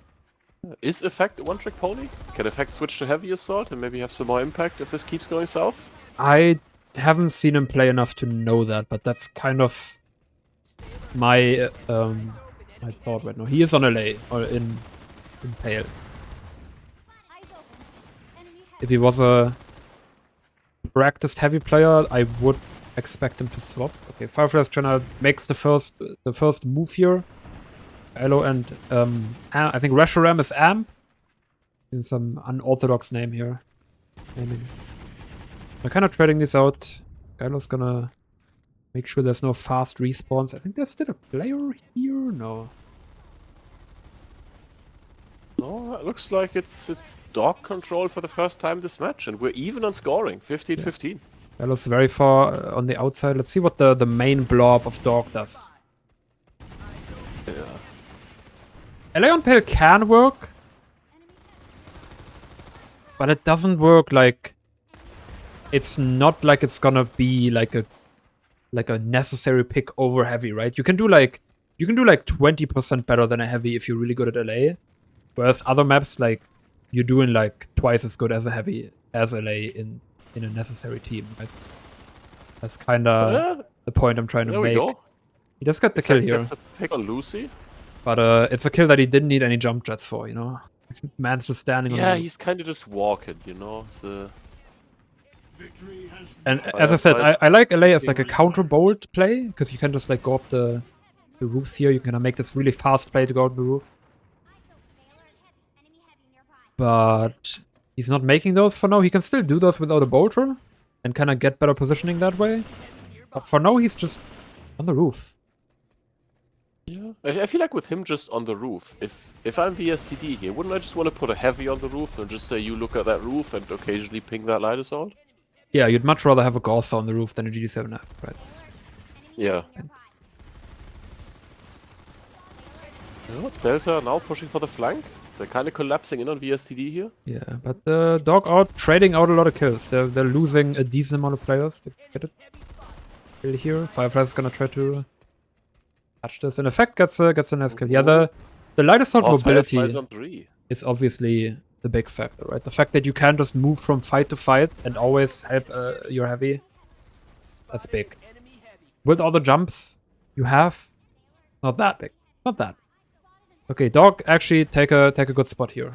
Is Effect a one-trick pony? Can Effect switch to Heavy Assault and maybe have some more impact if this keeps going south? I haven't seen him play enough to know that, but that's kind of my my thought right now. He is on LA or in PIL. If he was a practiced heavy player, I would expect him to swap. Okay, Firefly's trying to make the first move here. Hello and I think Reshoram is Amp. In some unorthodox name here. Naming. I'm kind of trading this out. Gylo's gonna make sure there's no fast respawns. I think there's still a player here. No. No, it looks like it's dog control for the first time this match, and we're even on scoring, 15-15. Gylo's very far on the outside. Let's see what the main blob of dog does. Yeah. LA on PIL can work, but it doesn't work like. It's not like it's gonna be like a necessary pick over heavy, right? You can do like 20% better than a heavy if you're really good at LA, whereas other maps like you're doing like twice as good as a heavy as LA in a necessary team, right? That's kind of the point I'm trying to There make. we go. He just got the kill here, That's a pick on Lucy. but it's a kill that he didn't need any jump jets for, you know. Man's just standing on the Yeah, roof. he's kind of just walking, you know. It's, And as I said, I like LA as like a counter bolt play because you can just like go up the roofs here. You can make this really fast play to go up the roof. But he's not making those for now. He can still do those without a bolter and kind of get better positioning that way. But for now, he's just on the roof. yeah, I feel like with him just on the roof, if I'm VSTD here, wouldn't I just want to put a heavy on the roof and just say you look at that roof and occasionally ping that light assault? Yeah, you'd much rather have a Gorsa on the roof than a GD7F, right? Yeah. Oh, Delta now pushing for the flank. They're kind of collapsing in on VSTD here. Yeah, but the dog out trading out a lot of kills. They're losing a decent amount of players to get it. Kill here. Firefly's gonna try to touch this. In effect, gets a nice kill. Yeah, the light assault mobility Firefly's on 3. is obviously the big factor, right? The fact that you can just move from fight to fight and always help your heavy. That's big. With all the jumps you have, not that big. Not that. Okay, dog actually take a good spot here.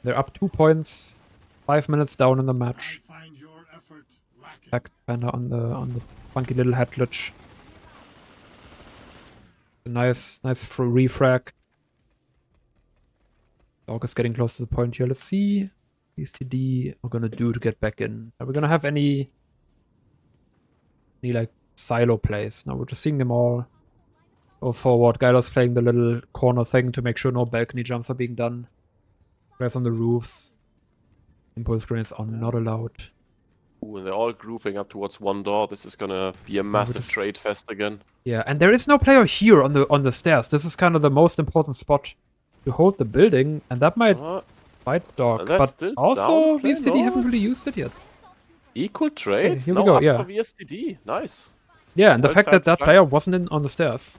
They're up 2 points, 5 minutes down in the match. Back kinda on the funky little head glitch. A nice refrag. Dog is getting close to the point here. Let's see. VSTD are gonna do to get back in. Are we gonna have any like silo plays? No, we're just seeing them all go forward. Gylo's playing the little corner thing to make sure no balcony jumps are being done. Players on the roofs. Impulse grenades are not allowed. Ooh, and they're all grouping up towards one door. This is gonna be a massive trade fest again. Yeah, and there is no player here on the stairs. This is kind of the most important spot to hold the building, and that might fight dog. But also VSTD haven't really used it yet. Equal trade. Okay, here we go. Up Yeah, for VSTD. Nice. yeah, and the fact that that player wasn't on the stairs.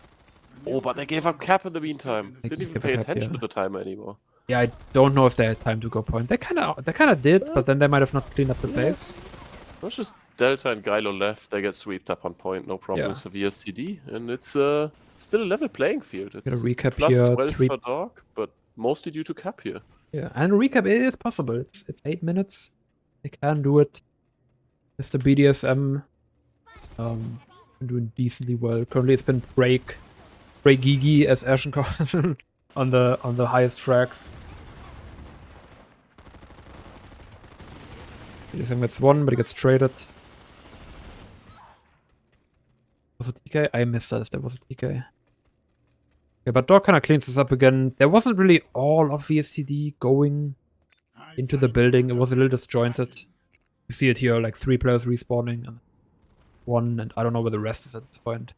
Oh, but they gave up cap in the meantime. They Didn't even gave pay up cap, attention yeah. to the timer anymore. Yeah, I don't know if they had time to go point. They kind of did, but then they might have not cleaned up the base. That's just Delta and Gylo left. They get swept up on point. No problems for VSTD, and it's still a level playing field. It's Gonna recap plus here. 12 for dog, but mostly due to cap here. Yeah, and recap is possible. It's 8 minutes. They can do it. Mr. BDSM been doing decently well. Currently, it's been Break Gigi as Ashen on the highest frags. He's gets one, but he gets traded. Was it TK? I missed that if there was a TK. Okay, but DWSB kind of cleans this up again. There wasn't really all of VSTD going into the building. It was a little disjointed. You see it here, like 3 players respawning and 1, and I don't know where the rest is at this point.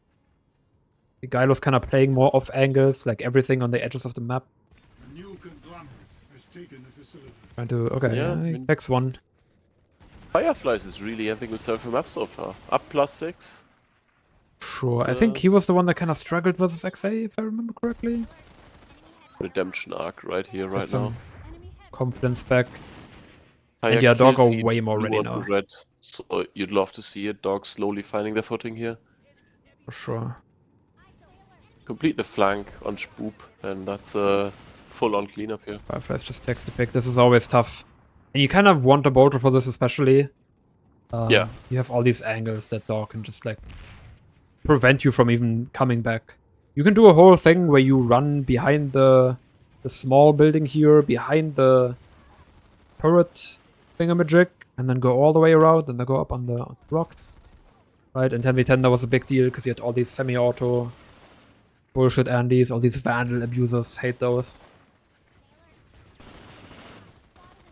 The guy was kind of playing more off angles, like everything on the edges of the map. Trying to, okay, Yeah, he picks 1. Fireflies is really having himself a map so far. Up +6. Sure, I think he was the one that kind of struggled versus XA, if I remember correctly. Redemption arc right here, right Get now. some confidence back. Higher And yeah, kill DWSB are feed, way more blue ready on now. Red. So you'd love to see it. DWSB slowly finding their footing here. For sure. Complete the flank on Spoop, and that's a full-on cleanup here. Fireflies just takes the pick. This is always tough. And you kind of want a bolter for this especially. Yeah. You have all these angles that DWSB can just like prevent you from even coming back. You can do a whole thing where you run behind the small building here, behind the turret thingamajig, and then go all the way around, and then go up on the rocks. Right, and 10v10 that was a big deal because you had all these semi-auto bullshit Andys, all these Vandal abusers, hate those.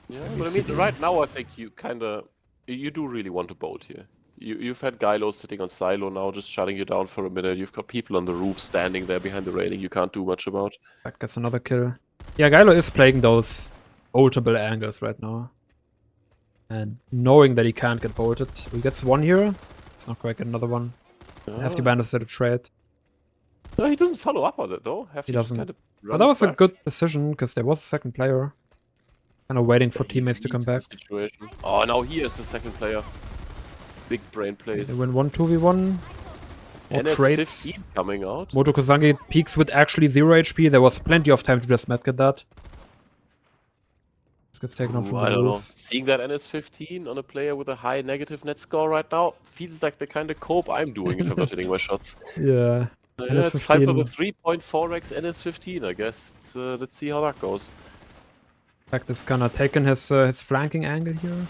Yeah, but I mean, right now I think you you do really want to bolt here. You've had Gylo sitting on silo now, just shutting you down for a minute. You've got people on the roof standing there behind the railing you can't do much about. That gets another kill. Yeah, Gylo is playing those boltable angles right now. And knowing that he can't get bolted. He gets 1 here. It's not quite get another one. Hefty Bandits did a trade. No, he doesn't follow up on it though. Hefty He doesn't. Kind of But that was a good decision because there was a second player. Kind of waiting for teammates to come back. Situation. Oh, now he is the second player. Big brain plays. They win 1 2v1. More trades. NS15 coming out. Moto Kozangi peaks with actually 0 HP. There was plenty of time to just medkit that. This gets taken off from I the don't know. roof. Seeing that NS15 on a player with a high negative net score right now feels like the kind of cope I'm doing if I'm not hitting my shots. Yeah. Yeah, it's time for the NS15. 3.4x NS15, I guess. Let's see how that goes. In fact, is kind of taking his flanking angle here.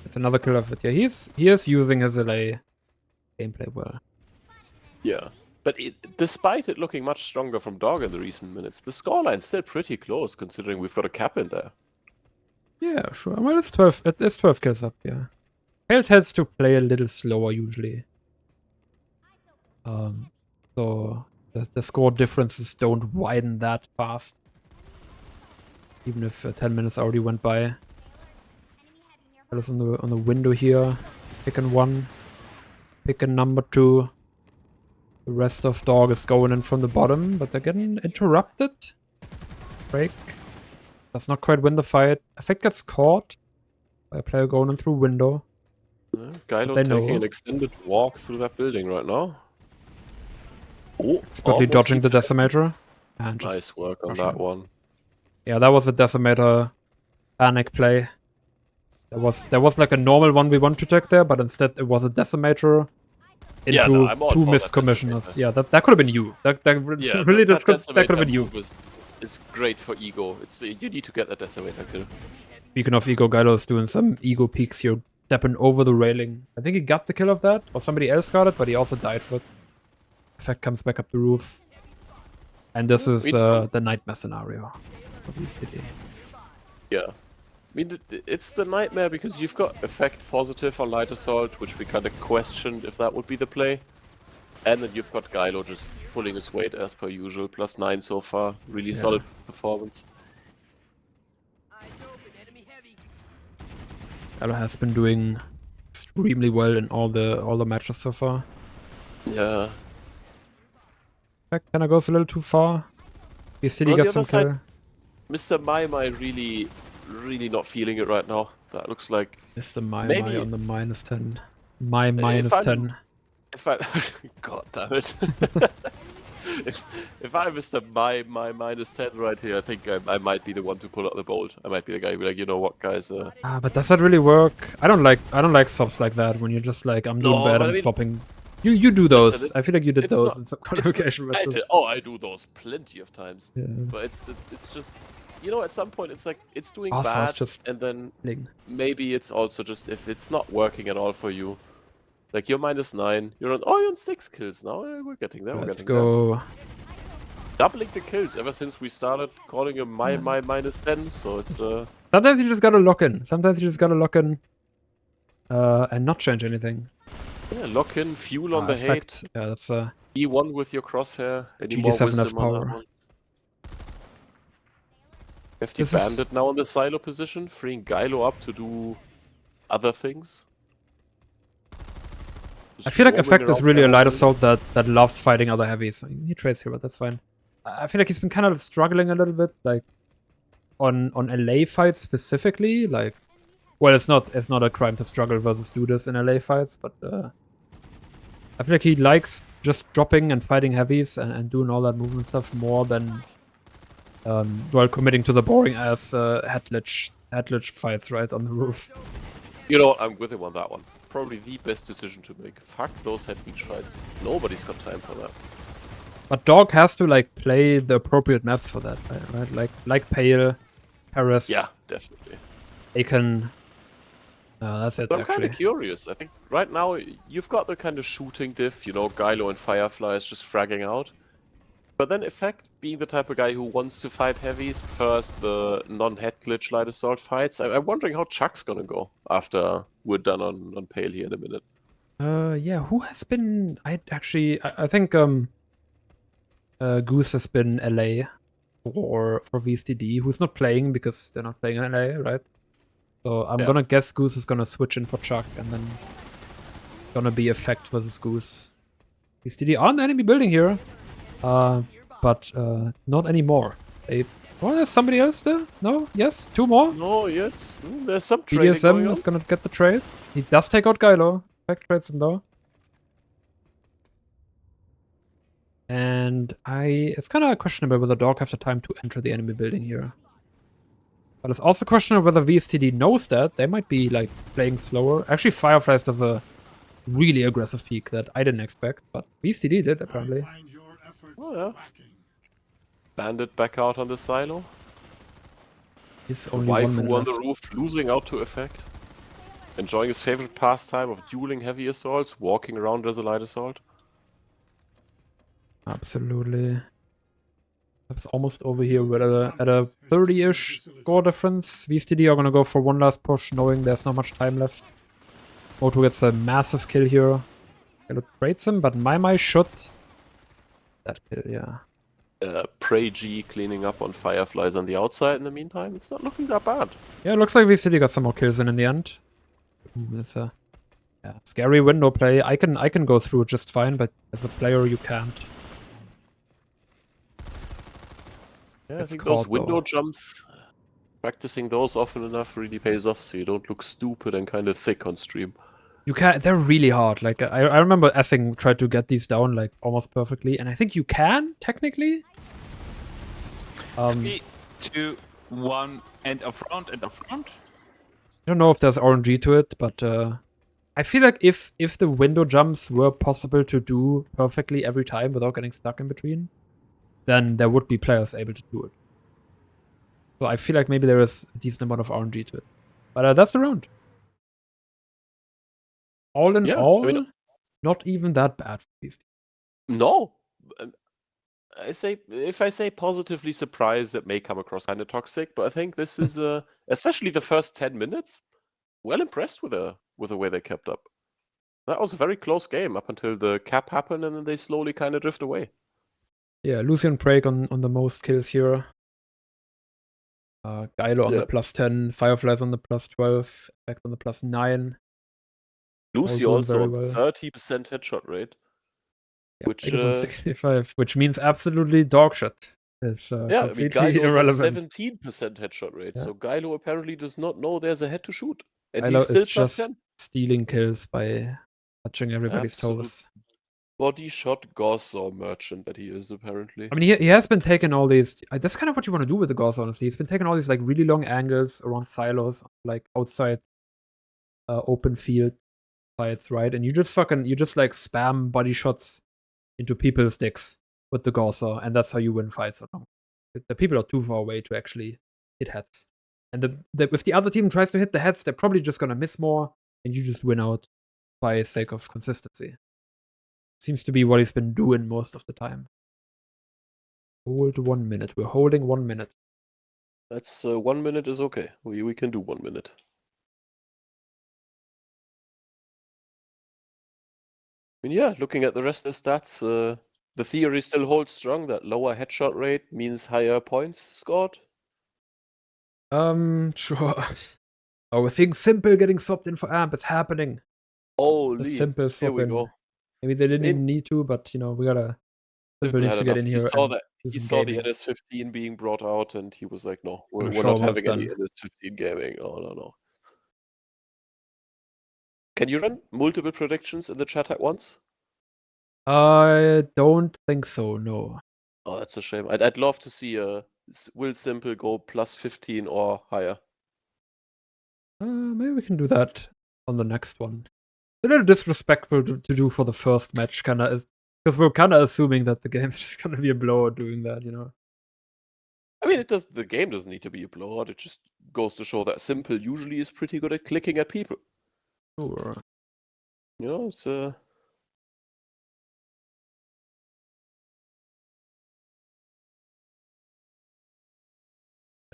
It's another kill of it. Yeah, he is using his LA gameplay well. Yeah. But despite it looking much stronger from DWSB in the recent minutes, the scoreline's still pretty close considering we've got a cap in there. Yeah, sure. Well, it's 12. It is 12 kills up. Yeah. PIL tends to play a little slower usually. So the score differences don't widen that fast. Even if 10 minutes already went by. Alice on the window here. Picking 1. Picking number 2. The rest of DWSB is going in from the bottom, but they're getting interrupted. Break. Does not quite win the fight. I think gets caught by a player going in through window. Yeah, Gylo They taking know. an extended walk through that building right now. Oh, Expertly almost dodging the hits it. decimator. And just Nice work on crushing that him. one. Yeah, that was a decimator panic play. There was like a normal 1v1 trajectory there, but instead it was a decimator into Yeah, no, I'm all 2 for missed that commissioners. decimator. Yeah, that could have been you. That Yeah, really that could have decimator been you. move is great for ego. You need to get that decimator kill. Speaking of ego, Gylo is doing some ego peeks here, stepping over the railing. I think he got the kill of that, or somebody else got it, but he also died for it. Effect comes back up the roof. And this is the nightmare scenario for VSTD. Yeah. I mean, it's the nightmare because you've got effect positive on light assault, which we kind of questioned if that would be the play. And then you've got Gylo just pulling his weight as per usual, +9 so far. Really Yeah. solid performance. Gylo has been doing extremely well in all the matches so far. Yeah. Effect kind of goes a little too far. VSTD On the gets some other side, kill. Mr. MaiMai really not feeling it right now. That looks like Mr. My maybe- on the -10. My If -10. if I God damn it. if I Mr. my -10 right here, I think I might be the one to pull out the bolt. I might be the guy who be like, you know what, guys? But does that really work? I don't like swaps like that when you're just like, I'm doing No, bad, but I I'm mean- swapping. You do Listen, those. I feel like you did it's those not- in some it's not- qualification I matches. did- oh, I do those plenty of times. Yeah. But it's just, you know, at some point it's like it's doing Also, bad, it's just and then Ling. maybe it's also just if it's not working at all for you. Like you're -9, you're on 6 kills now. We're getting there. Let's we're getting there. go. Doubling the kills ever since we started calling him my -10. So it's Sometimes you just gotta lock in. Sometimes you just gotta lock in and not change anything. yeah, lock in, fuel on the effect. hate. Yeah, that's E1 with your crosshair. Any more GD7 wisdom on that power. one? FT This is- Bandit now in the silo position, freeing Gylo up to do other things. I feel like Just Effect roaming is around really a the light island. assault that loves fighting other heavies. He trades here, but that's fine. I feel like he's been kind of struggling a little bit, like on LA fights specifically. Like, well, it's not a crime to struggle versus do this in LA fights, but I feel like he likes just dropping and fighting heavies and doing all that movement stuff more than while committing to the boring ass headledge fights right on the roof. You know what, I'm with him on that one. Probably the best decision to make. Fuck those head beach fights. Nobody's got time for that. But DWSB has to like play the appropriate maps for that, right? Like PIL, Paris, Yeah, definitely. Aiken. That's it But I'm kind actually. of curious. I think right now you've got the kind of shooting diff, you know, Gylo and Firefly is just fragging out. But then Effect, being the type of guy who wants to fight heavies, prefers the non-head glitch light assault fights. I'm wondering how Chuck's gonna go after we're done on PIL here in a minute. Yeah, who has been? I think Goose has been LA for VSTD. Who's not playing because they're not playing in LA, right? So I'm Yeah. gonna guess Goose is gonna switch in for Chuck, and then gonna be Effect versus Goose. VSTD on the enemy building here, but not anymore. Oh, there's somebody else there? No? Yes? Two more? No, yes, there's some trading DWSB going on. is gonna get the trade. He does take out Gylo. Effect trades him though. And it's kind of questionable whether DWSB have the time to enter the enemy building here. But it's also questionable whether VSTD knows that. They might be like playing slower. Actually, Fireflies does a really aggressive peek that I didn't expect, but VSTD did apparently. Oh yeah. Bandit back out on the silo. He's only 1 minute Waifu on the left. roof, losing out to Effect. Enjoying his favorite pastime of dueling heavy assaults, walking around as a light assault. Absolutely. It's almost over here. We're at a 30-ish score difference. VSTD are gonna go for one last push, knowing there's not much time left. Moto gets a massive kill here. Gonna trades him, but My should that kill, yeah. Prey G cleaning up on Fireflies on the outside in the meantime. It's not looking that bad. Yeah, it looks like VSTD got some more kills in the end. It's a scary window play. I can go through it just fine, but as a player you can't. Yeah, It's I think those called, window though. jumps, practicing those often enough really pays off so you don't look stupid and kind of thick on stream. You can. They're really hard. Like I remember Essing tried to get these down like almost perfectly, and I think you can technically. 3, 2, 1, end of round, end of round. I don't know if there's RNG to it, but I feel like if the window jumps were possible to do perfectly every time without getting stuck in between, then there would be players able to do it. So I feel like maybe there is a decent amount of RNG to it. But that's the round. All in Yeah, I all, mean- not even that bad for these. No. If I say positively surprised, it may come across kind of toxic, but I think this is especially the first 10 minutes, well impressed with the way they kept up. That was a very close game up until the cap happened, and then they slowly kind of drift away. Yeah, Lucian Prague on the most kills here. Gylo on Yeah. the +10, Fireflies on the +12, Effect on the +9. Lucy doing also very on well. 30% headshot rate. Yeah, Which, Prague is on 65, which means absolutely dog shit. It's Yeah, I mean, completely Gylo is on irrelevant. 17% headshot rate, Yeah. so Gylo apparently does not know there's a head to shoot. And Gylo he's still is just +10. stealing kills by touching everybody's Absolute toes. Body shot Gauss merchant that he is, apparently. I mean, he has been taking all these. That's kind of what you want to do with the Gauss, honestly. He's been taking all these like really long angles around silos, like outside open field, fights, right? And you just like spam body shots into people's dicks with the Gausser, and that's how you win fights. The people are too far away to actually hit heads. And if the other team tries to hit the heads, they're probably just gonna miss more, and you just win out by sake of consistency. Seems to be what he's been doing most of the time. Hold 1 minute. We're holding 1 minute. That's 1 minute is okay. We can do 1 minute. I mean, yeah, looking at the rest of the stats, the theory still holds strong that lower headshot rate means higher points scored. Sure. Oh, we're seeing Simple getting swapped in for AMP. It's happening. Holy, The Simple here swap we in. go. Maybe they didn't even need to, but you know, we gotta. Simple needs to get in here. He saw the NS15 being brought out, and he was like, "No, we're not having any NS15 gaming." Oh no. Can you run multiple predictions in the chat at once? I don't think so. No. Oh, that's a shame. I'd love to see Will Simple go +15 or higher. Maybe we can do that on the next one. A little disrespectful to do for the first match, kinda, because we're kinda assuming that the game's just gonna be a blowout doing that, you know. I mean, the game doesn't need to be a blowout. It just goes to show that Simple usually is pretty good at clicking at people. Sure. You know, it's It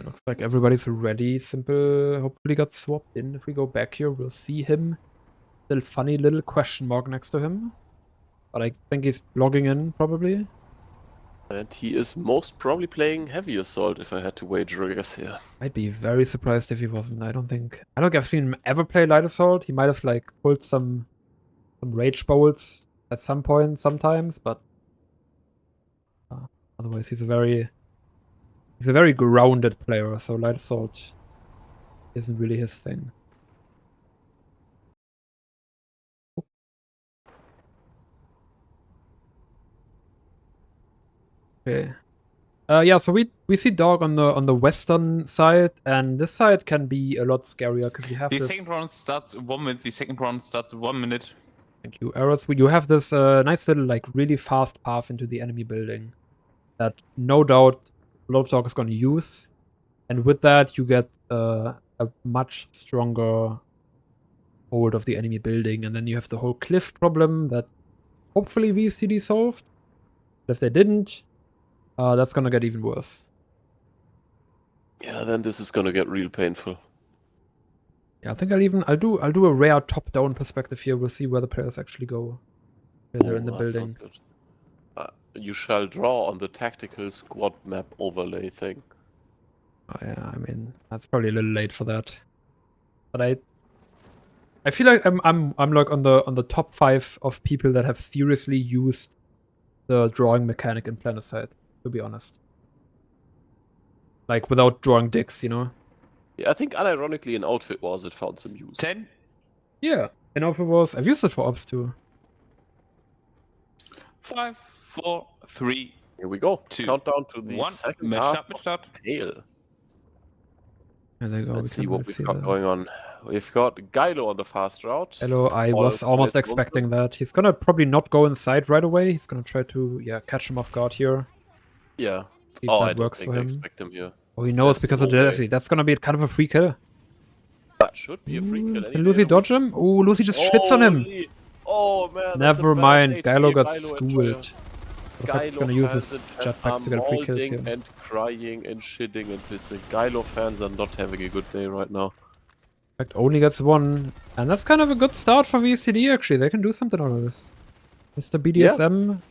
looks like everybody's ready. Simple hopefully got swapped in. If we go back here, we'll see him. Still funny little question mark next to him. But I think he's logging in, probably. And he is most probably playing Heavy Assault, if I had to wager a guess here. I'd be very surprised if he wasn't. I don't think I've seen him ever play Light Assault. He might have like pulled some Rage Bolts at some point sometimes, but otherwise he's a very grounded player, so Light Assault isn't really his thing. Okay. Yeah, so we see DWSB on the western side, and this side can be a lot scarier because you have the this. Second round starts 1 minute. The second round starts 1 minute. Thank you, Eros. You have this nice little like really fast path into the enemy building that no doubt DWSB is going to use, and with that you get a much stronger hold of the enemy building, and then you have the whole cliff problem that hopefully VSTD solved. But if they didn't, that's gonna get even worse. Yeah, then this is gonna get real painful. Yeah, I think I'll do a rare top-down perspective here. We'll see where the players actually go. Where they're in the building. You shall draw on the tactical squad map overlay thing. Oh yeah, I mean that's probably a little late for that. But I feel like I'm like on the top 5 of people that have seriously used the drawing mechanic in Planetside, to be honest. Like without drawing dicks, you know? Yeah, I think unironically in Outfit Wars it found some use. 10. Yeah, in Outfit Wars. I've used it for ops too. 5, 4, 3. Here we go. 2, Countdown to the 1. second Match half start. of PIL. There they go. Let's see what we've got going on. We've got Gylo on the fast route. Hello, I was almost expecting that. He's gonna probably not go inside right away. He's gonna try to catch him off guard here. Yeah. See if I that don't works think for I him. expect him here. Oh, he knows because of Jesse. That's gonna be kind of a free kill. That should be a free kill. Can Lucy dodge him? Oh, Lucy just shits on him. Oh man. Never mind. Gylo got schooled. The fact he's gonna use his jetpacks to get a free kill here. And crying and shitting and pissing. Gylo fans are not having a good day right now. In fact, only gets 1. And that's kind of a good start for VSTD, actually. They can do something out of this. Mr. BDSM.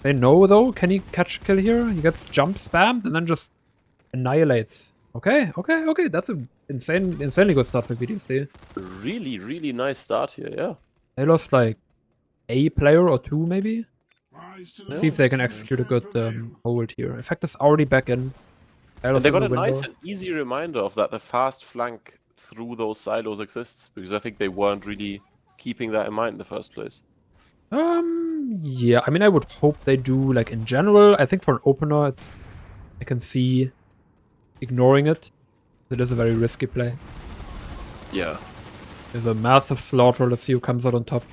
They know, though. Can he catch a kill here? He gets jump spammed and then just annihilates. Okay. That's an insanely good start for VSTD. Really, really nice start here, yeah. They lost, like, a player or 2, maybe? See if they can execute a good hold here. Effect is already back in. And they got a nice and easy reminder of that the fast flank through those silos exists, because I think they weren't really keeping that in mind in the first place. Yeah, I mean, I would hope they do, like, in general. I think for an opener, I can see ignoring it. It is a very risky play. Yeah. There's a massive slaughter. Let's see who comes out on top.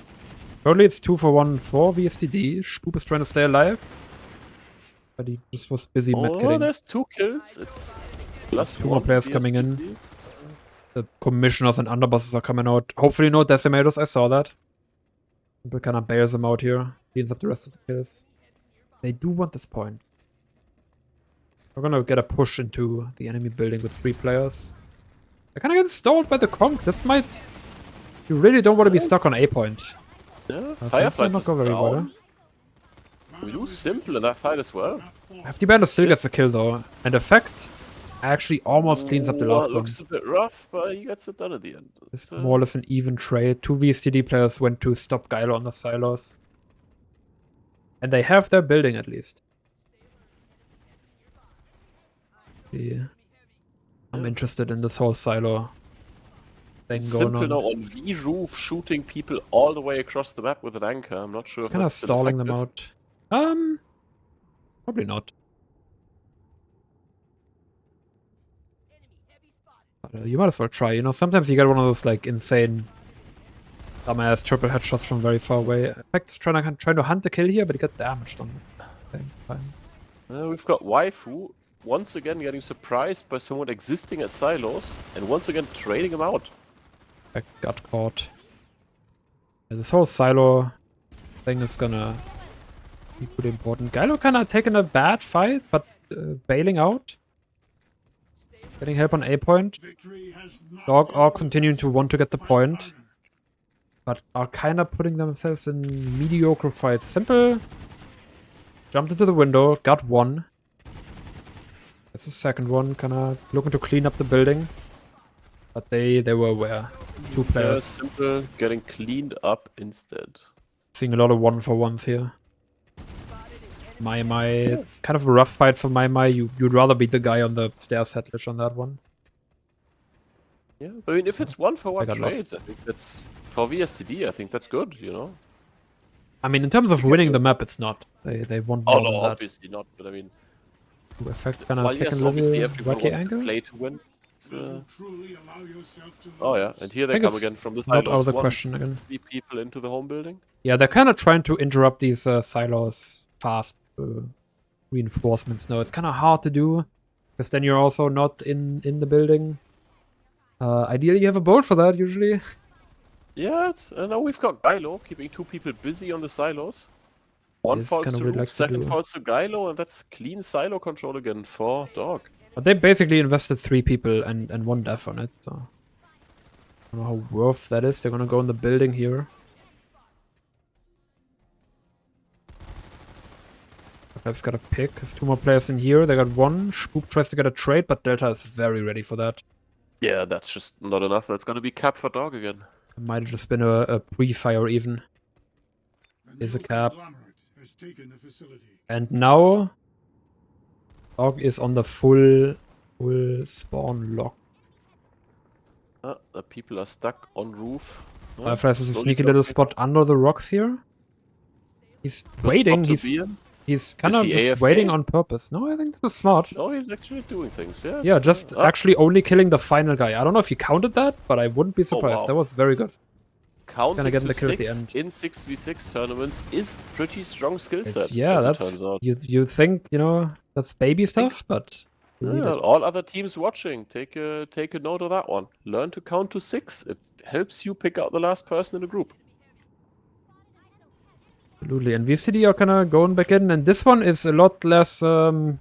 Currently it's 2-for-1 for VSTD. Spoop is trying to stay alive. But he just was busy Oh, medkitting. there's 2 kills. It's plus 2 more 1 players coming in. VSTD. The commissioners and underbosses are coming out. Hopefully no decimators. I saw that. Simple kind of bails them out here. Cleans up the rest of the kills. They do want this point. We're gonna get a push into the enemy building with 3 players. They're kind of getting stalled by the conk. This might... You really don't want to be stuck on A point. Yeah, So this Fireflies might not is go very well. down. We lose Simple in that fight as well. Hefty Bandit still gets the kill though. And Effect actually almost cleans up the last one. Looks a bit rough, but he gets it done at the end. It's more or less an even trade. 2 VSTD players went to stop Gylo on the silos. And they have their building at least. Yeah. I'm interested in this whole silo thing going Simple on. now on V roof, shooting people all the way across the map with an anchor. I'm not sure if Kind of that's still stalling them effective. out. Probably not. But, you might as well try. You know, sometimes you get one of those like insane, dumbass triple headshots from very far away. Effect's trying to hunt the kill here, but he got damaged on the same time. We've got Waifu once again getting surprised by someone existing at silos, and once again trading him out. Effect got caught. Yeah, this whole silo thing is gonna be pretty important. Gylo kind of taking a bad fight, but bailing out. Getting help on A point. DWSB are continuing to want to get the point, but are kind of putting themselves in mediocre fights. Simple jumped into the window, got one. That's the second one, kind of looking to clean up the building, but they were aware. It's 2 players. Simple getting cleaned up instead. Seeing a lot of 1-for-1s here. My kind of a rough fight for my. You'd rather beat the guy on the stairs headlish on that one. Yeah, but I mean, if it's 1-for-1 got trades, lost. I think that's for VSTD. I think that's good, you know. I mean, in terms of winning the map, it's not. They want more Oh no, than that. obviously not. But I mean, Effect kind while of taking yes, a obviously little everyone wacky wants to angle. play to win. Oh yeah, and here I they think come it's again from the not out silos. of the 1, question again. 3 people into the home building. Yeah, they're kind of trying to interrupt these silos fast reinforcements. No, it's kind of hard to do because then you're also not in the building. Ideally, you have a bolt for that usually. Yeah, now we've got Gylo keeping 2 people busy on the silos. One It's falls kinda to weird Roof, likes to second do. falls to Gylo, and that's clean silo control again for DWSB. But they basically invested 3 people and 1 death on it. So I don't know how worth that is. They're gonna go in the building here. I've got a pick. There's 2 more players in here. They got 1. Spoop tries to get a trade, but Delta is very ready for that. Yeah, that's just not enough. That's gonna be cap for DWSB again. It might have just been a pre-fire even. Is a cap. And now DWSB is on the full spawn lock. The people are stuck on roof. Fireflies is a slowly sneaky little dropping. spot under the rocks here. He's Good waiting. spot to be in. He's kind Is of he just AFK? waiting on purpose. No, I think this is smart. Oh, he's actually doing things. Yeah. Yeah, it's, just actually only killing the final guy. I don't know if he counted that, but I wouldn't be surprised. wow. That was very good. counting gonna get to the kill at the 6 end. in 6v6 tournaments is pretty strong skill set. Yeah, as it that's turns out. you think, you know, that's baby stuff, but you need Yeah, it. all other teams watching, take a note of that one. Learn to count to 6. It helps you pick out the last person in the group. Absolutely. And VSTD are kind of going back in, and this one is a lot less. Well,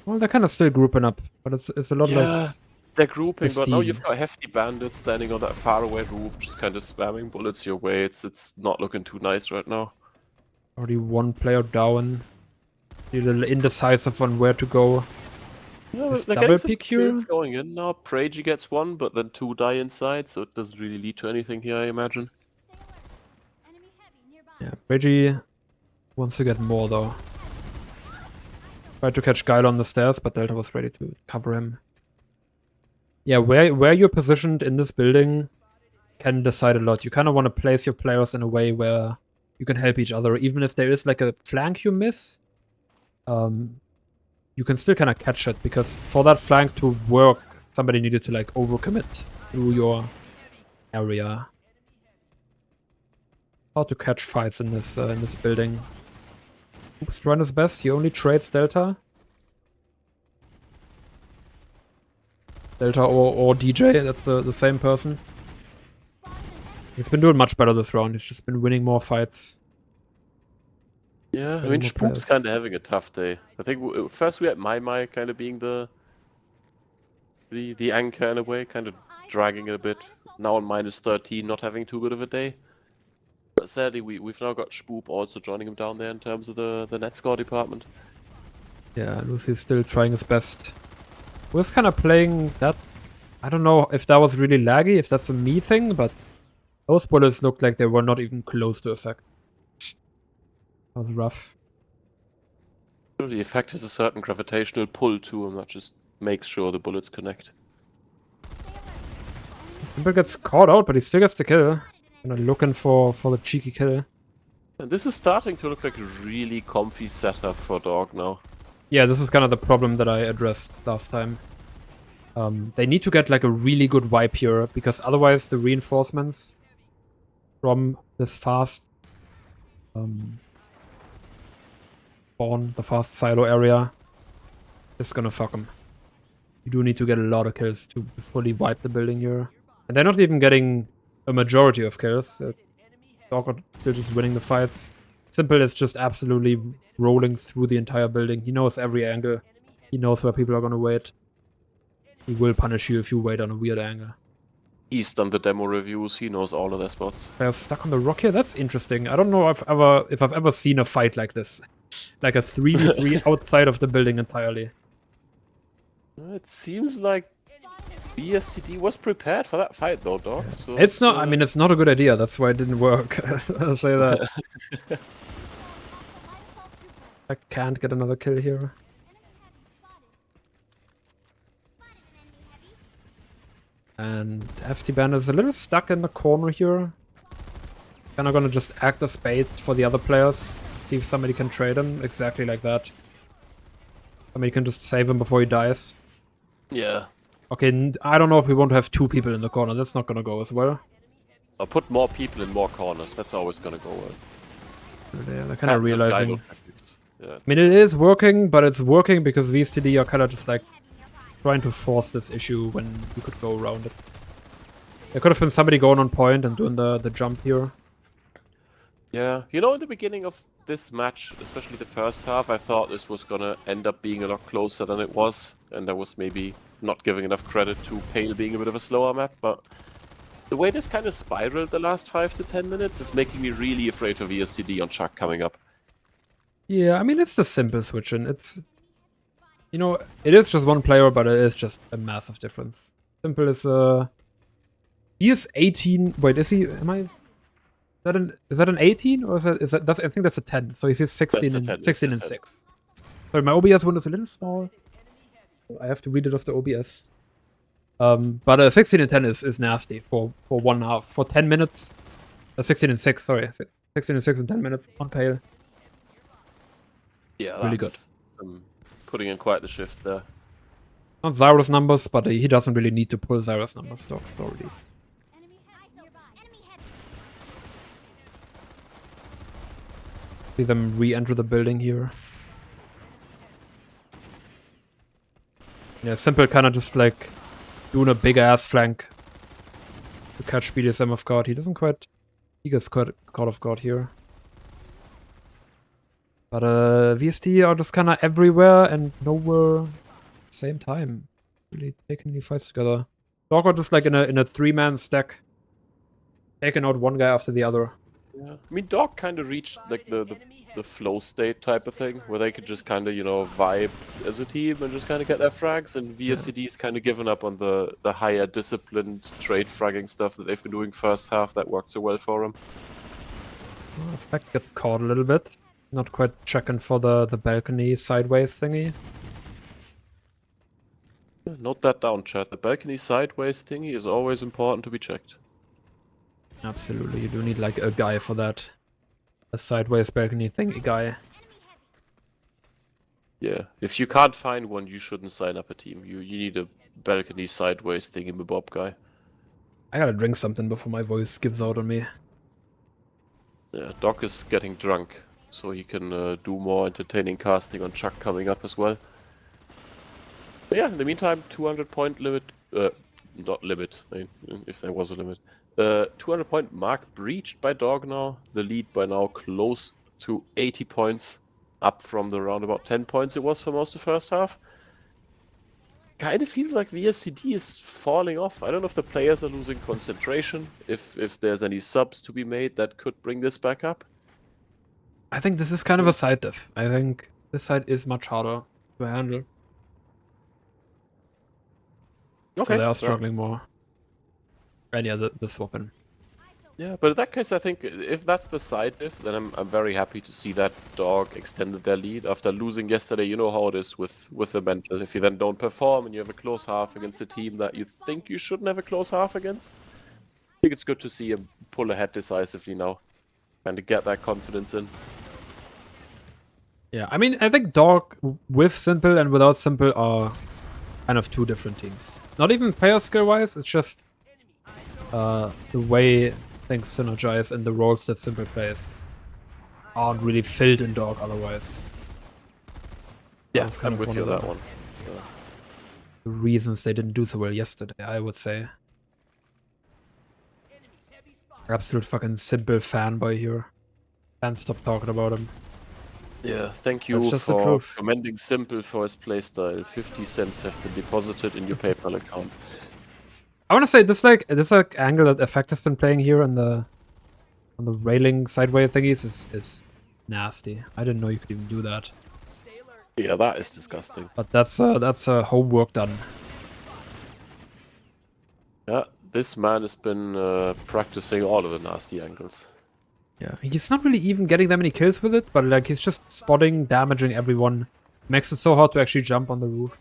they're kind of still grouping up, but it's a lot less. They're grouping, but now pristine. you've got hefty bandits standing on that faraway roof, just kind of spamming bullets your way. It's not looking too nice right now. Already 1 player down. A little indecisive on where to go. Yeah, This they're double getting some peek here? kills going in now. Pragi gets 1, but then 2 die inside, so it doesn't really lead to anything here, I imagine. Yeah, Reggie wants to get more though. Tried to catch Guile on the stairs, but Delta was ready to cover him. Yeah, where you're positioned in this building can decide a lot. You kind of want to place your players in a way where you can help each other. Even if there is like a flank you miss, you can still kind of catch it, because for that flank to work, somebody needed to like overcommit through your area. Hard to catch fights in this building. Oops, trying his best. He only trades Delta. Delta or DJ, that's the same person. He's been doing much better this round. He's just been winning more fights. Yeah, I Getting mean, more Spook's players. kind of having a tough day. I think first we had My kind of being the anchor in a way, kind of dragging it a bit. Now on -13, not having too good of a day. But sadly, we've now got Spoop also joining him down there in terms of the net score department. Yeah, Lucy's still trying his best. Was kind of playing that. I don't know if that was really laggy, if that's a me thing, but those bullets looked like they were not even close to effect. That was rough. The effect has a certain gravitational pull to him that just makes sure the bullets connect. Simple gets caught out, but he still gets the kill. Kind of looking for the cheeky kill. And this is starting to look like a really comfy setup for DWSB now. Yeah, this is kind of the problem that I addressed last time. They need to get like a really good wipe here, because otherwise the reinforcements from this fast spawn, the fast silo area, is gonna fuck them. You do need to get a lot of kills to fully wipe the building here. And they're not even getting a majority of kills. DWSB are still just winning the fights. Simple is just absolutely rolling through the entire building. He knows every angle. He knows where people are gonna wait. He will punish you if you wait on a weird angle. He's done the demo reviews, he knows all of their spots. They're stuck on the rock here? That's interesting. I don't know if I've ever seen a fight like this. Like a 3v3 outside of the building entirely. It seems like VSTD was prepared for that fight though, DWSB. So It's not, I mean, it's not a good idea. That's why it didn't work. I'll say that. I can't get another kill here. And FT Band is a little stuck in the corner here. Kinda gonna just act as bait for the other players. See if somebody can trade him. Exactly like that. Somebody can just save him before he dies. Yeah. Okay, I don't know if we want to have two people in the corner. That's not gonna go as well. I'll put more people in more corners, that's always gonna go well. They're kind of realizing. Yeah, I mean, it is working, but it's working because VSTD are kind of just like trying to force this issue when you could go around it. There could have been somebody going on point and doing the jump here. yeah, you know, in the beginning of this match, especially the first half, I thought this was gonna end up being a lot closer than it was, and I was maybe not giving enough credit to PIL being a bit of a slower map, but the way this kind of spiraled the last 5 to 10 minutes is making me really afraid of VSTD on Chuck coming up. Yeah, I mean, it's the simple switching. It's, you know, it is just one player, but it is just a massive difference. Simple is, he is 18, wait, is he, is that an 18? Or is that I think that's a 10, so he's 16 That's a 10, and 16 and it's a 10. 6. Sorry, my OBS window is a little small. I have to read it off the OBS. But 16 and 10 is nasty for one half. For 10 minutes, 16 and 6, sorry. 16 and 6 and 10 minutes on PIL. Yeah, Really that's putting in quite the shift there. Not Zyros numbers, but he doesn't really need to pull Zyros numbers, though. It's already. See them re-enter the building here. Yeah, Simple kind of just like doing a big ass flank to catch BDSM off guard. He doesn't quite. He gets caught off guard here. But VST are just kind of everywhere and nowhere at the same time. Really taking any fights together. DWSB are just like in a 3-man stack, taking out one guy after the other. Yeah. I mean, DWSB kind of reached like the flow state type of thing, where they could just kind of, you know, vibe as a team and just kind of get their frags, and VSTD's kind of given up on the higher disciplined trade fragging stuff that they've been doing first half that worked so well for them. Well, Effect gets caught a little bit. Not quite checking for the balcony sideways thingy. Note that down, chat. The balcony sideways thingy is always important to be checked. Absolutely, you do need like a guy for that. A sideways balcony thingy guy. Yeah, if you can't find one, you shouldn't sign up a team. You need a balcony sideways thingamabob guy. I gotta drink something before my voice gives out on me. Yeah, Doc is getting drunk, so he can do more entertaining casting on Chuck coming up as well. But yeah, in the meantime, 200 point limit, not limit, I mean, if there was a limit. 200 point mark breached by DWSB now. The lead by now close to 80 points, up from the round about 10 points it was for most of the first half. Kind of feels like VSTD is falling off. I don't know if the players are losing concentration, if there's any subs to be made that could bring this back up. I think this is kind of a side diff. I think this side is much harder to handle. Okay, So they are fair. struggling more. And yeah, the swapping. Yeah, but in that case, I think if that's the side diff, then I'm very happy to see that DWSB extended their lead after losing yesterday. You know how it is with the mental. If you then don't perform and you have a close half against a team that you think you shouldn't have a close half against, I think it's good to see him pull ahead decisively now and to get that confidence in. Yeah, I mean, I think DWSB with Simple and without Simple are kind of two different teams. Not even player skill-wise, it's just the way things synergize and the roles that Simple plays aren't really filled in DWSB otherwise. Yeah, That's I'm with one you of on that one. the reasons they didn't do so well yesterday, I would say. Absolute fucking Simple fanboy here. Can't stop talking about him. Yeah, thank you That's just the for truth. commending Simple for his playstyle. 50 cents have been deposited in your PayPal account. I want to say this angle that Effect has been playing here on the railing sideway thingies is nasty. I didn't know you could even do that. Yeah, that is disgusting. But that's homework done. Yeah, this man has been practicing all of the nasty angles. Yeah, he's not really even getting that many kills with it, but like he's just spotting, damaging everyone. Makes it so hard to actually jump on the roof.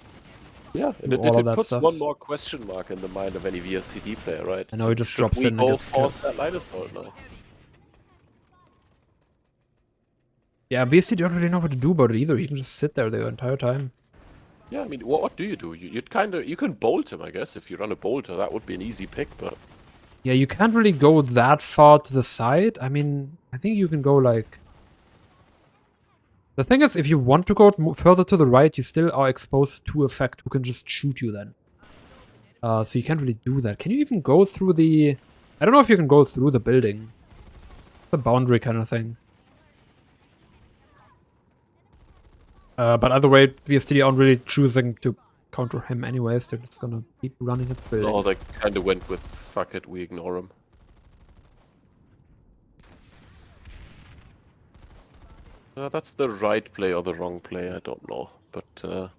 Yeah, and all of it that puts stuff. one more question mark in the mind of any VSTD player, right? I know he just should drops we in and go gets force kills. that line assault now? Yeah, VSTD don't really know what to do about it either. He can just sit there the entire time. Yeah, I mean, what do? You can bolt him, I guess. If you run a bolter, that would be an easy pick, but Yeah, you can't really go that far to the side. I mean, I think you can go like... The thing is, if you want to go further to the right, you still are exposed to Effect who can just shoot you then. So you can't really do that. Can you even go through the... I don't know if you can go through the building. It's a boundary kind of thing. But either way, VSTD aren't really choosing to counter him anyways. They're just gonna keep running at the building. no, they kind of went with fuck it, we ignore him. That's the right play or the wrong play, I don't know. But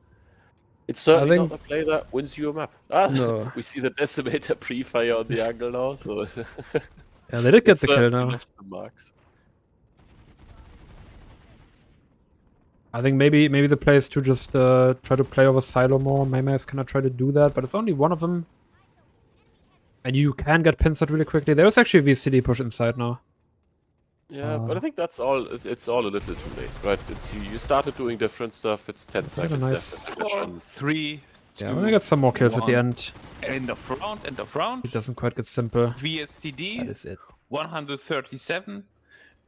it's certainly not the play that wins you a map. Ah, No. we see the Decimator pre-fire on the angle now, so... Yeah, they did get It the kill certainly now. left some marks. I think maybe the play is to just try to play over silo more. Mayma's gonna try to do that, but it's only one of them. And you can get pincered really quickly. There's actually a VSTD push inside now. Yeah, but I think that's all. It's all a little too late, right? It's you started doing different stuff. It's 10 seconds nice. left. 4, 3, 2, Yeah, we're gonna get some more kills at the 1. end. End of round, end of round. It doesn't quite get simple. That VSTD is it. 137,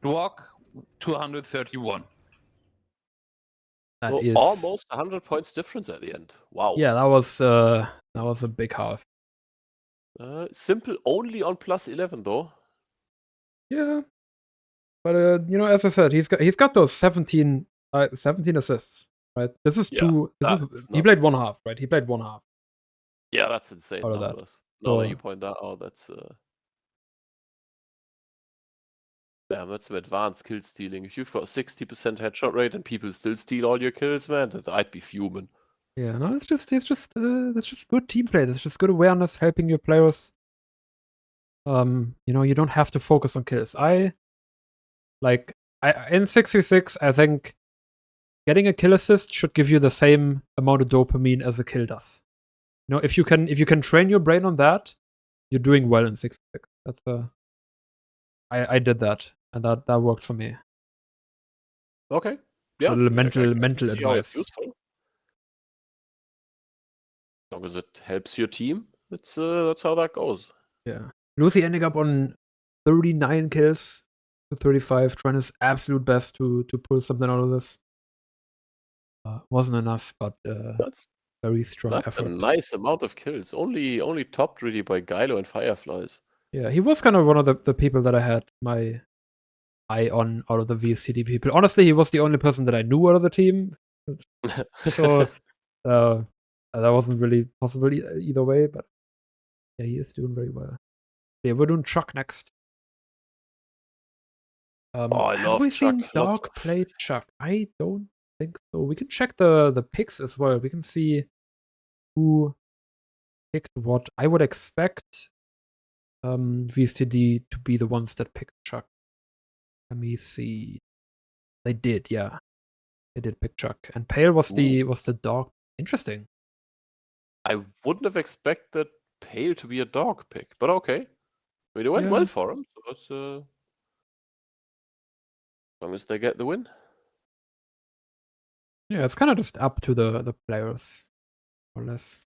DWSB 231. That Well, is almost 100 points difference at the end. Wow. Yeah, that was a big half. Simple only on +11 though. Yeah. But as I said, he's got those 17 assists, right? This is he played one half, right? He played one half. Yeah, that's insane Out of that. numbers. Now that So- you point that out, that's damn, that's some advanced kill stealing. If you've got 60% headshot rate and people still steal all your kills, man, I'd be fuming. Yeah, no, it's just that's just good team play. That's just good awareness, helping your players. You don't have to focus on kills. In 6v6, I think getting a kill assist should give you the same amount of dopamine as a kill does. If you can train your brain on that, you're doing well in 6v6. That's I did that, and that worked for me. Okay. Yeah. A little I can mental see how it's advice. useful. As long as it helps your team, that's how that goes. Yeah. Lucy ending up on 39 kills to 35, trying his absolute best to pull something out of this. Wasn't enough, but That's very strong that's a effort. nice amount of kills. Only topped really by Gylo and Fireflies. Yeah, he was kind of one of the people that I had my eye on out of the VSTD people. Honestly, he was the only person that I knew out of the team. So that wasn't really possible either way, but yeah, he is doing very well. Yeah, we're doing Chuck next. Oh, I have love we seen Chuck. Lots DWSB play Chuck? I don't think so. We can check the picks as well. We can see who picked what. I would expect VSTD to be the ones that picked Chuck. Let me see. They did, yeah. They did pick Chuck. And PIL was the dog. Interesting. I wouldn't have expected Pale to be a dog pick, but okay. I mean, it went Yeah. well for him, so it's, as long as they get the win. Yeah, it's kind of just up to the players, more or less.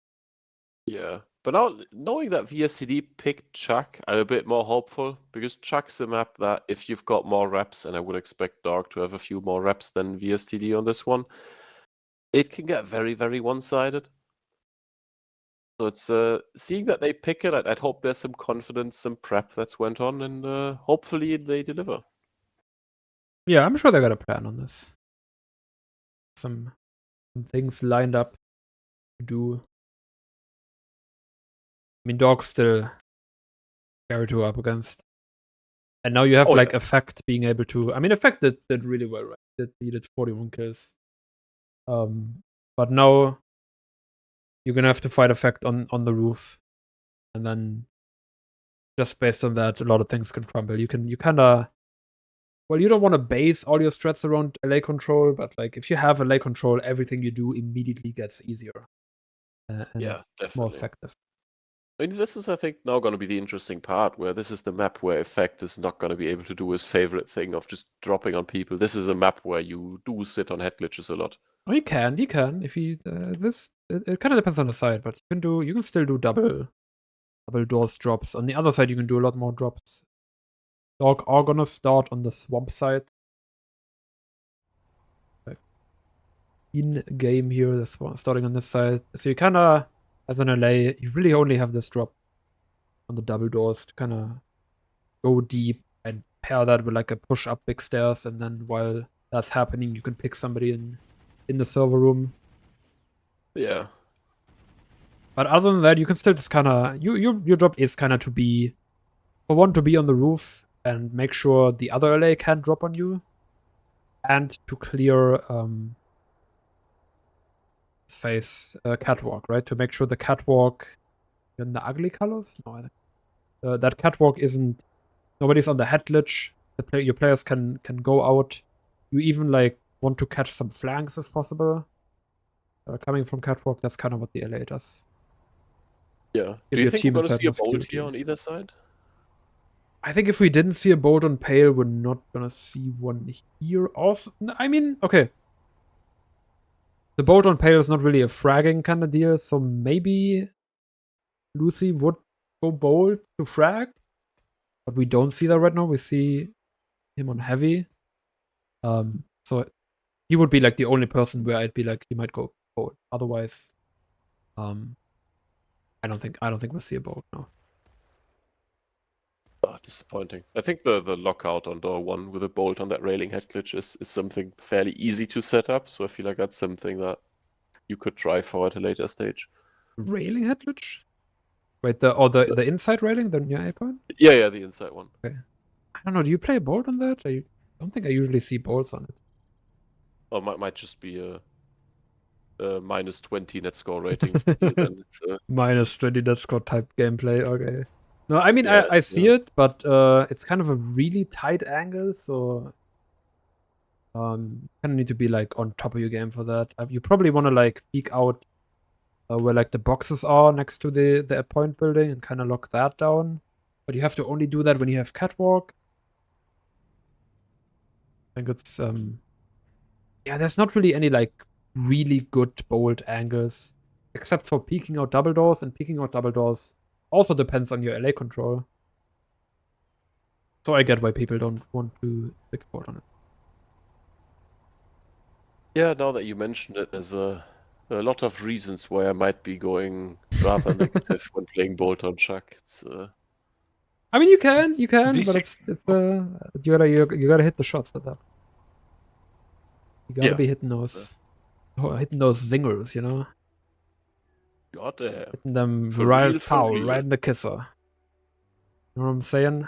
Yeah, but now knowing that VSTD picked Chuck, I'm a bit more hopeful because Chuck's a map that if you've got more reps, and I would expect DWG to have a few more reps than VSTD on this one, it can get very, very one-sided. So it's seeing that they pick it, I'd hope there's some confidence, some prep that's went on, and hopefully they deliver. Yeah, I'm sure they got a plan on this. Some things lined up to do. I mean, DWG still scary to up against. And now you have like Effect being able to. I mean, Effect did really well, right? He did 41 kills. But now you're gonna have to fight Effect on the roof, and then just based on that, a lot of things can crumble. You kind of. Well, you don't want to base all your strats around LA control, but like if you have LA control, everything you do immediately gets easier. And Yeah, definitely. more effective. I mean, this is, I think, now going to be the interesting part, where this is the map where Effect is not going to be able to do his favorite thing of just dropping on people. This is a map where you do sit on head glitches a lot. Oh, he can. If he it kind of depends on the side, but you can still do double doors drops. On the other side, you can do a lot more drops. DWG are gonna start on the swamp side. In game here, that's starting on this side. So you kind of, as an LA, you really only have this drop on the double doors to kind of go deep and pair that with like a push up big stairs, and then while that's happening, you can pick somebody in the server room. Yeah. But other than that, you can still just kind of your job is kind of to be, for one, to be on the roof and make sure the other LA can't drop on you, and to clear face catwalk, right? To make sure the catwalk in the ugly colors. No, I think that catwalk isn't. Nobody's on the head glitch. Your players can go out. You even like want to catch some flanks if possible. Coming from catwalk, that's kind of what the LA does. Yeah. If Do you your think team we're is going to see a setting bolt security. here on either side? I think if we didn't see a bolt on PIL, we're not gonna see one here. Also, I mean, okay. The bolt on PIL is not really a fragging kind of deal, so maybe Lucy would go bolt to frag, but we don't see that right now. We see him on heavy. So he would be like the only person where I'd be like, he might go bolt. Otherwise, I don't think we'll see a bolt, no. Oh, disappointing. I think the lockout on door 1 with a bolt on that railing head glitch is something fairly easy to set up, so I feel like that's something that you could try for at a later stage. Railing head glitch? Wait, the inside railing, the near A point? Yeah, the inside one. Okay. I don't know, do you play a bolt on that? I don't think I usually see bolts on it. Or might just be a minus 20 net score rating. Minus 20 net score type gameplay, okay. No, I mean, Yeah, I see it, but it's kind of a really tight angle, so you kind of need to be like on top of your game for that. You probably want to like peek out where like the boxes are next to the point building and kind of lock that down. But you have to only do that when you have catwalk. I think it's yeah, there's not really any like really good bolt angles, except for peeking out double doors, and peeking out double doors also depends on your LA control. So I get why people don't want to pick board on it. Yeah, now that you mention it, there's a lot of reasons why I might be going rather negative when playing Bolt on Chuck. It's I mean, you can, but This- it's you gotta hit the shots at that. You gotta Yeah, be hitting it's, those zingers, you know, goddamn. hitting them For right real, for real. right in the kisser. You know what I'm saying?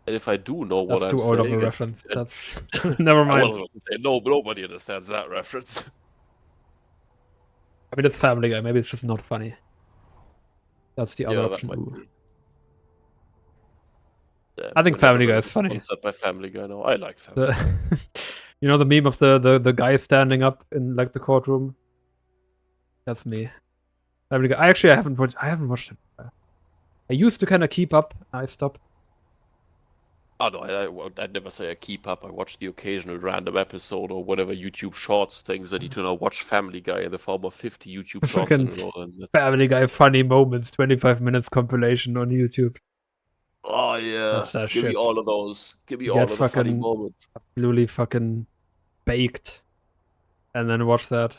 And if I do know what That's I'm too old of a saying, reference. That's never I mind. was about to say nobody understands that reference. I mean, it's Family Guy. Maybe it's just not funny. That's the other Yeah, that option. might Ooh. be. Yeah, I think we're never Family Guy gonna is be funny. Sponsored by Family Guy. No, I like Family. The you know the meme of the guy standing up in like the courtroom. That's me. Family Guy. I haven't watched it. I used to kind of keep up. I stopped. Oh no, I'd never say I keep up. I watch the occasional random episode or whatever YouTube Shorts things. I need to now watch Family Guy in the form of 50 YouTube Shorts in Fucking a row. And that's... Family Guy funny moments, 25 minutes compilation on YouTube. Oh yeah, That's that give me shit. all of those. Give me You all get of the funny fucking- moments. Absolutely fucking baked. And then watch that.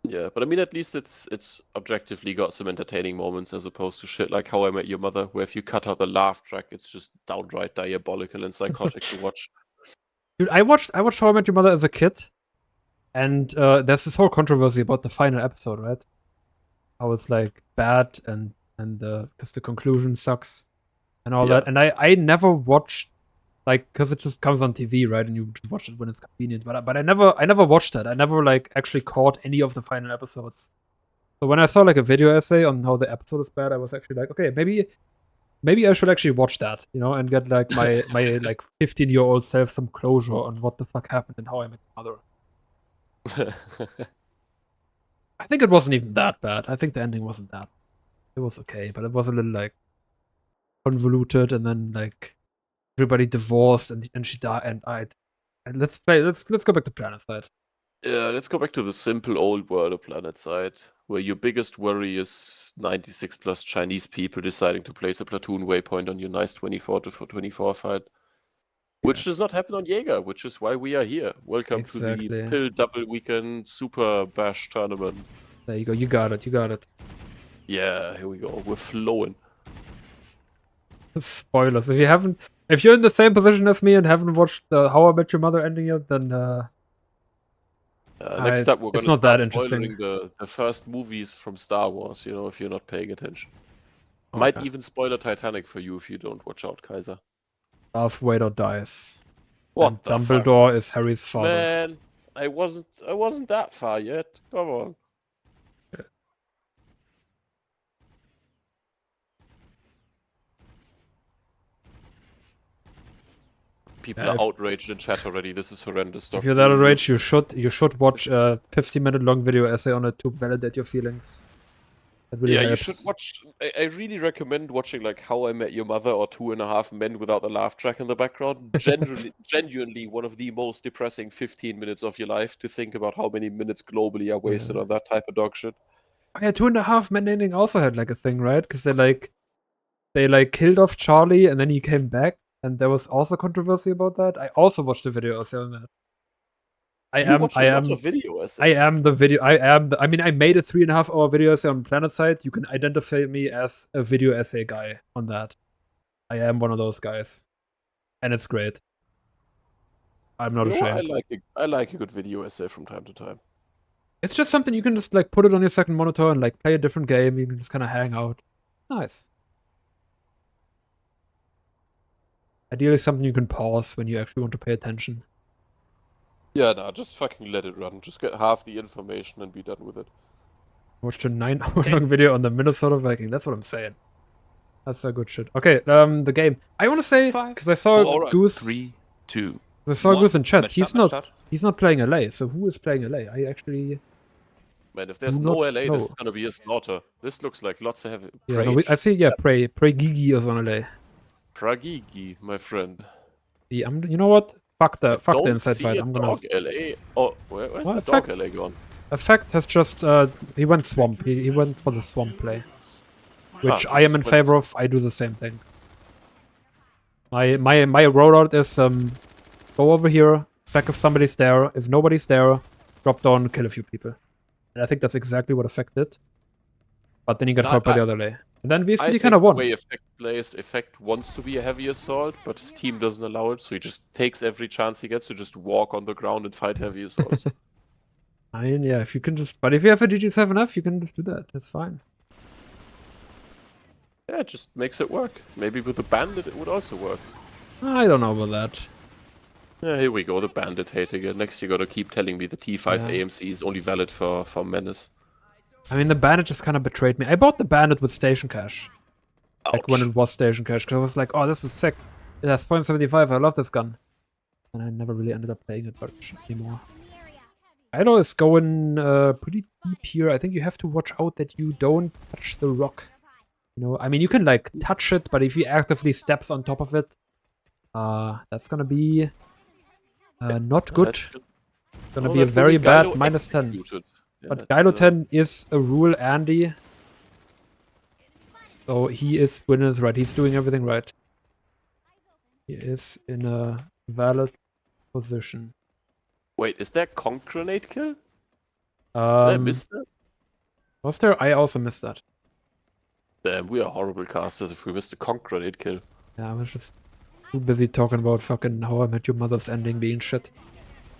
Yeah, but I mean, at least it's objectively got some entertaining moments as opposed to shit like How I Met Your Mother, where if you cut out the laugh track, it's just downright diabolical and psychotic to watch. Dude, I watched How I Met Your Mother as a kid, and there's this whole controversy about the final episode, right? How it's like bad and because the conclusion sucks and all Yeah. that. And I never watched like because it just comes on TV, right? And you just watch it when it's convenient. But I never watched that. I never like actually caught any of the final episodes. So when I saw like a video essay on how the episode is bad, I was actually like, okay, maybe I should actually watch that, you know, and get like my like 15-year-old self some closure on what the fuck happened and How I Met Your Mother. I think it wasn't even that bad. I think the ending wasn't that. It was okay, but it was a little like convoluted, and then like everybody divorced, and she died, and let's go back to PlanetSide. Yeah, let's go back to the simple old world of PlanetSide, where your biggest worry is 96 plus Chinese people deciding to place a platoon waypoint on your nice 24 to 24 fight. Which does not happen on Jaeger, which is why we are here. Welcome to Exactly. the PIL Double Weekend Super Bash Tournament. There you go. You got it. Yeah, here we go. We're flowing. Spoilers. If you're in the same position as me and haven't watched the How I Met Your Mother ending yet, then Next up, we're it's going to not that start interesting. spoiling the first movies from Star Wars, you know, if you're not paying attention. Might Okay. even spoil a Titanic for you if you don't watch out, Kaiser. Darth Vader dies. What And the fuck? Dumbledore is Harry's father. Man, I wasn't that far yet. Come on. People Yeah, are outraged in chat already. This is horrendous. If you're that outraged, you should watch a 50-minute long video essay on it to validate your feelings. That really Yeah, helps. you should watch. I really recommend watching like How I Met Your Mother or 2.5 Men Without a Laugh Track in the background. Genuinely one of the most depressing 15 minutes of your life to think about how many minutes globally are wasted on that type of dog shit. Oh, yeah, 2.5 Men Ending also had like a thing, right? Because they killed off Charlie and then he came back, and there was also controversy about that. I also watched the video essay on that. I made a 3.5-hour video essay on PlanetSide. You can identify me as a video essay guy on that. I am one of those guys. And it's great. I'm not ashamed. I like a good video essay from time to time. It's just something you can just like put it on your second monitor and like play a different game. You can just kind of hang out. Nice. Ideally something you can pause when you actually want to pay attention. Yeah, nah, just fucking let it run. Just get half the information and be done with it. Watched a 9-hour long video on the Minnesota Viking. That's what I'm saying. That's a good shit. Okay, the game. I want to say because I saw alright. Goose. 3, 2. I saw one. Goose in chat. Match He's start, match not. start. He's not playing LA. So who is playing LA? I actually. Man, if there's Do no not LA, know. this is gonna be a slaughter. This looks like lots of heavy. Yeah, no, I see. Yeah, Pray Gigi is on LA. Pragigi, my friend. You know what? Fuck the Don't inside see fight. a I'm gonna. dog LA. Oh, where's What? the dog LA gone? Effect has just he went swamp. He went for the swamp play, which he I am just in went favor of. I do the same thing. My rollout is go over here, check if somebody's there. If nobody's there, drop down, kill a few people. And I think that's exactly what Effect did. But then he got And caught by the other lay. And then I VSTD think kind of the won. way Effect plays, Effect wants to be a heavy assault, but his team doesn't allow it, so he just takes every chance he gets to just walk on the ground and fight heavy assaults. I mean, yeah, if you can just... But if you have a GG7F, you can just do that. That's fine. Yeah, it just makes it work. Maybe with the Bandit it would also work. I don't know about that. Yeah, here we go, the Bandit hate again. Next you gotta keep telling me the T5 Yeah. AMC is only valid for Menace. I mean, the Bandit just kind of betrayed me. I bought the Bandit with Station Cash. Like when Ouch. it was Station Cash, because I was like, oh, this is sick. It has .75, I love this gun. And I never really ended up playing it much anymore. Idol is going pretty deep here. I think you have to watch out that you don't touch the rock. You know, I mean, you can like touch it, but if he actively steps on top of it, that's gonna be not good. That's good. Gonna Oh, be a that very bully bad Gylo -10. executed. Yeah, But that's, Gylo 10 is a rule Andy. So he is winner's right. He's doing everything right. He is in a valid position. Wait, is that Conk Grenade kill? Did I miss that? Was there? I also missed that. Damn, we are horrible casters if we missed a Conk Grenade kill. Yeah, I was just too busy talking about fucking How I Met Your Mother's ending being shit.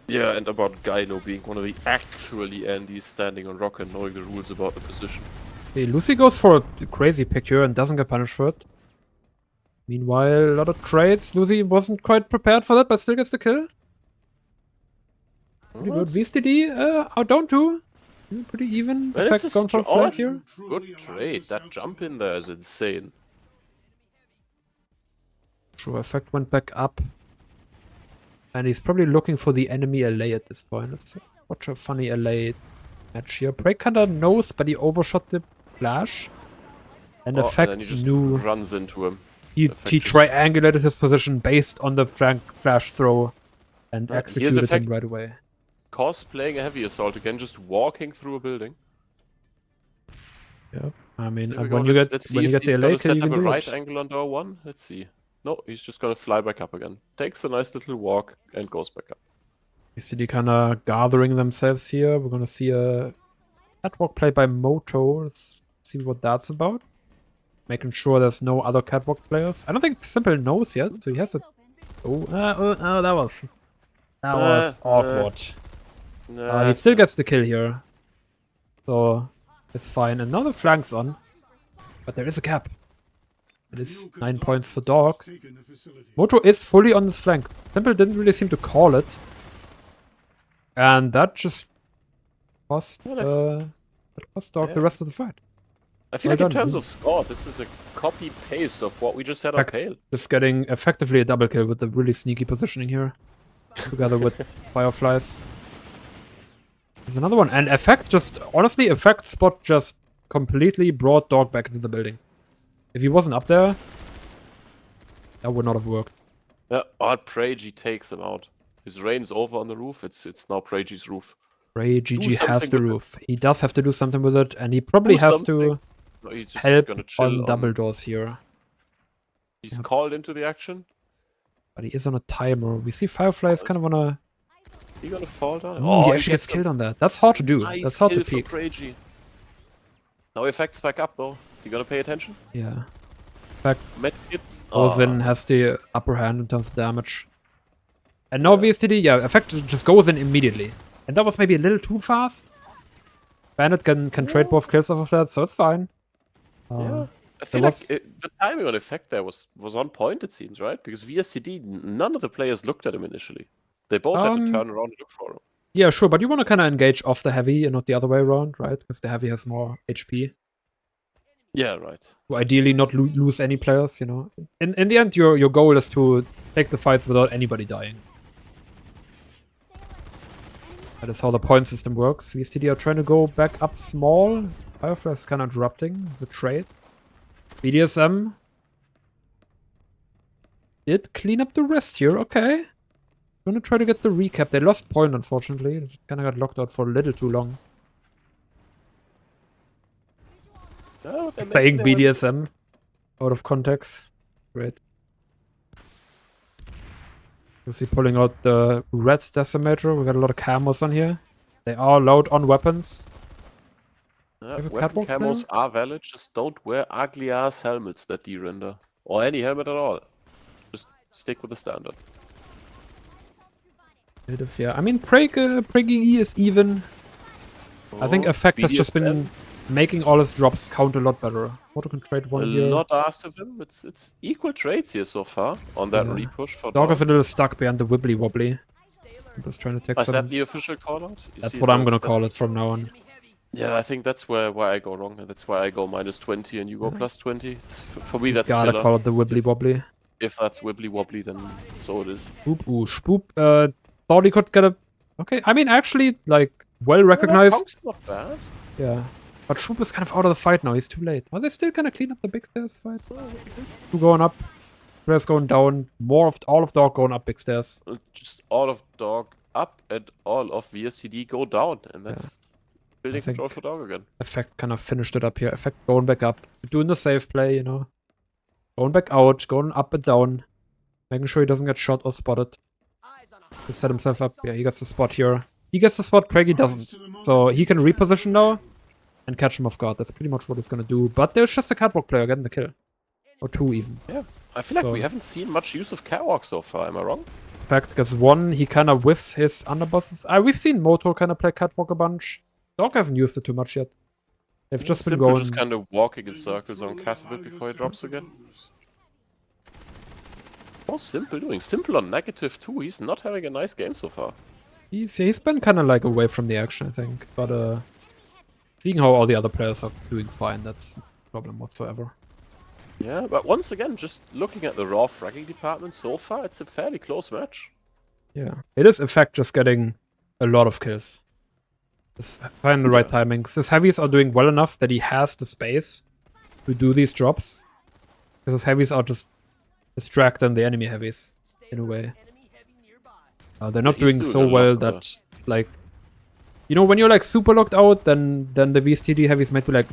Yeah, and about Gylo being one of the actually Andys standing on rock and knowing the rules about the position. Okay, Lucy goes for a crazy pick here and doesn't get punished for it. Meanwhile, a lot of trades. Lucy wasn't quite prepared for that, but still gets the kill. Pretty good. VSTD, down 2. Pretty even. Well, Effect it's a gone for a str- oh, flag that's here. Good trade. That jump in there is insane. Sure, Effect went back up. And he's probably looking for the enemy LA at this point. Let's watch a funny LA match here. Break kinda knows, but he overshot the flash. And And Effect then he just knew runs into him. he Effect just- triangulated his position based on the flash throw and Here's executed Effect him right away. cosplaying a heavy assault again, just walking through a building. Yep. I mean, Here we go. when you Let's get see when you if get the he's LA gonna kill, set you up can a do right it. angle on door 1. Let's see. No, he's just gonna fly back up again. Takes a nice little walk and goes back up. You see the kind of gathering themselves here. We're gonna see a catwalk play by Moto. Let's see what that's about. Making sure there's no other catwalk players. I don't think Simple knows yet, so he has a. Oh, that was awkward. Nah, He still gets the kill here, so it's fine. And now the flank's on, but there is a cap. It is 9 points for DWSB. Moto is fully on this flank. Simple didn't really seem to call it, and that just cost DWSB the rest of the fight. I feel Well like in done. terms of score, this is a copy-paste of what we just had on PIL. Just getting effectively a double kill with the really sneaky positioning here, together with Fireflies. There's another one, and Effect just honestly, Effect spot just completely brought DWSB back into the building. If he wasn't up there, that would not have worked. Yeah, Pragi takes him out. His reign's over on the roof. It's now Pragi's roof. Ray GG has something the with it. roof. He does have to do something with it, and he probably Do has something. to No, he's just help gonna chill on double doors here. He's called into the action. But he is on a timer. We see Fireflies kind of on a... He gonna fall down. Ooh, he he actually gets a killed on that. That's hard to do. Nice That's hard to kill from peek. Pragi. Now Effect's back up though. Is he gonna pay attention? Yeah. Medkit. Ozin has the upper hand in terms of damage. And now VSTD, yeah, Effect just goes in immediately. And that was maybe a little too fast. Bandit can trade both kills off of that, so it's fine. Yeah. I feel there like was- the timing on Effect there was on point, it seems, right? Because VSTD, none of the players looked at him initially. They both had to turn around and look for him. Yeah, sure, but you want to kind of engage off the heavy and not the other way around, right? Because the heavy has more HP. Yeah, right. To ideally not lose any players, you know. In the end, your goal is to take the fights without anybody dying. That is how the point system works. VSTD are trying to go back up small. Firefly is kind of interrupting the trade. BDSM did clean up the rest here, okay. Gonna try to get the recap. They lost point, unfortunately. They kind of got locked out for a little too long. Oh, Playing BDSM out of context. Great. You see pulling out the red decimator. We got a lot of camos on here. They are loud on weapons. Yeah, Have a weapon catwalk camos are valid, just don't wear ugly ass helmets that de-render. Or any helmet at all. Just stick with the standard. Yeah, I mean, Priggy is even. I think Oh, Effect has just BDSM, been making all his drops count a lot better. Auto can trade a one here. lot asked of him. It's equal trades here so far on that Yeah. repush for Dog is Dog. a little stuck behind the wibbly wobbly. I'm just trying to take Is some. that the official call out? That's what I'm gonna call it from now on. Yeah, I think that's where I go wrong, and that's why I go -20 and you go +20. For me, that's Gotta killer. call it the wibbly wobbly. If that's wibbly wobbly, then so it is. Spoop, ooh, spoop. Thought he could get a. Okay, I mean, actually, like, well Yeah, recognized. Punk's not bad. Yeah. But Shoop is kind of out of the fight now. He's too late. Are they still gonna clean up the big stairs fight? Two going up. Players going down. All of Dog going up big stairs. Just all of Dog up and all of VSTD go down, and that's building think- control for Dog again. Effect kind of finished it up here. Effect going back up. Doing the safe play, you know. Going back out. Going up and down. Making sure he doesn't get shot or spotted. To set himself up. Yeah, he gets the spot here. He gets the spot, Craigie doesn't. So he can reposition now and catch him off guard. That's pretty much what he's gonna do. But there's just a catwalk player getting the kill. Or two even. Yeah, I feel like we So- haven't seen much use of Catwalk so far, am I wrong? In fact, because one, he kind of whiffs his underbosses. We've seen Moto kind of play catwalk a bunch. Dog hasn't used it too much yet. They've just been Simple going. just kind of walking in circles on Cat a bit before he drops again. What's Simple doing? Simple on negative too. He's not having a nice game so far. He's been kind of like away from the action, I think. But seeing how all the other players are doing fine, that's no problem whatsoever. Yeah, but once again, just looking at the raw fragging department so far, it's a fairly close match. Yeah, it is in fact just getting a lot of kills. Just find the right timings. His heavies are doing well enough that he has the space to do these drops. Because his heavies are just distracting the enemy heavies in a way. They're not he's doing doing so a lot well of that, like, you know, when you're like super locked out, then the VSTD heavies might be like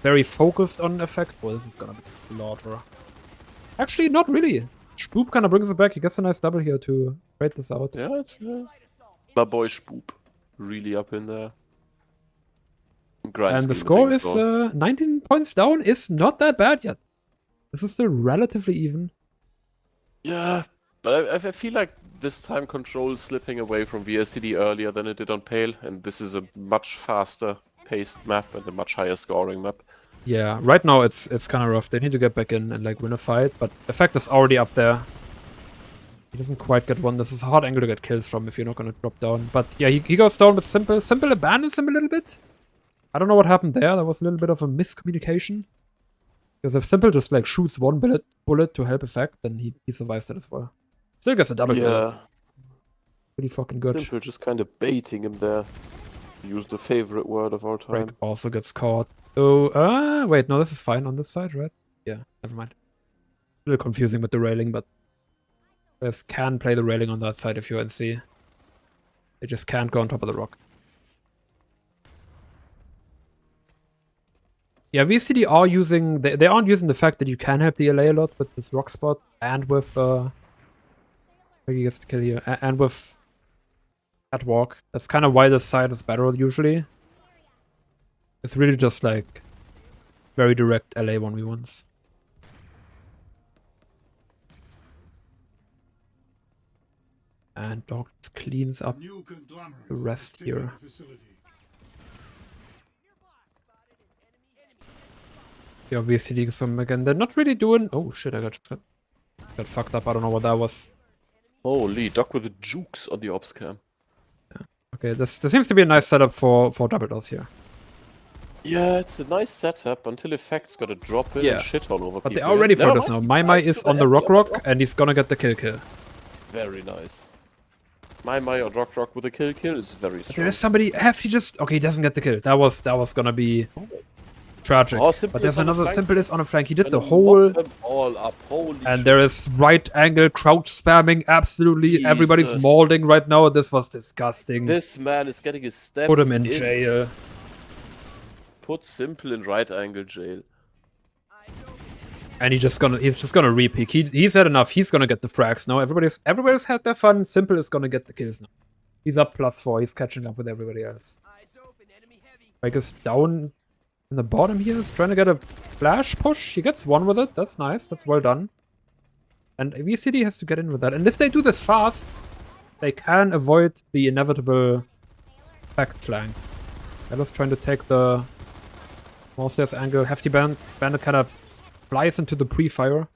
very focused on effect. Oh, this is gonna be a slaughter. Actually, not really. Spoop kind of brings it back. He gets a nice double here to trade this out. Yeah, it's my boy Spoop really up in there. And the score is 19 points down. Is not that bad yet. This is still relatively even. Yeah, but I feel like this time Control is slipping away from VSTD earlier than it did on PIL, and this is a much faster paced map and a much higher scoring map. Yeah, right now it's kind of rough. They need to get back in and like win a fight, but Effect is already up there. He doesn't quite get one. This is a hard angle to get kills from if you're not gonna drop down. But yeah, he goes down with Simple. Simple abandons him a little bit. I don't know what happened there. There was a little bit of a miscommunication. Because if Simple just like shoots one bullet to help Effect, then he survives that as well. Still gets a double kill. That's pretty fucking good. Simple just kind of baiting him there. Use the favorite word of all time. Break also gets caught. Oh, wait, no, this is fine on this side, right? Yeah, never mind. A little confusing with the railing, but players can play the railing on that side if you're NC. They just can't go on top of the rock. Yeah, VSTD are using... They aren't using the fact that you can help the LA a lot with this rock spot and with... He gets to kill here. And with... Catwalk. That's kind of why this side is better usually. It's really just like... very direct LA 1v1s. And Dog just cleans up the rest here. Yeah, obviously some again. They're not really doing. Oh shit! I got fucked up. I don't know what that was. Holy, Doc with the jukes on the ops cam. Yeah. Okay, this seems to be a nice setup for double doors here. Yeah, it's a nice setup until Effect's got to drop in and shit all over But people. they are ready for Never this now. mind, My nice is to on the heavy rock, and he's gonna get the kill. Very nice. My or rock with a kill is very strong. There's somebody. He just. Okay, he doesn't get the kill. That was gonna be tragic. Oh, but there's another Simple is on a flank. He did And the whole. them all up. Holy And shit. there is right angle crouch spamming. Absolutely, everybody's Jesus. molding right now. This was disgusting. This man is getting his steps Put him in jail. put Simple in right angle jail. And he's just gonna re-peek. He's had enough. He's gonna get the frags now. Everybody's had their fun. Simple is gonna get the kills now. He's up +4. He's catching up with everybody else. Break is down in the bottom here. He's trying to get a flash push. He gets one with it. That's nice. That's well done. And VSTD has to get in with that. And if they do this fast, they can avoid the inevitable back flank. Ella's trying to take the small stairs angle. Hefty Bandit kind of flies into the pre-fire.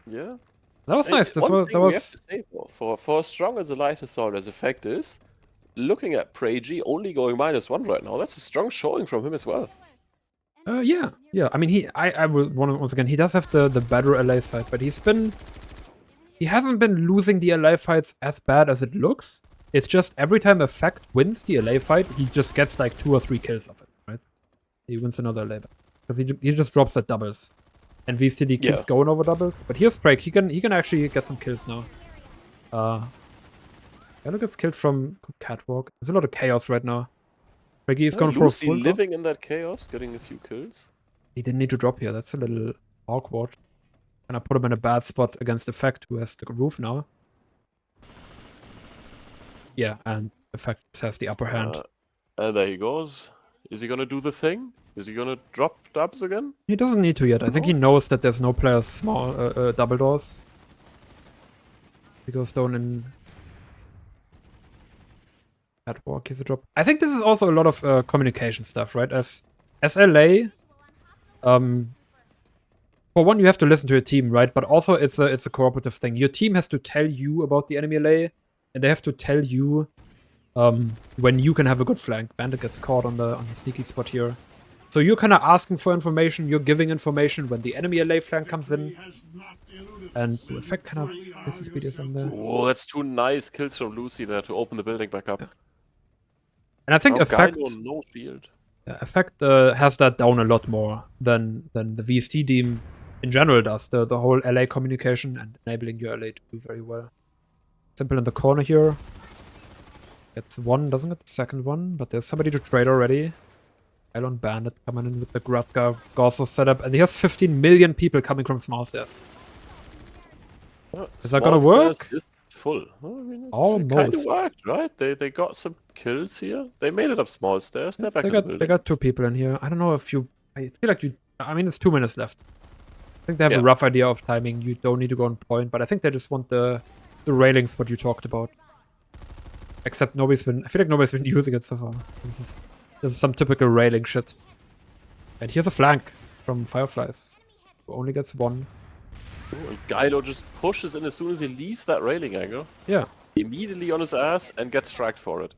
Yeah. That was nice. That was. We have to say, though, for as strong as the light assault as Effect is, looking at PreyG only going -1 right now, that's a strong showing from him as well. Yeah. I mean, I will once again. He does have the better LA side, but he hasn't been losing the LA fights as bad as it looks. It's just every time Effect wins the LA fight, he just gets like 2 or 3 kills of it, right? He wins another LA because he just drops at doubles, and VSTD keeps going over doubles. But here's Break. He can actually get some kills now. Gonna gets killed from Catwalk. There's a lot of chaos right now. Breaky is going for a full living in that chaos, getting a few kills. He didn't need to drop here. That's a little awkward. And I put him in a bad spot against Effect, who has the roof now. Yeah, and Effect has the upper hand. And there he goes. Is he gonna do the thing? Is he gonna drop dubs again? He doesn't need to yet. I think he knows that there's no players small double doors. He goes down in Catwalk. He's a drop. I think this is also a lot of communication stuff, right? As LA, for one, you have to listen to your team, right? But also it's a cooperative thing. Your team has to tell you about the enemy LA, and they have to tell you when you can have a good flank. Bandit gets caught on the sneaky spot here. So you're kind of asking for information, you're giving information when the enemy LA flank comes in. And the Effect kind of misses BDSM there. Oh, that's 2 nice kills from Lucy there to open the building back up. Yeah. And I think Effect... no shield. Effect has that down a lot more than the VST team in general does. The whole LA communication and enabling your LA to do very well. Simple in the corner here. Gets one, doesn't get the second one, but there's somebody to trade already. Island Bandit coming in with the Gratka Gorso setup, and he has 15 million people coming from small stairs. Is that gonna work? Is full. Well, I mean, it's almost. Kind of worked, right? They got some kills here. They made it up small stairs. They got 2 people in here. I don't know if you... I feel like you... I mean, it's 2 minutes left. I think they have a rough idea of timing. You don't need to go on point, but I think they just want the railings, what you talked about. Except nobody's been... I feel like nobody's been using it so far. This is some typical railing shit. And here's a flank from Fireflies, who only gets 1. Ooh, and Gylo just pushes in as soon as he leaves that railing angle. Yeah. Immediately on his ass and gets fragged for it.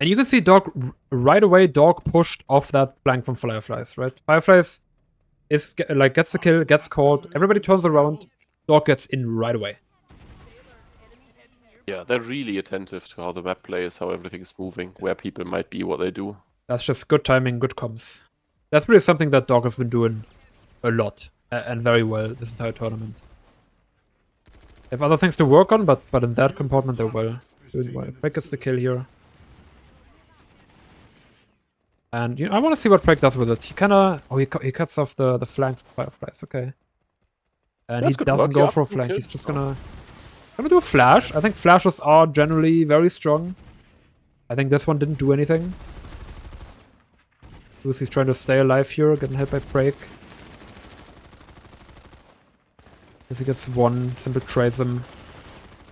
And you can see DWSB right away. DWSB pushed off that flank from Fireflies, right? Fireflies is gets the kill, gets caught. Everybody turns around. DWSB gets in right away. Yeah, they're really attentive to how the map plays, how everything's moving, where people might be, what they do. That's just good timing, good comms. That's really something that DWSB has been doing a lot and very well this entire tournament. They have other things to work on, but in that compartment they're doing well. Break gets the kill here. And I want to see what Break does with it. He kind of... Oh, he cuts off the flank for Fireflies. Okay. And he doesn't go for a flank. He's just gonna do a flash. I think flashes are generally very strong. I think this one didn't do anything. Lucy's trying to stay alive here, getting hit by Break. If he gets 1, Simple trades him.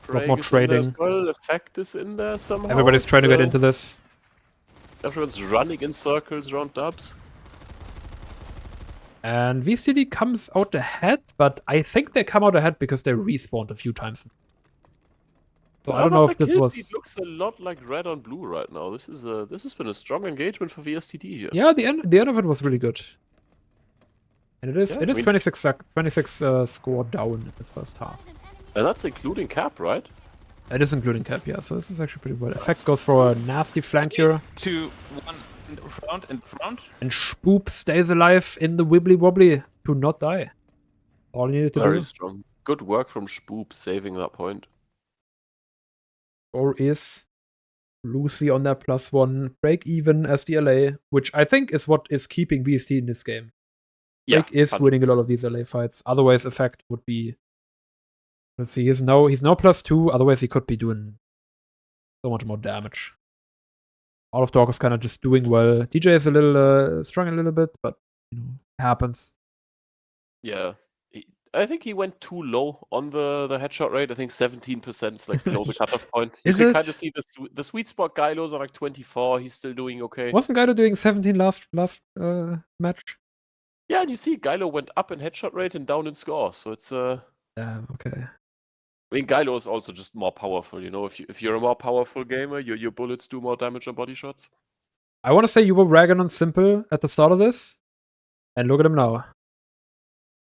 A lot more trading. Well, Effect is in there somehow. Everybody's trying to get into this. Everyone's running in circles around dubs. And VSTD comes out ahead, but I think they come out ahead because they respawned a few times. So I don't know if this was... It looks a lot like red on blue right now. This has been a strong engagement for VSTD here. Yeah, the end of it was really good. And it is 26 score down in the first half. And that's including cap, right? It is including cap, yeah. So this is actually pretty well. Effect goes for a nasty flank here. 2, 1, and front. And Spoop stays alive in the wibbly wobbly to not die. All he needed to do. Very strong. Good work from Spoop saving that point. Or is Lucy on their +1, break even as the LA, which I think is what is keeping VST in this game. Yeah, Break is 100%. winning a lot of these LA fights. Otherwise, Effect would be. Let's see, he's now +2. Otherwise, he could be doing so much more damage. All of DawG is kind of just doing well. DJ is a little strung a little bit, but you know, it happens. Yeah. I think he went too low on the headshot rate. I think 17% is like below the cutoff point. You Is can it? kind of see the sweet spot. Gylos are like 24. He's still doing okay. Wasn't Guido doing 17 last match? Yeah, and you see Gylo went up in headshot rate and down in score. So it's Damn, okay. I mean, Gylo is also just more powerful. You know, if you're a more powerful gamer, your bullets do more damage on body shots. I want to say you were ragging on Simple at the start of this, and look at him now.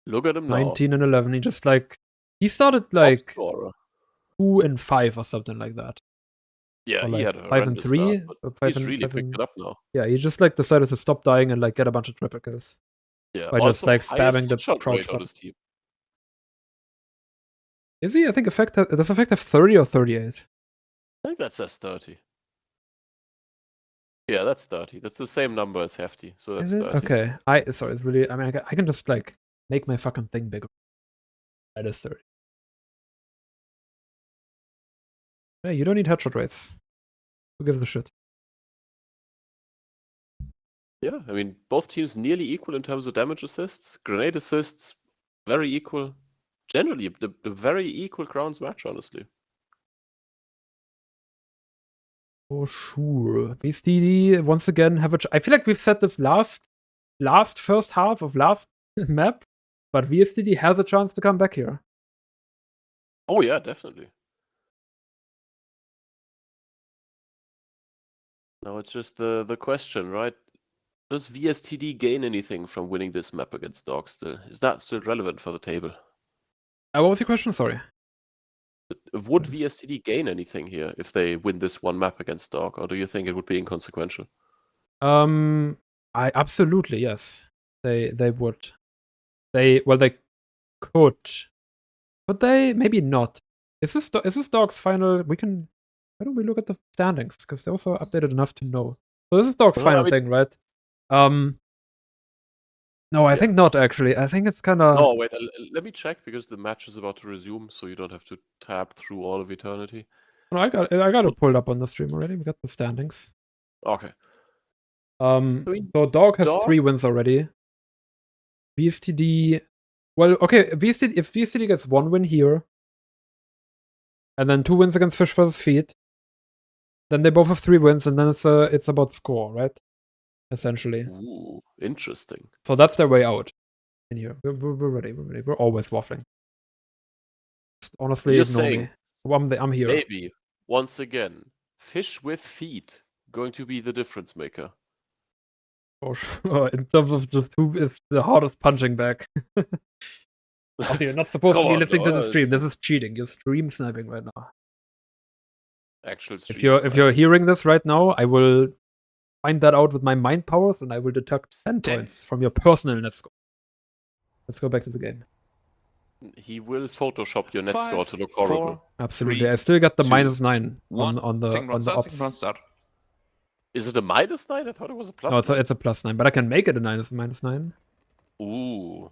Look at him now. 19 and 11. He just he started Top like scorer. 2 and 5 or something like that. Yeah, Or he like had a 5 and horrendous 3. start, Or but 5 he's and really 5 picked and, it up now. yeah, he just decided to stop dying and get a bunch of triple kills. Yeah, By just, also spamming highest the headshot crouch rate on button. his team. Is he? I think does Effect have 30 or 38? I think that says 30. Yeah, that's 30. That's the same number as Hefty, so that's Is it? 30. Okay. Sorry, it's really. I mean, I can just make my fucking thing bigger. That is 30. Hey, you don't need headshot rates. Who gives a shit? Yeah, I mean, both teams nearly equal in terms of damage assists. Grenade assists, very equal. Generally, a very equal Crowns match, honestly. For sure. VSTD, once again, I feel like we've said this last first half of last map, but VSTD has a chance to come back here. Oh yeah, definitely. Now it's just the question, right? Does VSTD gain anything from winning this map against DWSB still? Is that still relevant for the table? What was your question? Sorry. Would VSTD gain anything here if they win this one map against DWSB, or do you think it would be inconsequential? I absolutely, yes. They would. They could. But they maybe not. Is this DWSB's final? Why don't we look at the standings? Because they're also updated enough to know. So this is DWSB's Well, final I mean- thing, right? No, I think not actually. I think it's kind of. No, wait, let me check because the match is about to resume, so you don't have to tab through all of eternity. No, I got it pulled up on the stream already. We got the standings. Okay. mean, So DWSB has DWSB 3 wins already. VSTD. Well, okay. If VSTD gets 1 win here, and then 2 wins against Fish vs. Feet, then they both have 3 wins, and then it's about score, right? Essentially. Ooh, interesting. So that's their way out in here. We're ready. We're ready. We're always waffling. Just honestly, You're ignore saying me. I'm here. Maybe, once again, Fish with feet going to be the difference maker. For sure. In terms of just who is the hardest punching bag. Also, you're not supposed to Come be on, listening to the Noah, stream. This is cheating. You're stream sniping right now. Actual If stream you're sniper. hearing this right now, I will find that out with my mind powers, and I will deduct 10 10. points from your personal net score. Let's go back to the game. He will Photoshop your net 5, score to look horrible. 4, Absolutely. 3, I still got the 2, -9 1. on the Second round start, ops. second round start. Is it a -9? I thought it was a plus. No, it's a +9, but I can make it a -9. Ooh.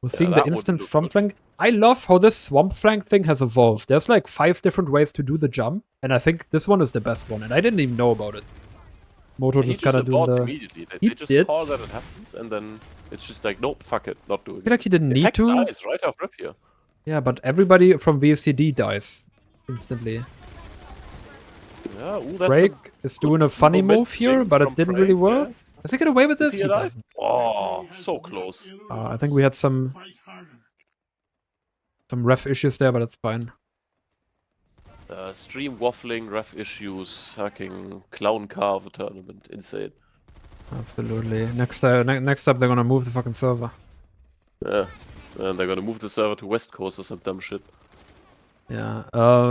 We're seeing the that would instant look swamp good. flank. I love how this swamp flank thing has evolved. There's like 5 different ways to do the jump, and I think this one is the best one, and I didn't even know about it. Moto He just kind of doing aborts the. immediately. He They just did. call that it happens, and then it's just like, nope, fuck it, not doing I feel like he didn't it. need Effect to. dies right off rip here. Yeah, but everybody from VSTD dies instantly. Yeah, ooh, that's Break is doing a funny move here, but it didn't really work. Does he get away with Is this? he He alive? doesn't. Oh, so close. I think we had some ref issues there, but it's fine. Stream waffling, ref issues, fucking clown carve tournament, insane. Absolutely. Next up, they're gonna move the fucking server. Yeah, and they're gonna move the server to West Coast or some dumb shit. Yeah.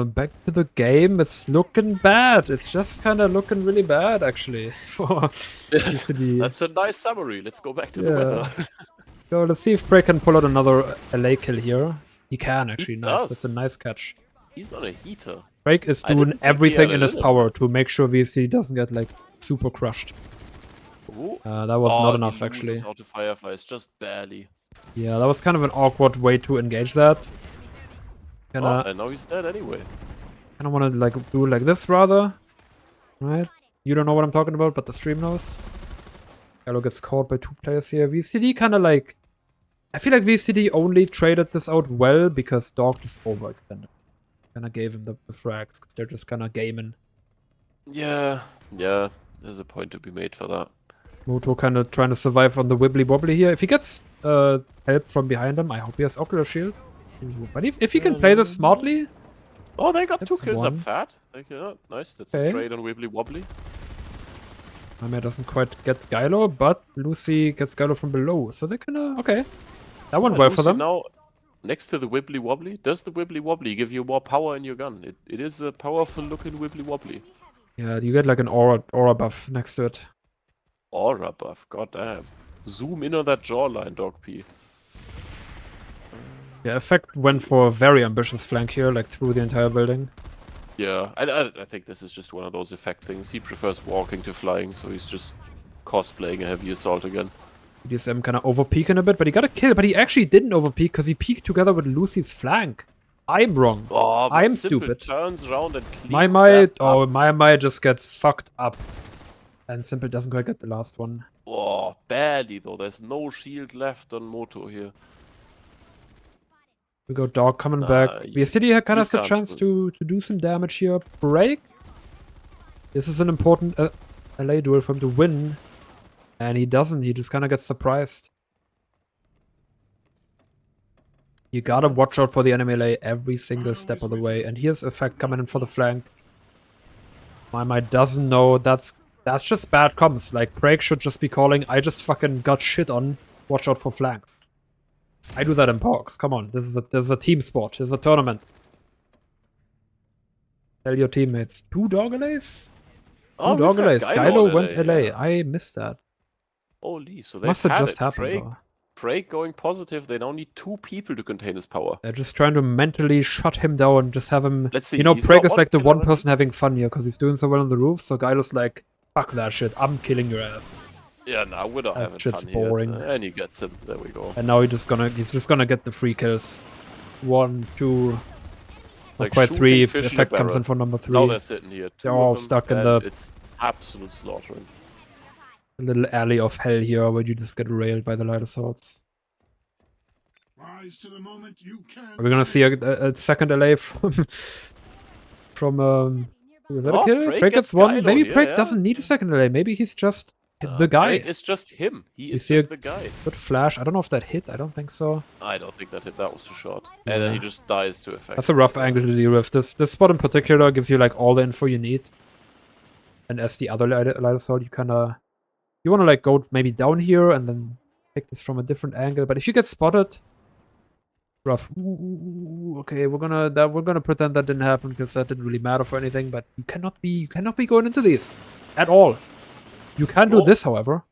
Back to the game. It's looking bad. It's just kind of looking really bad, actually. For VSTD. That's a nice summary. Let's go back to the Yeah. weather. So let's see if Break can pull out another LA kill here. He can actually. He Nice. does. That's a nice catch. He's on a heater. Drake is I didn't doing think he everything had in it his in him. power to make sure VSTD doesn't get like super crushed. Ooh. That was Oh, not he enough loses actually. out to Fireflies, just barely. Yeah, that was kind of an awkward way to engage that. Oh, Kinda, and now he's dead anyway. kinda wanna like do it like this rather. Right? You don't know what I'm talking about, but the stream knows. Gallo gets caught by 2 players here. VSTD kinda like... I feel like VSTD only traded this out well because DWSB just overextended. Kinda gave him the frags, because they're just kinda gaming. Yeah, there's a point to be made for that. Moto kinda trying to survive on the wibbly wobbly here. If he gets help from behind him, I hope he has Ocular Shield. Ooh, but if he can play this smartly... Oh, they got 2 That's kills one. up fat. Thank you. Nice, that's Okay. a trade on Wibbly Wobbly. Mame doesn't quite get Gylo, but Lucy gets Gylo from below. So they kinda... Okay. That went well for Lucy them. now, next to the Wibbly Wobbly, does the Wibbly Wobbly give you more power in your gun? It is a powerful looking Wibbly Wobbly. Yeah, you get like an aura buff next to it. Aura buff, goddamn. Zoom in on that jawline, DokP. Yeah, Effect went for a very ambitious flank here, like through the entire building. Yeah, I think this is just one of those effect things. He prefers walking to flying, so he's just cosplaying a heavy assault again. DSM kind of over-peeking a bit, but he got a kill. But he actually didn't over-peek because he peeked together with Lucy's flank. I'm wrong. Oh, but I'm Simple stupid. turns around and cleans My that up. My just gets fucked up. And Simple doesn't quite get the last one. Oh, barely though. There's no shield left on Moto here. We go DWG coming back. VSTD kind you of has the can't chance win. to do some damage here. Break. This is an important LA duel for him to win. And he doesn't. He just kind of gets surprised. You gotta watch out for the enemy LA every single step of the way. And here's Effect coming in for the flank. My doesn't know. That's just bad comms. Like, Break should just be calling, I just fucking got shit on. Watch out for flanks. I do that in POGs. Come on, this is a team sport. This is a tournament. Tell your teammates. 2 dog LAs? Oh, 2 we've dog had LAs. Gylo Gylo on went LA. yeah. I missed that. Holy, so they Must have just happened though. Break going positive. They now need 2 people to contain his power. They're just trying to mentally shut him down. Just have him... Let's see. You know, he's Preg got is like the kill one already. person having fun here because he's doing so well on the roof. So Gylo's like, fuck that shit. I'm killing your ass. Yeah, now we're not That having shit's fun boring. here. And he gets him. There we go. And now he's just gonna get the free kills. 1, 2, not Like quite shooting 3. fish in a Effect comes barrel. in for number 3. Now they're sitting here. 2 They're of all them, stuck in and the it's absolute slaughtering. little alley of hell here where you just get railed by the light assaults. Rise to the moment you can. Are we gonna see a second LA from was that a Oh, kill? Preg Preg gets gets 1. Gylo Maybe here, Preg yeah. doesn't need a second LA. Maybe he's just the guy. It's just him. He is see just a- the guy. Good flash. I don't know if that hit. I don't think so. I don't think that hit. That was too short. And then he Yeah. just dies to effect. That's a rough So- angle to deal with. This spot in particular gives you like all the info you need. And as the other light assault, you wanna like go maybe down here and then take this from a different angle. But if you get spotted, rough. Ooh, okay, we're gonna pretend that didn't happen because that didn't really matter for anything. But you cannot be going into these at all. You can do Oh. this, however.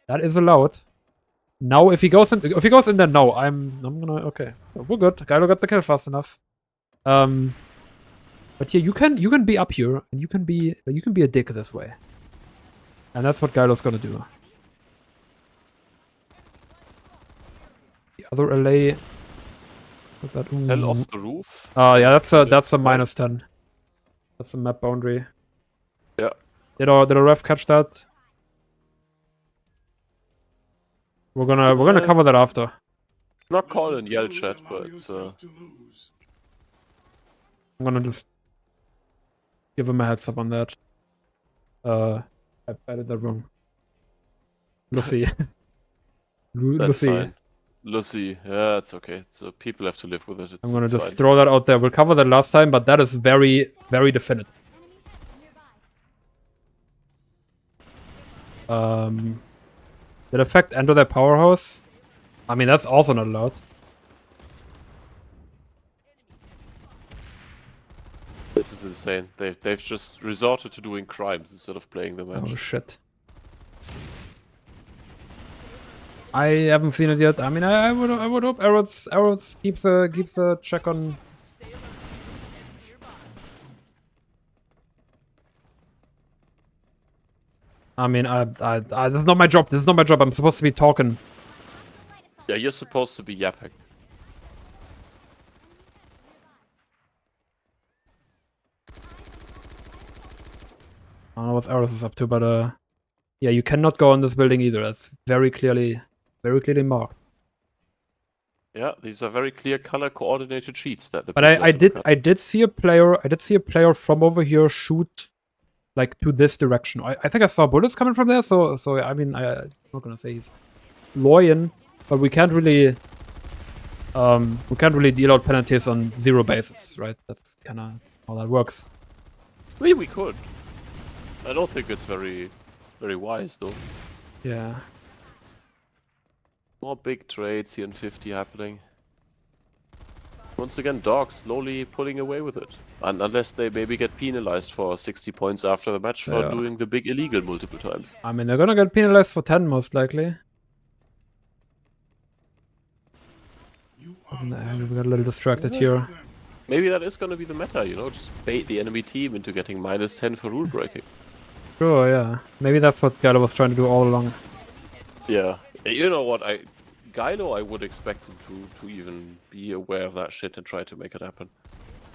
That is allowed. Now, if he goes in there, no, I'm gonna okay. We're good. Gylo got the kill fast enough. But yeah, you can be up here and you can be a dick this way, and that's what Gylo's gonna do. The other LA. Hell off the roof. Oh yeah, that's a -10. That's a map boundary. Yeah. Did our ref catch that? We're gonna cover that after. Not call and yell chat, but it's I'm gonna just give him a heads up on that. I did that wrong. Lucy. that's Lucy. fine. Lucy, yeah, it's okay. So people have to live with it. I'm gonna it's just fine. throw that out there. We'll cover that last time, but that is very, very definitive. Did Effect enter their powerhouse? I mean, that's also not allowed. This is insane. They've just resorted to doing crimes instead of playing the match. Oh shit. I haven't seen it yet. I mean, I would hope Arrows keeps a check on I mean, this is not my job. This is not my job. I'm supposed to be talking. Yeah, you're supposed to be yapping. I don't know what Eros is up to, but yeah, you cannot go on this building either. That's very clearly marked. Yeah, these are very clear color coordinated sheets that the But people I have to look at. I did see a player from over here shoot like to this direction. I think I saw bullets coming from there. So I mean, I'm not gonna say he's loyal, but we can't really deal out penalties on zero basis, right? That's kind of how that works. We could. I don't think it's very wise though. Yeah. More big trades here in 50 happening. Once again, DWSB slowly pulling away with it. And unless they maybe get penalized for 60 points after the match for Yeah. doing the big illegal multiple times. I mean, they're gonna get penalized for 10 most likely. You We are got a little distracted here. Maybe that is going to be the meta, you know, just bait the enemy team into getting -10 for rule breaking. Sure, yeah. Maybe that's what Gallo was trying to do all along. Yeah, you know what, Gylo, I would expect him to even be aware of that shit and try to make it happen.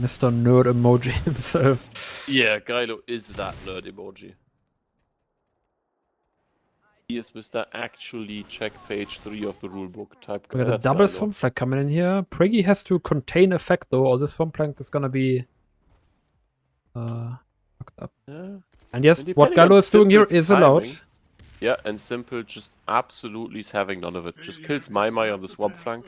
Mr. Nerd Emoji himself. Yeah, Gylo is that nerd emoji. He is Mr. Actually check page 3 of the rulebook type guy. We got a That's double Gylo. swamp flank coming in here. Priggy has to contain effect though, or this swamp flank is gonna be fucked up. Yeah. And yes, And what depending on Gallo is doing here Simple's is allowed. timing- Yeah, and Simple just absolutely is having none of it. Just kills MaiMai on the swamp flank.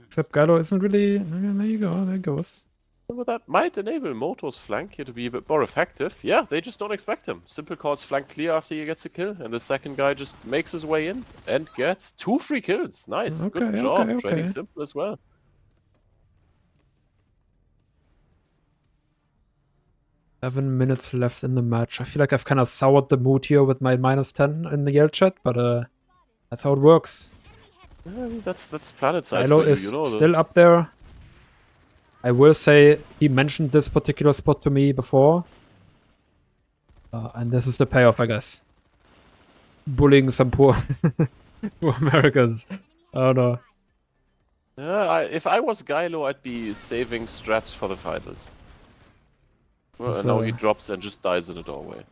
Except Gallo isn't really. There you go. There it goes. Well, that might enable Moto's flank here to be a bit more effective. Yeah, they just don't expect him. Simple calls flank clear after he gets a kill, and the second guy just makes his way in and gets 2 free kills. Nice, good Okay, job okay, trading okay. Simple as well. 7 minutes left in the match. I feel like I've kind of soured the mood here with my -10 in the Yell chat, but that's how it works. Yeah, I mean, that's planet side Gallo for you, is you know. still up there. I will say he mentioned this particular spot to me before. And this is the payoff, I guess. Bullying some poor Americans. I don't know. Yeah, if I was Gylo, I'd be saving strats for the finals. Well, and now he drops and just dies in the doorway.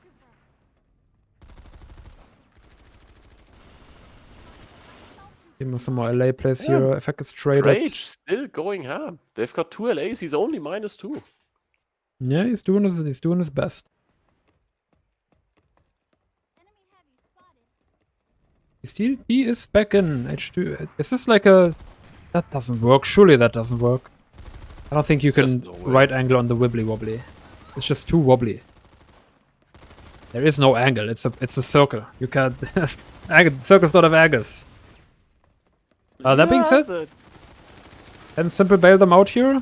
Give him some more LA plays here. Effect is traded. Rage still going ham. They've got 2 LAs, he's only -2. Yeah, he's doing his best. He is back in H2. Is this like a... That doesn't work. Surely that doesn't work. I don't think you can There's no way. right angle on the wibbly wobbly. It's just too wobbly. There is no angle. It's a circle. You can't... Circles don't have angles. That being said, can Simple bail them out here? I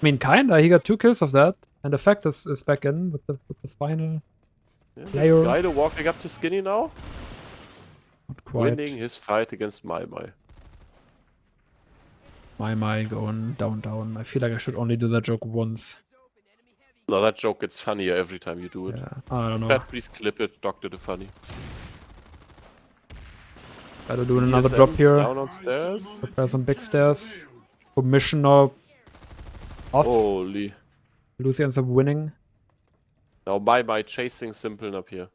mean, kinda. He got 2 kills of that. And Effect is back in with the final player. Gylo walking up to Skinny now, Not quite. winning his fight against MaiMai. My going down. I feel like I should only do that joke once. No, that joke gets funnier every time you do it. Yeah, I don't know. Chat, please clip it, Doctor the Funny. Gotta do another DSM drop here. Down on stairs. Prepare some big stairs. Commissioner off. Holy. Lucy ends up winning. Now MaiMai chasing Simple up here.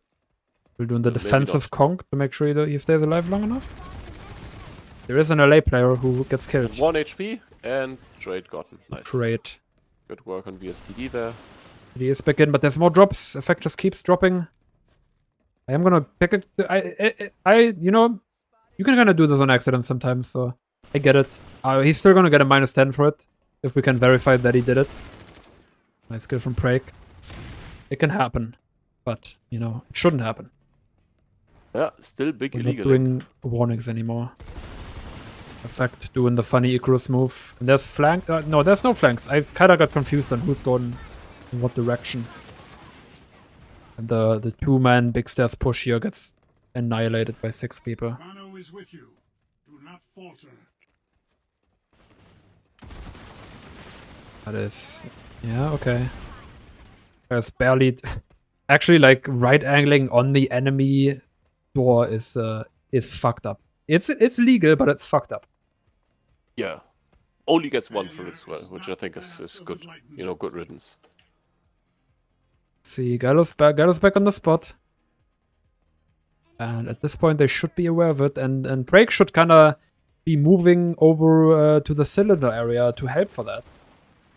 We're doing the Maybe defensive conk to make sure he stays alive long enough. There is an LA player who gets killed. 1 HP and trade gotten. Nice. Great. Good work on VSTD there. He is back in, but there's more drops. Effect just keeps dropping. I am gonna pick it. You know, you can kind of do this on accident sometimes, so I get it. He's still gonna get a -10 for it if we can verify that he did it. Nice kill from Prake. It can happen, but you know, it shouldn't happen. Yeah, still big We're not illegal. doing warnings anymore. Effect doing the funny Icarus move. And there's flank. No, there's no flanks. I kind of got confused on who's going in what direction. And the 2-man big stairs push here gets annihilated by 6 people. Kano is with you. Do not falter. That is... Yeah, okay. There's barely... actually like right angling on the enemy door is fucked up. It's legal, but it's fucked up. Yeah. Only gets one for it as well, which I think is good. You know, good riddance. See, Gallo's back on the spot. And at this point, they should be aware of it. And Break should kind of be moving over to the cylinder area to help for that.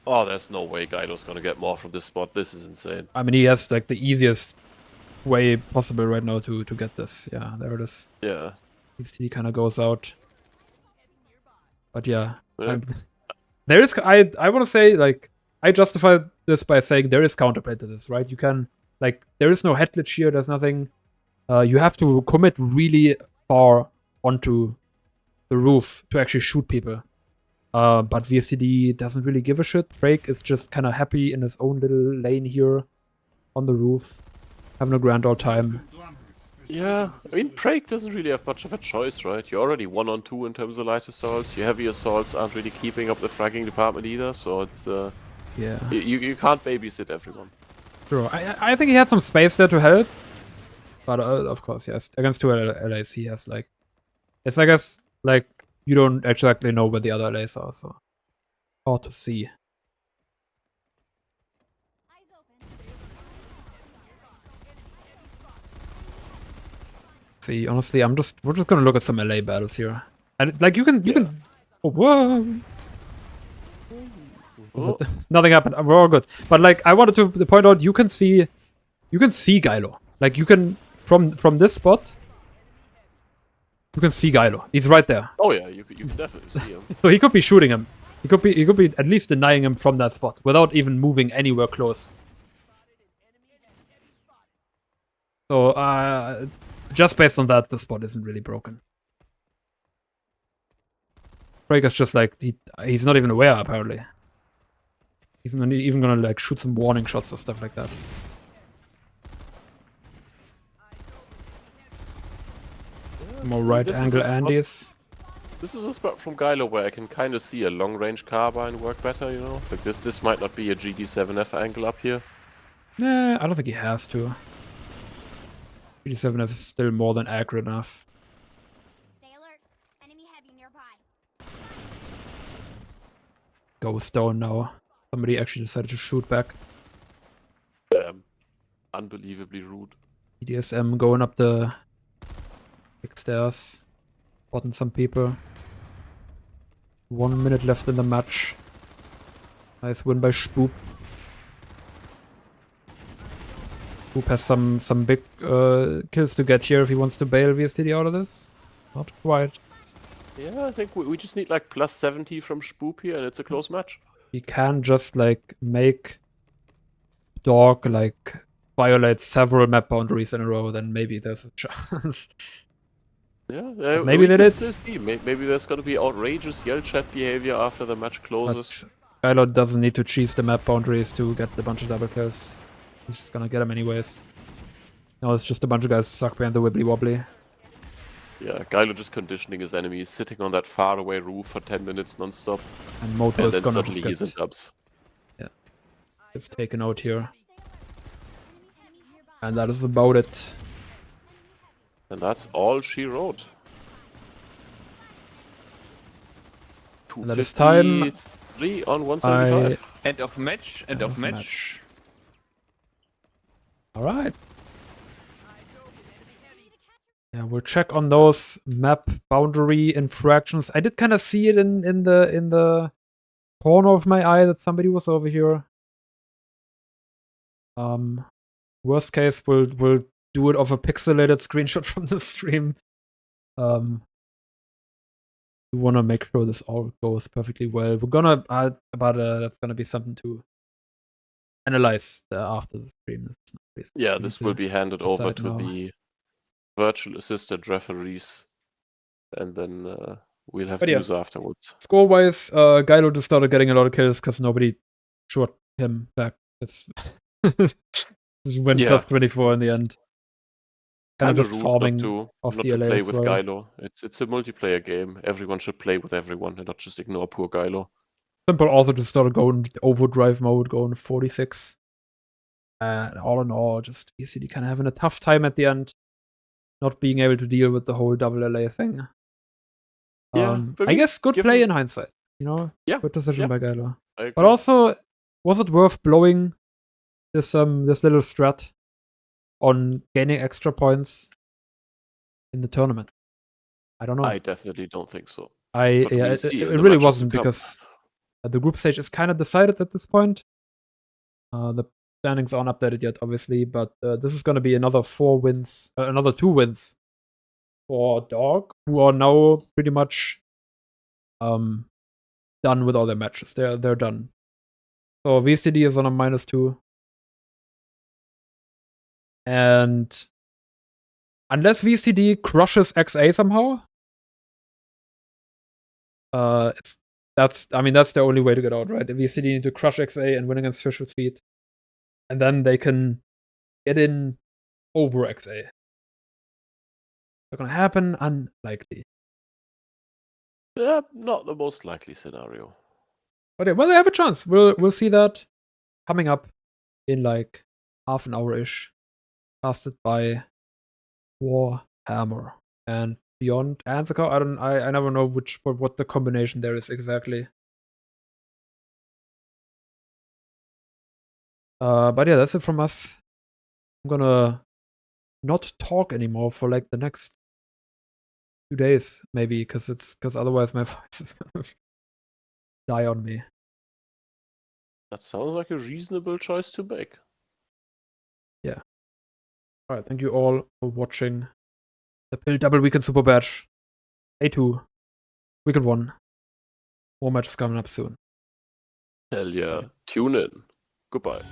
Oh, there's no way Gylo's gonna get more from this spot. This is insane. I mean, he has like the easiest way possible right now to get this. Yeah, there it is. Yeah. VSTD kind of goes out. But yeah. Yeah. There is, I want to say, like, I justify this by saying there is counterplay to this, right? You can, like, there is no head glitch here, there's nothing. You have to commit really far onto the roof to actually shoot people. But VSTD doesn't really give a shit. Break is just kind of happy in his own little lane here on the roof, having a grand old time. Yeah, I mean, Prake doesn't really have much of a choice, right? You're already 1-on-2 in terms of light assaults. Your heavy assaults aren't really keeping up the fragging department either, so it's Yeah. you can't babysit everyone. True. I think he had some space there to help. But of course, yes. Against two LAs, he has like... It's, I guess, like, you don't exactly know where the other LAs are, so... Hard to see. See, honestly, we're just gonna look at some LA battles here. And, like, you can... Oh, whoa! Oh. Nothing happened. We're all good. But, like, I wanted to point out, you can see Gylo. Like, you can... From this spot... You can see Gylo. He's right there. Oh yeah, you can definitely see him. So he could be shooting him. He could be at least denying him from that spot without even moving anywhere close. So just based on that, the spot isn't really broken. Breaker's just like he's not even aware apparently. He's not even gonna like shoot some warning shots or stuff like that. More right angle Andes. This is a spot from Gylo where I can kind of see a long-range carbine work better, you know? Like this might not be a GD7F angle up here. Nah, I don't think he has to. GD7F is still more than accurate enough. Stay alert. Enemy heavy nearby. Goes down now. Somebody actually decided to shoot back. Unbelievably rude. DSM going up the big stairs. Spotting some people. 1 minute left in the match. Nice win by Spoop. Spoop has some big kills to get here if he wants to bail VSTD out of this. Not quite. Yeah, I think we just need like plus 70 from Spoop here and it's a close match. He can just like make DWSB like violate several map boundaries in a row, then maybe there's a chance. Yeah, maybe they did. Maybe there's gonna be outrageous yell chat behavior after the match closes. But Kylo doesn't need to cheese the map boundaries to get a bunch of double kills. He's just gonna get them anyways. No, it's just a bunch of guys stuck behind the wibbly wobbly. Yeah, Gylo just conditioning his enemies, sitting on that faraway roof for 10 minutes non-stop. And Moto And is then gonna suddenly just he's in get dubs. gets taken out here. And that is about it. And that's all she wrote. And that is time. 3 on 175. End of match. End of match. Alright. Yeah, we'll check on those map boundary infractions. I did kind of see it in the corner of my eye that somebody was over here. Worst case, we'll do it off a pixelated screenshot from the stream. We want to make sure this all goes perfectly well. We're gonna, that's gonna be something to analyze after the stream. Yeah, this will be handed over to now. the virtual assistant referees, and then we'll have But yeah. news afterwards. Score-wise, Gylo just started getting a lot of kills because nobody shot him back. It's just went Yeah. plus 24 in the end. Kind of Kinda just rude farming not off the to LA play as with well. Gylo. It's a multiplayer game. Everyone should play with everyone and not just ignore poor Gylo. Simple also just started going overdrive mode, going 46. All in all, just VSTD kind of having a tough time at the end, not being able to deal with the whole double LA thing. Yeah, but I guess good given- play in hindsight. You know, Yeah, good decision yeah. by Geiler. I agree. But also, was it worth blowing this little strat on gaining extra points in the tournament? I don't know. I definitely don't think so. Yeah, but we'll it see in the really matches to wasn't come. because the group stage is kind of decided at this point. The standings aren't updated yet, obviously, but this is going to be another 4 wins, another 2 wins for DWSB, who are now pretty much done with all their matches. They're done. So VSTD is on a -2, and unless VSTD crushes XA somehow, that's the only way to get out, right? VSTD need to crush XA and win against Fish with Feet, and then they can get in over XA. Not gonna happen, unlikely. Yeah, not the most likely scenario. But yeah, well, they have a chance. We'll see that coming up in like half an hour-ish. Casted by Warhammer and Beyond Anthaka. I never know what the combination there is exactly. But yeah, that's it from us. I'm gonna not talk anymore for like the next 2 days, maybe, because otherwise my voice is gonna die on me. That sounds like a reasonable choice to make. Alright, thank you all for watching the PIL Double Weekend Super Badge. A2, Weekend 1. More matches coming up soon. Hell yeah. Tune in. Goodbye.